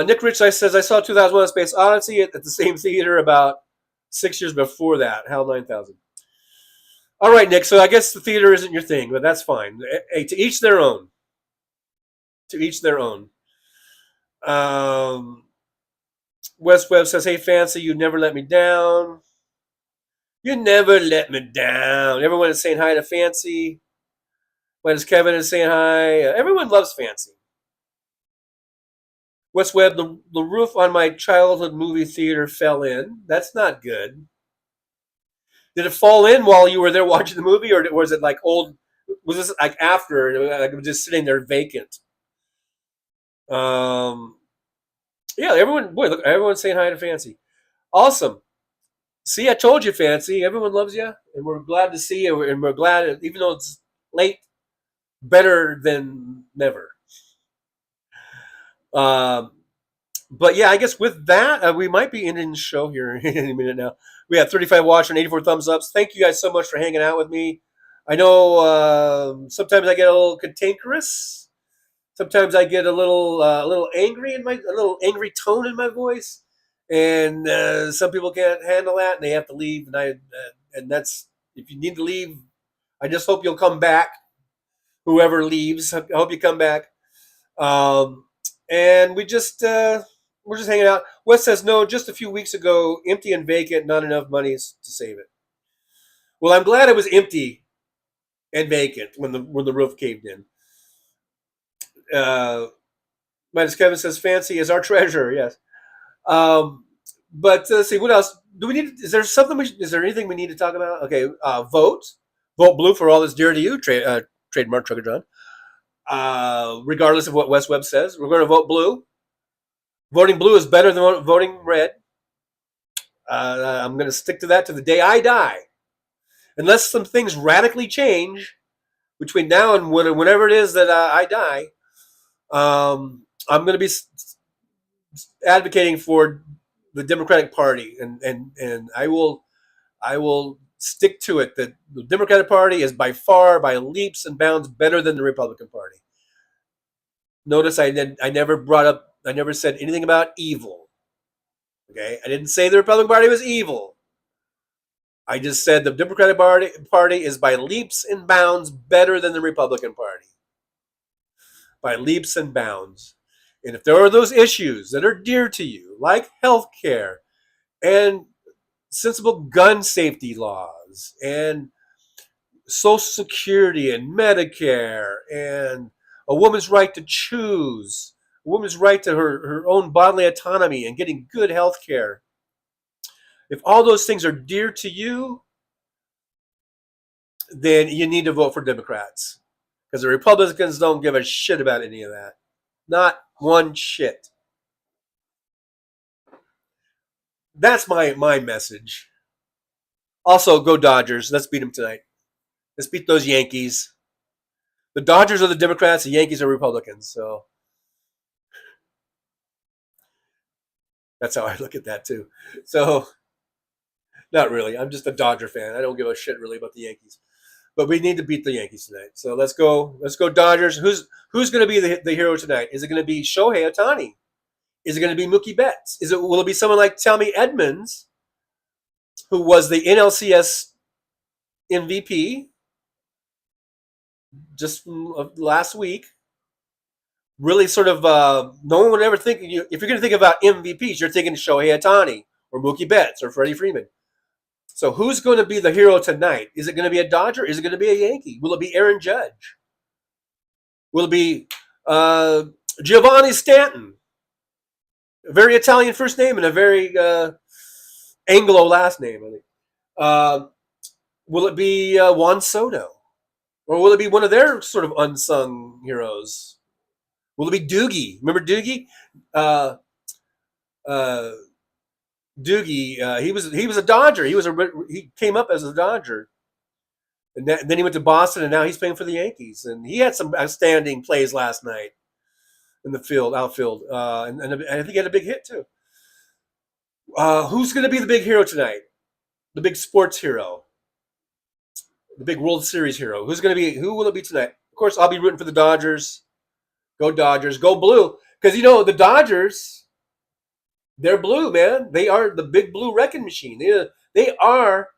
Nick Rich says, I saw 2001: A Space Odyssey at the same theater about 6 years before that. HAL 9000. All right, Nick. So I guess the theater isn't your thing, but that's fine. Hey, to each their own. To each their own. West Webb says, hey, Fancy, you never let me down. You never let me down. Everyone is saying hi to Fancy. When Kevin is saying hi. Everyone loves Fancy. West Webb, the roof on my childhood movie theater fell in. That's not good. Did it fall in while you were there watching the movie, or was it like old? Was this like after, like it was just sitting there vacant? Yeah, everyone. Boy, look, everyone's saying hi to Fancy. Awesome. See, I told you, Fancy. Everyone loves you, and we're glad to see you. And we're glad, even though it's late, better than never. But yeah, I guess with that, we might be ending the show here in a minute now. We have 35 watch and 84 thumbs ups. Thank you guys so much for hanging out with me. I know sometimes I get a little cantankerous. Sometimes I get a little angry a little angry tone in my voice, and some people can't handle that and they have to leave. And that's, if you need to leave, I just hope you'll come back whoever leaves. I hope you come back. And we're just hanging out. Wes says no. Just a few weeks ago, empty and vacant. Not enough money to save it. Well, I'm glad it was empty and vacant when the roof caved in. Minus Kevin says fancy is our treasure. Yes. But let's see, what else do we need? Is there something? Is there anything we need to talk about? Okay, vote blue for all that's dear to you. Trademark Trucker John. Regardless of what Wes Webb says, we're going to vote blue. Voting blue is better than voting red. I'm going to stick to that to the day I die, unless some things radically change between now and whenever it is that I die. I'm going to be advocating for the Democratic Party, and I will stick to it that the Democratic Party is by far, by leaps and bounds, better than the Republican Party. Notice I never said anything about evil. Okay, I didn't say the Republican Party was evil. I just said the Democratic Party is by leaps and bounds better than the Republican Party. By leaps and bounds. And if there are those issues that are dear to you, like health care and sensible gun safety laws and Social Security and Medicare and a woman's right to choose, a woman's right to her own bodily autonomy and getting good health care, if all those things are dear to you, then you need to vote for Democrats. Because the Republicans don't give a shit about any of that. Not one shit. That's my message. Also, go Dodgers. Let's beat them tonight. Let's beat those Yankees. The Dodgers are the Democrats. The Yankees are Republicans. So that's how I look at that too. So not really. I'm just a Dodger fan. I don't give a shit really about the Yankees. But we need to beat the Yankees tonight. So let's go Dodgers. Who's going to be the hero tonight? Is it going to be Shohei Ohtani? Is it going to be Mookie Betts? Will it be someone like Tommy Edmonds, who was the NLCS MVP just last week? Really sort of, no one would ever think, if you're going to think about MVPs, you're thinking Shohei Ohtani or Mookie Betts or Freddie Freeman. So who's going to be the hero tonight? Is it going to be a Dodger? Is it going to be a Yankee? Will it be Aaron Judge? Will it be Giovanni Stanton? A very Italian first name and a very Anglo last name, I think. Will it be Juan Soto? Or will it be one of their sort of unsung heroes? Will it be Doogie? Remember Doogie? Doogie, he was a Dodger. He came up as a Dodger, and then he went to Boston, and now he's playing for the Yankees. And he had some outstanding plays last night in the outfield, and I think he had a big hit too. Who's going to be the big hero tonight? The big sports hero, the big World Series hero. Who will it be tonight? Of course, I'll be rooting for the Dodgers. Go Dodgers, go blue, because the Dodgers. They're blue, man. They are the big blue wrecking machine. They are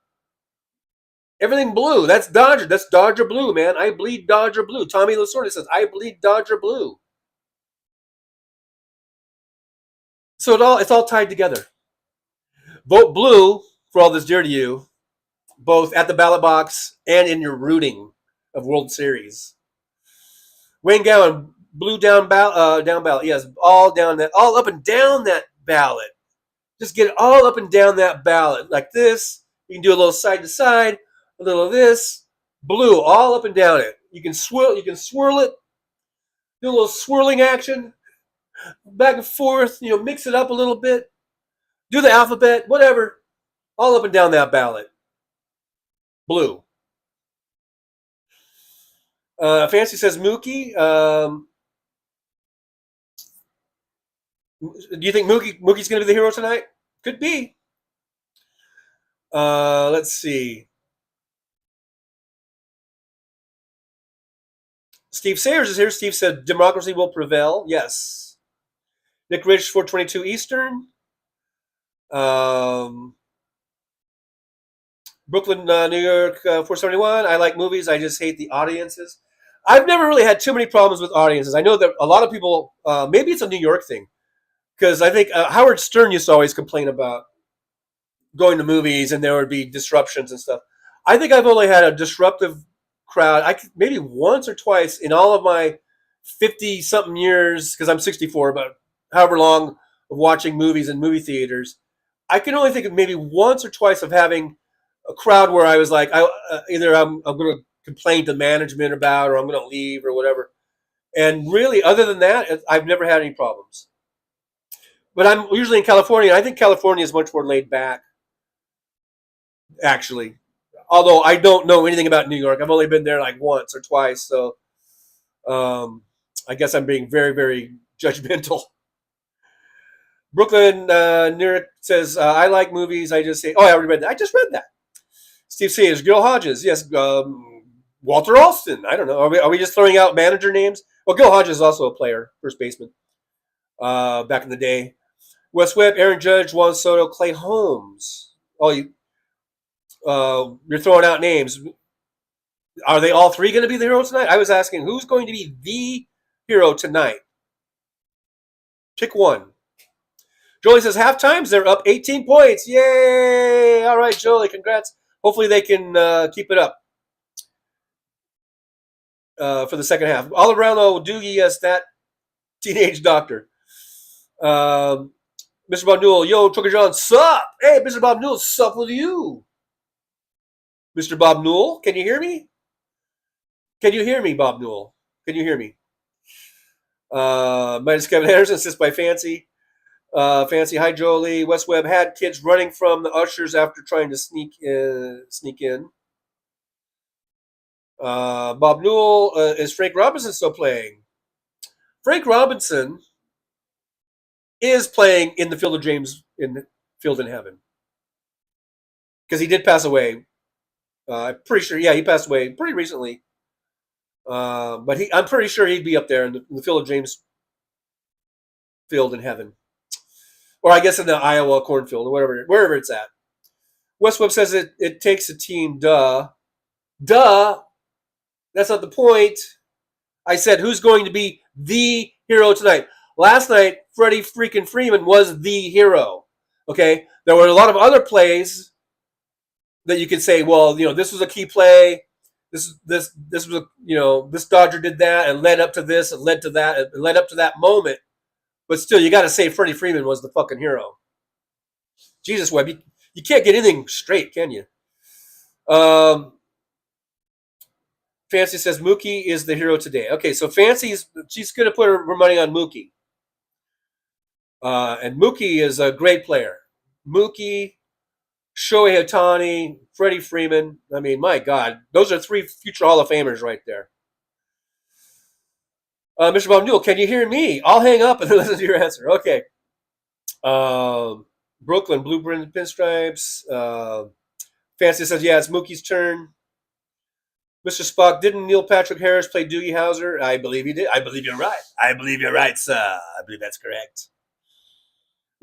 everything blue. That's Dodger. That's Dodger blue, man. I bleed Dodger blue. Tommy Lasorda says, I bleed Dodger blue. So it's all tied together. Vote blue for all that's dear to you, both at the ballot box and in your rooting of World Series. Wayne Gowan, blue down ballot. Yes, all up and down that ballot. Just get it all up and down that ballot like this. You can do a little side to side, a little of this, blue all up and down it. You can swirl it, do a little swirling action, back and forth. Mix it up a little bit. Do the alphabet, whatever, all up and down that ballot. Blue. Fancy says Mookie. Do you think Mookie's going to be the hero tonight? Could be. Let's see. Steve Sayers is here. Steve said democracy will prevail. Yes. Nick Rich, 422 Eastern. Brooklyn, New York, 471. I like movies. I just hate the audiences. I've never really had too many problems with audiences. I know that a lot of people, maybe it's a New York thing, because I think Howard Stern used to always complain about going to movies and there would be disruptions and stuff. I think I've only had a disruptive crowd, maybe once or twice in all of my 50-something years, because I'm 64, but however long of watching movies in movie theaters. I can only think of maybe once or twice of having a crowd where I was like, either I'm going to complain to management about, or I'm going to leave, or whatever. And really, other than that, I've never had any problems. But I'm usually in California, and I think California is much more laid back, actually. Although I don't know anything about New York. I've only been there like once or twice, so I guess I'm being very, very judgmental. Brooklyn Nerick says, I like movies. I just say, oh, I already read that. I just read that. Steve says, Gil Hodges. Yes, Walter Alston. I don't know. Are we just throwing out manager names? Well, Gil Hodges is also a player, first baseman, back in the day. Wes Webb, Aaron Judge, Juan Soto, Clay Holmes. Oh, you're throwing out names. Are they all three going to be the hero tonight? I was asking, who's going to be the hero tonight? Pick one. Jolie says, half times they're up 18 points. Yay! All right, Jolie, congrats. Hopefully they can keep it up for the second half. All around, though, Doogie, yes, that teenage doctor. Mr. Bob Newell, yo, Trucker John, sup? Hey, Mr. Bob Newell, sup with you? Mr. Bob Newell, can you hear me? Can you hear me, Bob Newell? Can you hear me? Minus Kevin Anderson, assist by Fancy. Fancy, hi Jolie. Wes Webb had kids running from the ushers after trying to sneak in. Bob Newell, is Frank Robinson still playing? Frank Robinson is playing in the Field of Dreams in Field in Heaven, because he did pass away. I'm pretty sure. Yeah, he passed away pretty recently. But I'm pretty sure he'd be up there in the Field of Dreams Field in Heaven. Or I guess in the Iowa cornfield, or wherever it's at. Wes Webb says it takes a team. Duh. That's not the point. I said, who's going to be the hero tonight? Last night, Freddie freaking Freeman was the hero. Okay? There were a lot of other plays that you could say, well, this was a key play. This was this Dodger did that and led up to this and led to that and led up to that moment. But still, you got to say Freddie Freeman was the fucking hero. Jesus, Webb, you can't get anything straight, can you? Fancy says Mookie is the hero today. Okay, so she's going to put her money on Mookie. And Mookie is a great player. Mookie, Shohei Ohtani, Freddie Freeman. I mean, my God, those are three future Hall of Famers right there. Mr. Bob Newell, can you hear me? I'll hang up and listen to your answer. Okay. Brooklyn, Blueprint Pinstripes. Fancy says, yeah, it's Mookie's turn. Mr. Spock, didn't Neil Patrick Harris play Doogie Howser? I believe he did. I believe you're right. I believe you're right, sir. I believe that's correct.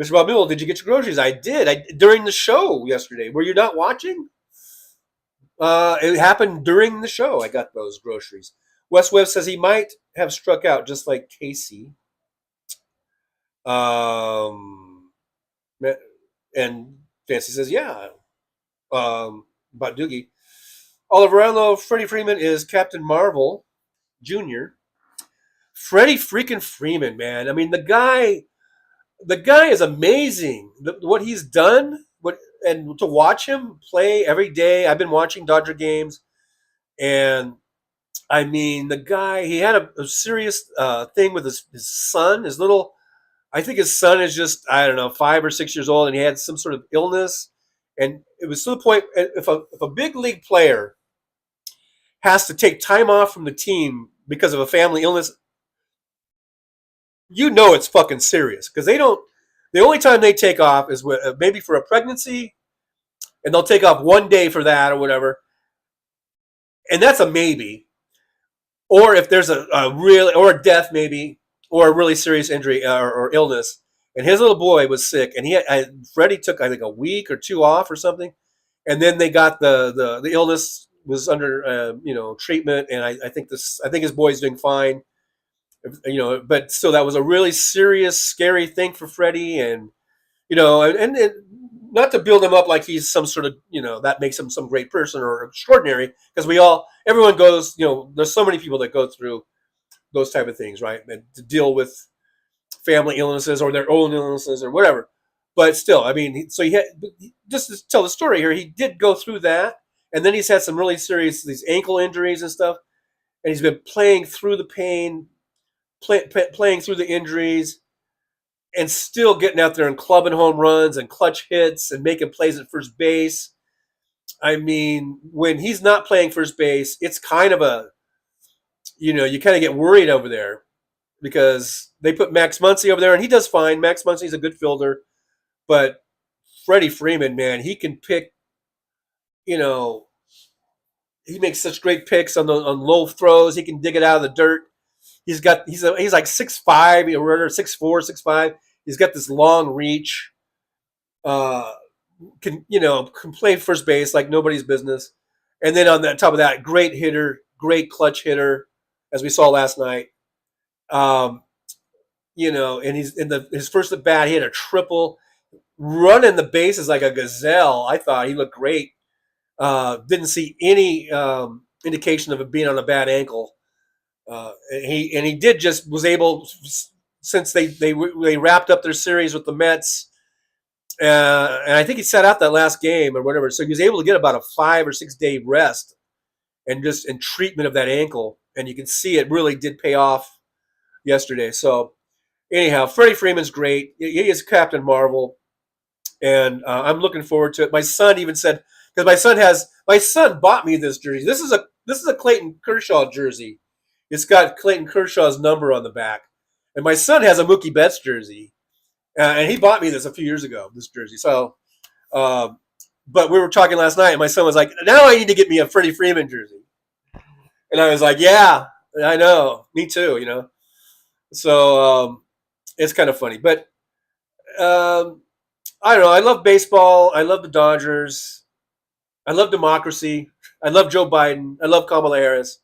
Mr. Bob Newell, did you get your groceries? I did. During the show yesterday. Were you not watching? It happened during the show. I got those groceries. Wes Webb says he might have struck out just like Casey. And Fancy says, yeah. About Doogie. Oliver Allo, Freddie Freeman is Captain Marvel Jr. Freddie freaking Freeman, man. I mean, the guy is amazing. What he's done, and to watch him play every day. I've been watching Dodger games, and I mean, the guy, he had a serious thing with his son, I think his son is just, 5 or 6 years old, and he had some sort of illness. And it was to the point, if a big league player has to take time off from the team because of a family illness, it's fucking serious. Because the only time they take off is maybe for a pregnancy, and they'll take off 1 day for that or whatever. And that's a maybe. Or if there's a death maybe, or a really serious injury or illness, and his little boy was sick, and Freddie took, I think, a week or 2 off or something, and then they got the illness was under treatment, and I think his boy's doing fine. But still, that was a really serious, scary thing for Freddie, and and not to build him up like he's some sort of that makes him some great person or extraordinary, because everyone goes, there's so many people that go through those type of things, right, and to deal with family illnesses or their own illnesses or whatever. But still, I mean, so just to tell the story here, he did go through that, and then he's had some really serious these ankle injuries and stuff, and he's been playing through the pain, playing through the injuries, and still getting out there and clubbing home runs and clutch hits and making plays at first base. I mean, when he's not playing first base, it's kind of you kind of get worried over there, because they put Max Muncy over there, and he does fine. Max Muncy's a good fielder, but Freddie Freeman, man, he can pick. He makes such great picks on low throws. He can dig it out of the dirt. He's like 6'5", or 6'4", 6'5". He's got this long reach. Can play first base like nobody's business. And then on the top of that, great hitter, great clutch hitter, as we saw last night. And he's his first at bat, he had a triple, running the bases like a gazelle. I thought he looked great. Didn't see any indication of it being on a bad ankle. And he was able, since they wrapped up their series with the Mets, and I think he sat out that last game or whatever, so he was able to get about a 5 or 6 day rest and treatment of that ankle, and you can see it really did pay off yesterday. So anyhow, Freddie Freeman's great. He is Captain Marvel, and I'm looking forward to it. My son even said, because my son bought me this jersey. This is a Clayton Kershaw jersey. It's got Clayton Kershaw's number on the back. And my son has a Mookie Betts jersey. And he bought me this a few years ago, this jersey. So, but we were talking last night, and my son was like, now I need to get me a Freddie Freeman jersey. And I was like, yeah, I know. Me too, So it's kind of funny. But I don't know. I love baseball. I love the Dodgers. I love democracy. I love Joe Biden. I love Kamala Harris.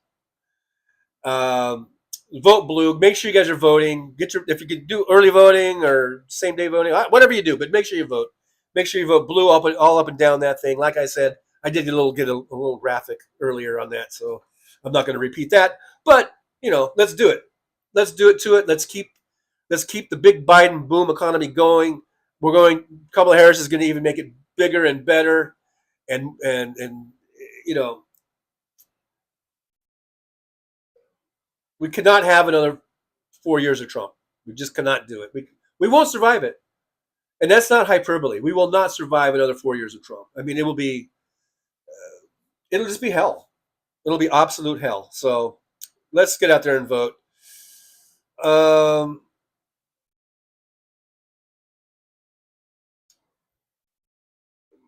Vote blue. Make sure you guys are voting. If you can do early voting or same day voting, whatever you do, but make sure you vote. Make sure you vote blue all up and down that thing. Like I said, I did get a little graphic earlier on that, so I'm not going to repeat that. But let's do it. Let's do it to it. Let's keep the big Biden boom economy going. Kamala Harris is going to even make it bigger and better, and we cannot have another 4 years of Trump. We just cannot do it. We won't survive it. And that's not hyperbole. We will not survive another 4 years of Trump. I mean, it'll just be hell. It'll be absolute hell. So let's get out there and vote.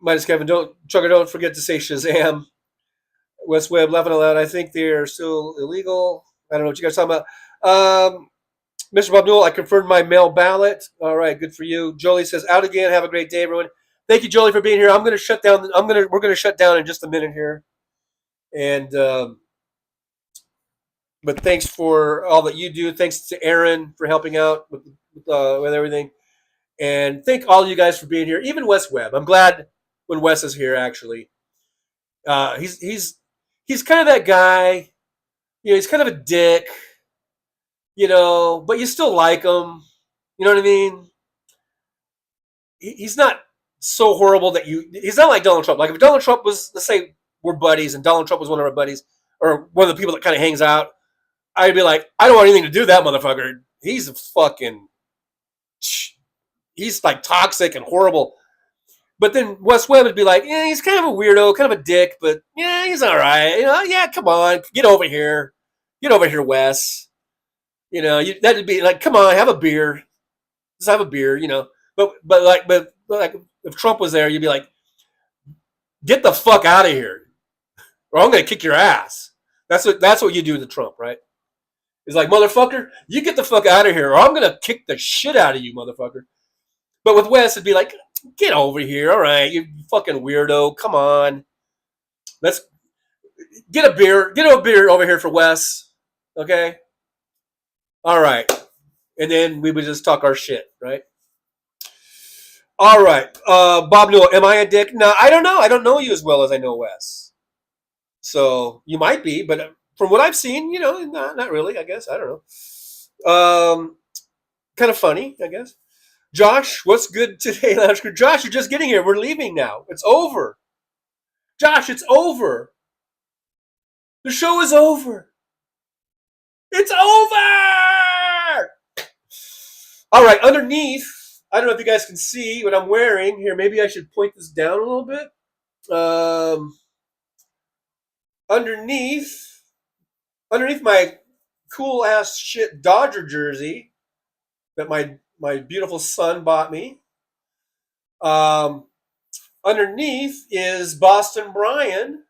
Minus Kevin, don't forget to say Shazam. West Webb, laughing out loud. I think they are still illegal. I don't know what you guys are talking about. Mr. Bob Newell, I confirmed my mail ballot. All right, good for you. Jolie says, out again. Have a great day, everyone. Thank you, Jolie, for being here. I'm going to shut down. We're going to shut down in just a minute here. And but thanks for all that you do. Thanks to Aaron for helping out with everything. And thank all you guys for being here. Even Wes Webb. I'm glad when Wes is here. Actually, he's kind of that guy. He's kind of a dick, but you still like him. You know what I mean? He's not so horrible that he's not like Donald Trump. Like if Donald Trump was, let's say we're buddies and Donald Trump was one of our buddies or one of the people that kind of hangs out, I'd be like, I don't want anything to do with that motherfucker. He's like toxic and horrible. But then Wes Webb would be like, yeah, he's kind of a weirdo, kind of a dick, but yeah, he's all right. Yeah, come on, get over here. Get over here, Wes. That'd be like, come on, have a beer. Just have a beer, But if Trump was there, you'd be like, get the fuck out of here, or I'm gonna kick your ass. That's what you do to Trump, right? It's like, motherfucker, you get the fuck out of here, or I'm gonna kick the shit out of you, motherfucker. But with Wes, it'd be like, get over here, all right, you fucking weirdo, come on. Get a beer. Get a beer over here for Wes. Okay. All right. And then we would just talk our shit, right? All right. Bob Newell, am I a dick? No, I don't know. I don't know you as well as I know Wes. So you might be, but from what I've seen, not really, I guess. I don't know. Kind of funny, I guess. Josh, what's good today? Josh, you're just getting here. We're leaving now. It's over. Josh, it's over. The show is over. It's over! All right, underneath, I don't know if you guys can see what I'm wearing. Here, maybe I should point this down a little bit. Underneath my cool-ass shit Dodger jersey that my beautiful son bought me, underneath is Boston Brian,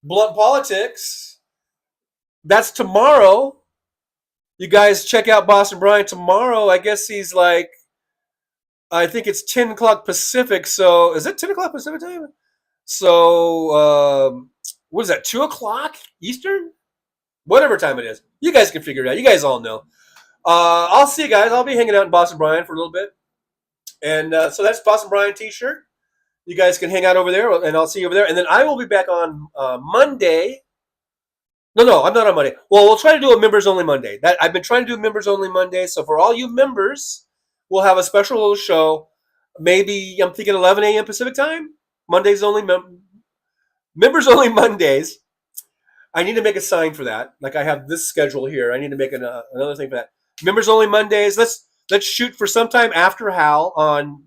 Blunt Politics. That's tomorrow. You guys check out Boston Brian tomorrow. I guess he's like, I think it's 10 o'clock Pacific. So is it 10 o'clock Pacific time? So what is that, 2 o'clock Eastern? Whatever time it is. You guys can figure it out. You guys all know. I'll see you guys. I'll be hanging out in Boston Brian for a little bit. And so that's Boston Brian t-shirt. You guys can hang out over there, and I'll see you over there. And then I will be back on Monday. No, I'm not on Monday. Well, we'll try to do a members-only Monday. I've been trying to do members-only Monday. So for all you members, we'll have a special little show. Maybe I'm thinking 11 a.m. Pacific time. Mondays only. Members-only Mondays. I need to make a sign for that. Like I have this schedule here. I need to make another thing for that. Members-only Mondays. Let's shoot for sometime after Hal on.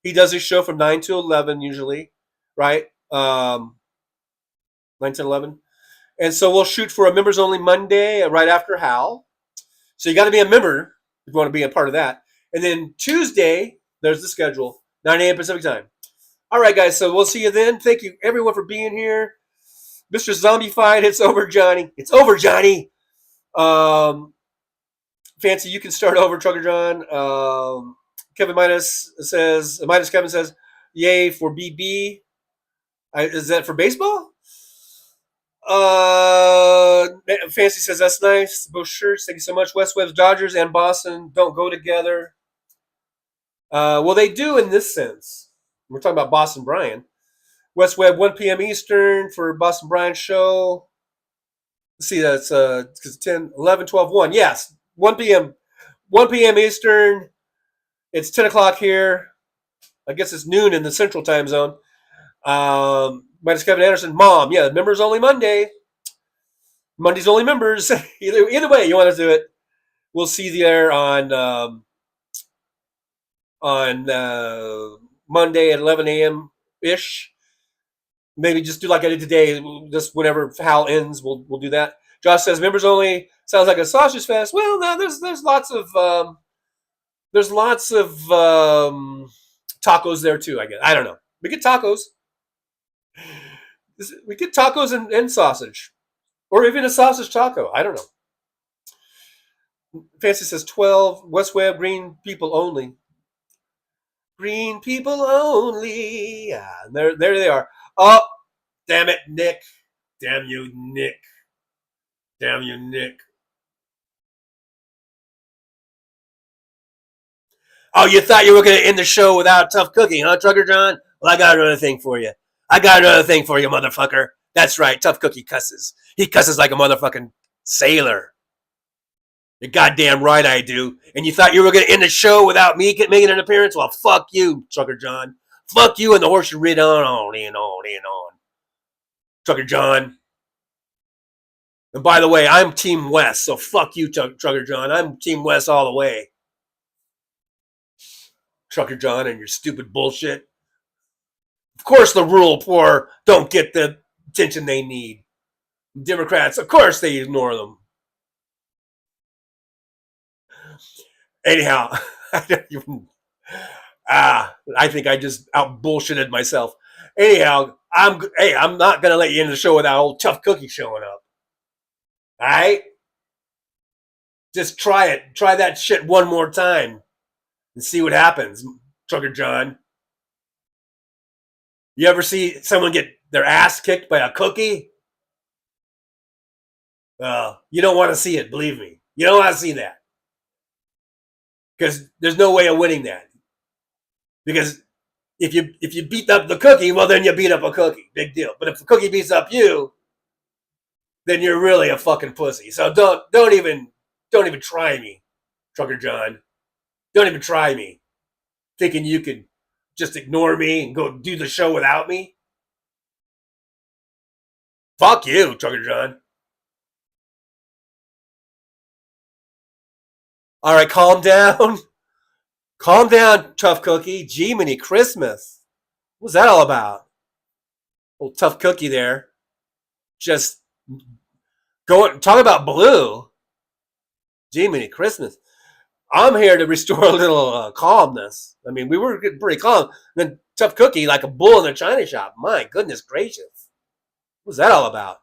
He does his show from 9 to 11 usually, right? 9 to 11. And so we'll shoot for a members-only Monday right after Hal. So you got to be a member if you want to be a part of that. And then Tuesday, there's the schedule, 9 a.m. Pacific time. All right, guys, so we'll see you then. Thank you, everyone, for being here. Mr. Zombified, it's over, Johnny. It's over, Johnny. Fancy, you can start over, Trucker John. Kevin Midas Kevin says, yay for BB. Is that for baseball? Fancy says, that's nice. Both shirts, thank you so much. West Webb's Dodgers and Boston don't go together. Well, they do in this sense. We're talking about Boston Brian. West Webb, 1 p.m. Eastern for Boston Brian show. Let's see, that's 10, 11, 12, 1. Yes, 1 p.m. 1 p.m. Eastern. It's 10 o'clock here. I guess it's noon in the Central Time Zone. Minus Kevin Anderson, Mom. Yeah, members only Monday. Monday's only members. Either way, you want to do it. We'll see you there on Monday at 11 a.m. ish. Maybe just do like I did today. Just whenever Hal ends, we'll do that. Josh says members only sounds like a sausage fest. Well, no, there's lots of tacos there too. I guess I don't know. We get tacos. We get tacos and sausage, or even a sausage taco. I don't know. Fancy says 12. West Webb, green people only. Green people only. Yeah, there they are. Oh, damn it, Nick. Damn you, Nick. Damn you, Nick. Oh, you thought you were going to end the show without tough cookie, huh, Trucker John? Well, I got another thing for you. Motherfucker. That's right, Tough Cookie cusses. He cusses like a motherfucking sailor. You're goddamn right I do. And you thought you were going to end the show without me making an appearance? Well, fuck you, Trucker John. Fuck you and the horse you rid on and on. Trucker John. And by the way, I'm Team West, so fuck you, Trucker John. I'm Team West all the way. Trucker John and your stupid bullshit. Of course the rural poor don't get the attention they need. Democrats, of course they ignore them. Anyhow, I think I just out bullshitted myself. Anyhow, I'm not gonna let you into the show without old Tough Cookie showing up. All right, just try it. Try that shit one more time and see what happens, Trucker John. You ever see someone get their ass kicked by a cookie. You don't want to see it, believe me. You don't want to see that. Because there's no way of winning that. Because if you beat up the cookie, well, then you beat up a cookie. Big deal. But if the cookie beats up you, then you're really a fucking pussy. So don't even try me, Trucker John. Don't even try me. Thinking you could just ignore me and go do the show without me. Fuck you, Trucker John. All right, calm down. Calm down, Tough Cookie. Jiminy Christmas. What's that all about? Old Tough Cookie there. Just talk about blue. Jiminy Christmas. I'm here to restore a little calmness. I mean, we were getting pretty calm. And then Tough Cookie, like a bull in a china shop. My goodness gracious. What's that all about?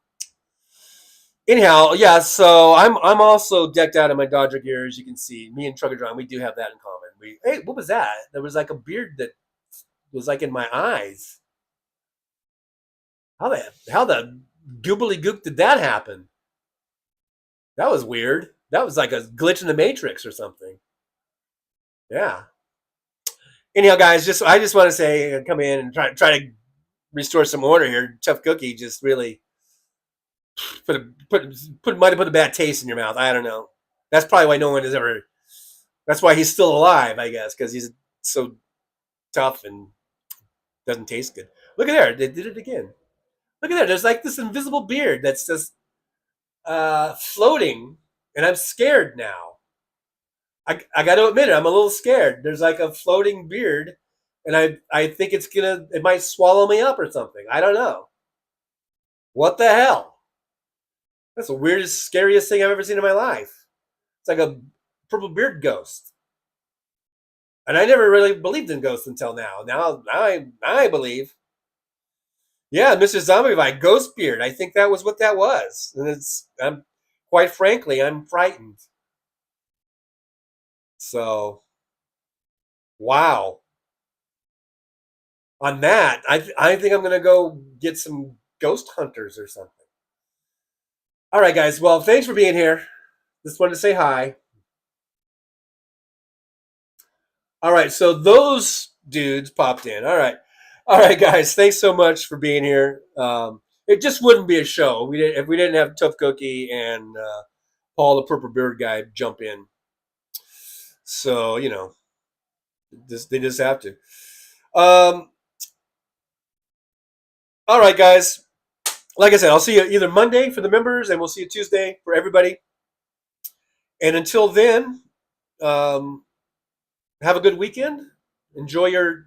Anyhow, yeah, so I'm also decked out in my Dodger gear, as you can see. Me and Trucker John, we do have that in common. Hey, what was that? There was like a beard that was like in my eyes. How the goobly gook did that happen? That was weird. That was like a glitch in the Matrix or something. Yeah. Anyhow, guys, I just want to say, come in and try to restore some order here. Tough Cookie just really might have put a bad taste in your mouth. I don't know. That's probably why no one has ever. That's why he's still alive, I guess, because he's so tough and doesn't taste good. Look at there, they did it again. Look at there. There's like this invisible beard that's just floating, and I'm scared now. I got to admit it. I'm a little scared. There's like a floating beard, and I think it might swallow me up or something. I don't know. What the hell? That's the weirdest, scariest thing I've ever seen in my life. It's like a purple beard ghost. And I never really believed in ghosts until now. Now I believe. Yeah, Mr. Zombie Ghost Beard. I think that was what that was. And quite frankly, I'm frightened. So, wow. On that, I think I'm going to go get some ghost hunters or something. All right, guys. Well, thanks for being here. Just wanted to say hi. All right, so those dudes popped in. All right, guys. Thanks so much for being here. It just wouldn't be a show if we didn't have Tough Cookie and Paul the Purple Beard guy jump in. So they just have to. All right, guys. Like I said, I'll see you either Monday for the members, and we'll see you Tuesday for everybody. And until then, have a good weekend. Enjoy your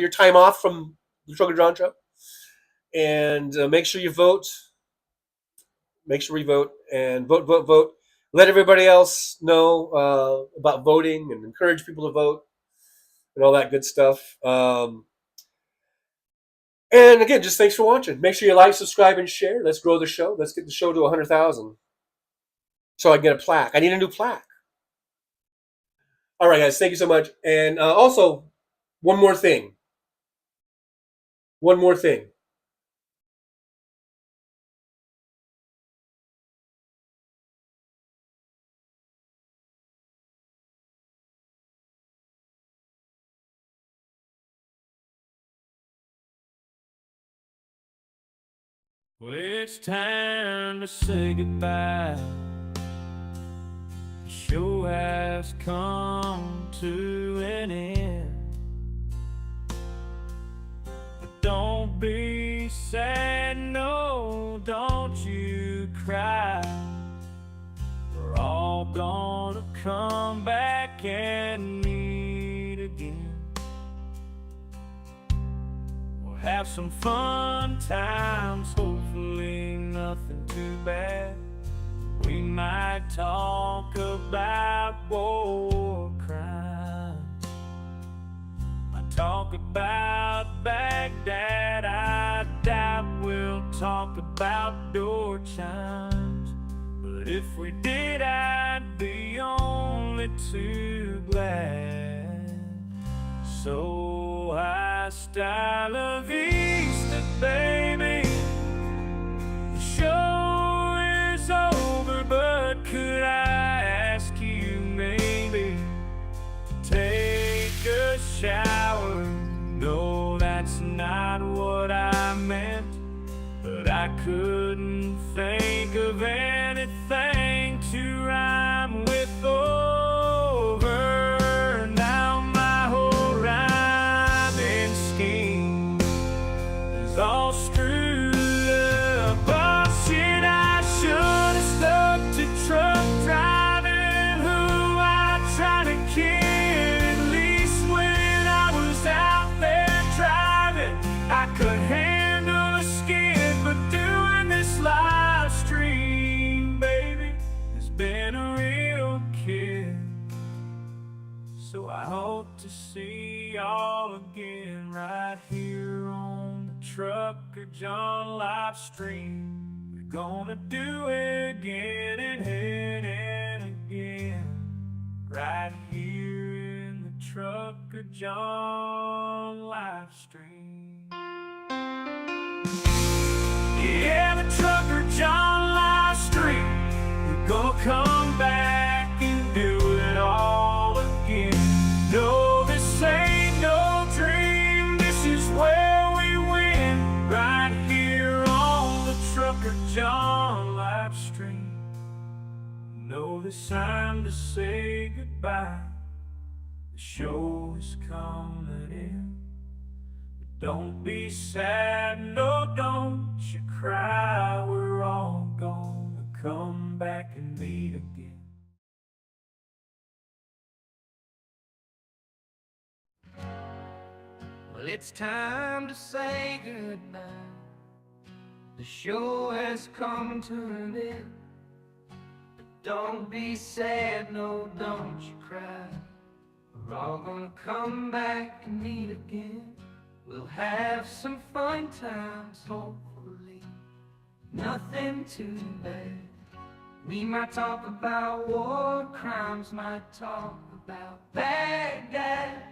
time off from the Trucker John Show, and make sure you vote. Make sure you vote and vote. Let everybody else know about voting and encourage people to vote and all that good stuff. And again, just thanks for watching. Make sure you like, subscribe, and share. Let's grow the show. Let's get the show to 100,000 so I can get a plaque. I need a new plaque. All right, guys. Thank you so much. And also, one more thing. Well, it's time to say goodbye. The show has come to an end. But don't be sad, no, don't you cry. We're all gonna come back and meet again. Have some fun times, hopefully nothing too bad. We might talk about war crimes. Might talk about Baghdad. I doubt we'll talk about door chimes. But if we did, I'd be only too glad. So high style of Easter, baby. shower. No, that's not what I meant, but I couldn't think of anything to rhyme with over. Now my whole rhyming scheme is all screwed up. Oh shit, I should have stuck to truck driving, who I try to kid. At least when I was out there driving, I could handle a skid, but doing this live stream, baby, has been a real kid. So I hope to see y'all again right here on the Trucker John live stream. We're gonna do it again and again, right here in the Trucker John live stream. Yeah, the Trucker John live stream. We're gonna come back and do it all again. No, this ain't no dream, this is where we win, right here on the Trucker John live stream. No, it's time to say goodbye, the show is coming in. But don't be sad, no, don't you cry, we're all gonna come back and meet again. Well, it's time to say goodbye. The show has come to an end. But don't be sad, no, don't you cry. We're all gonna come back and meet again. We'll have some fun times, hopefully. Nothing too bad. We might talk about war crimes, might talk about Baghdad.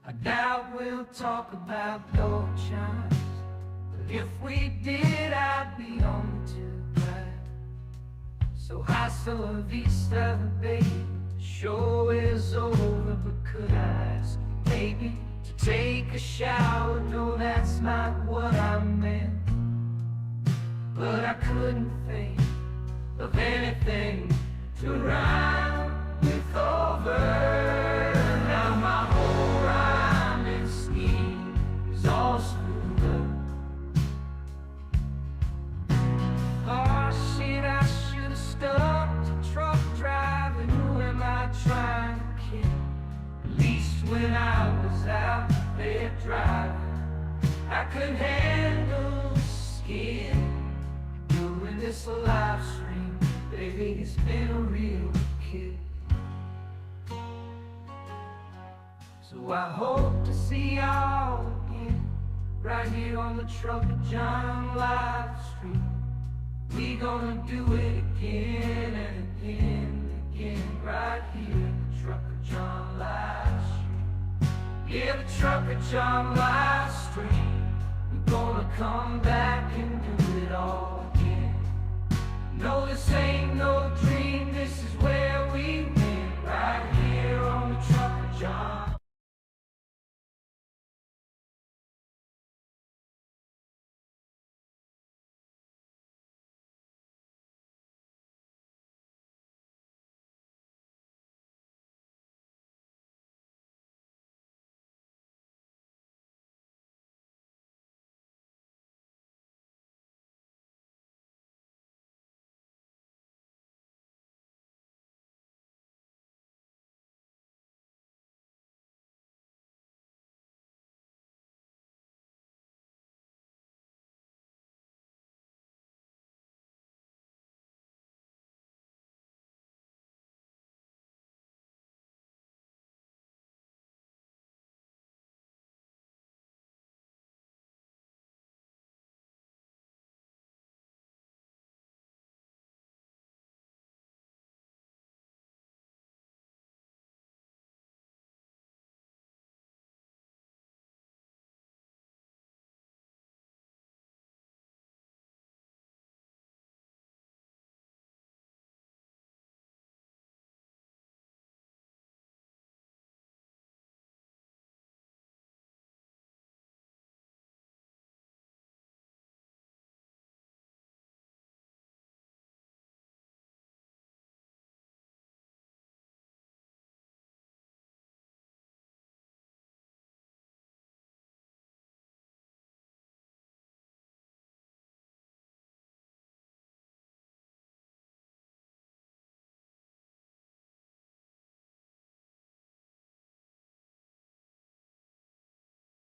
I doubt we'll talk about gold chimes, but if we did, I'd be on too glad. So hasta la vista, baby, the show is over, but could I ask maybe to take a shower? No, that's not what I meant, but I couldn't think of anything to rhyme with over. Now my whole rhyming scheme is all screwed up. Oh shit, I should have stuck to truck driving. Who am I trying to kid? At least when I was out there driving, I could handle the skid. Doing this live stream, baby, it's been a real kid. So I hope to see y'all again, right here on the Trucker John live stream. We gonna do it again and again and again, right here in the Trucker John live stream. Yeah, the Trucker John live stream. We're gonna come back and do it all again. No, this ain't no dream.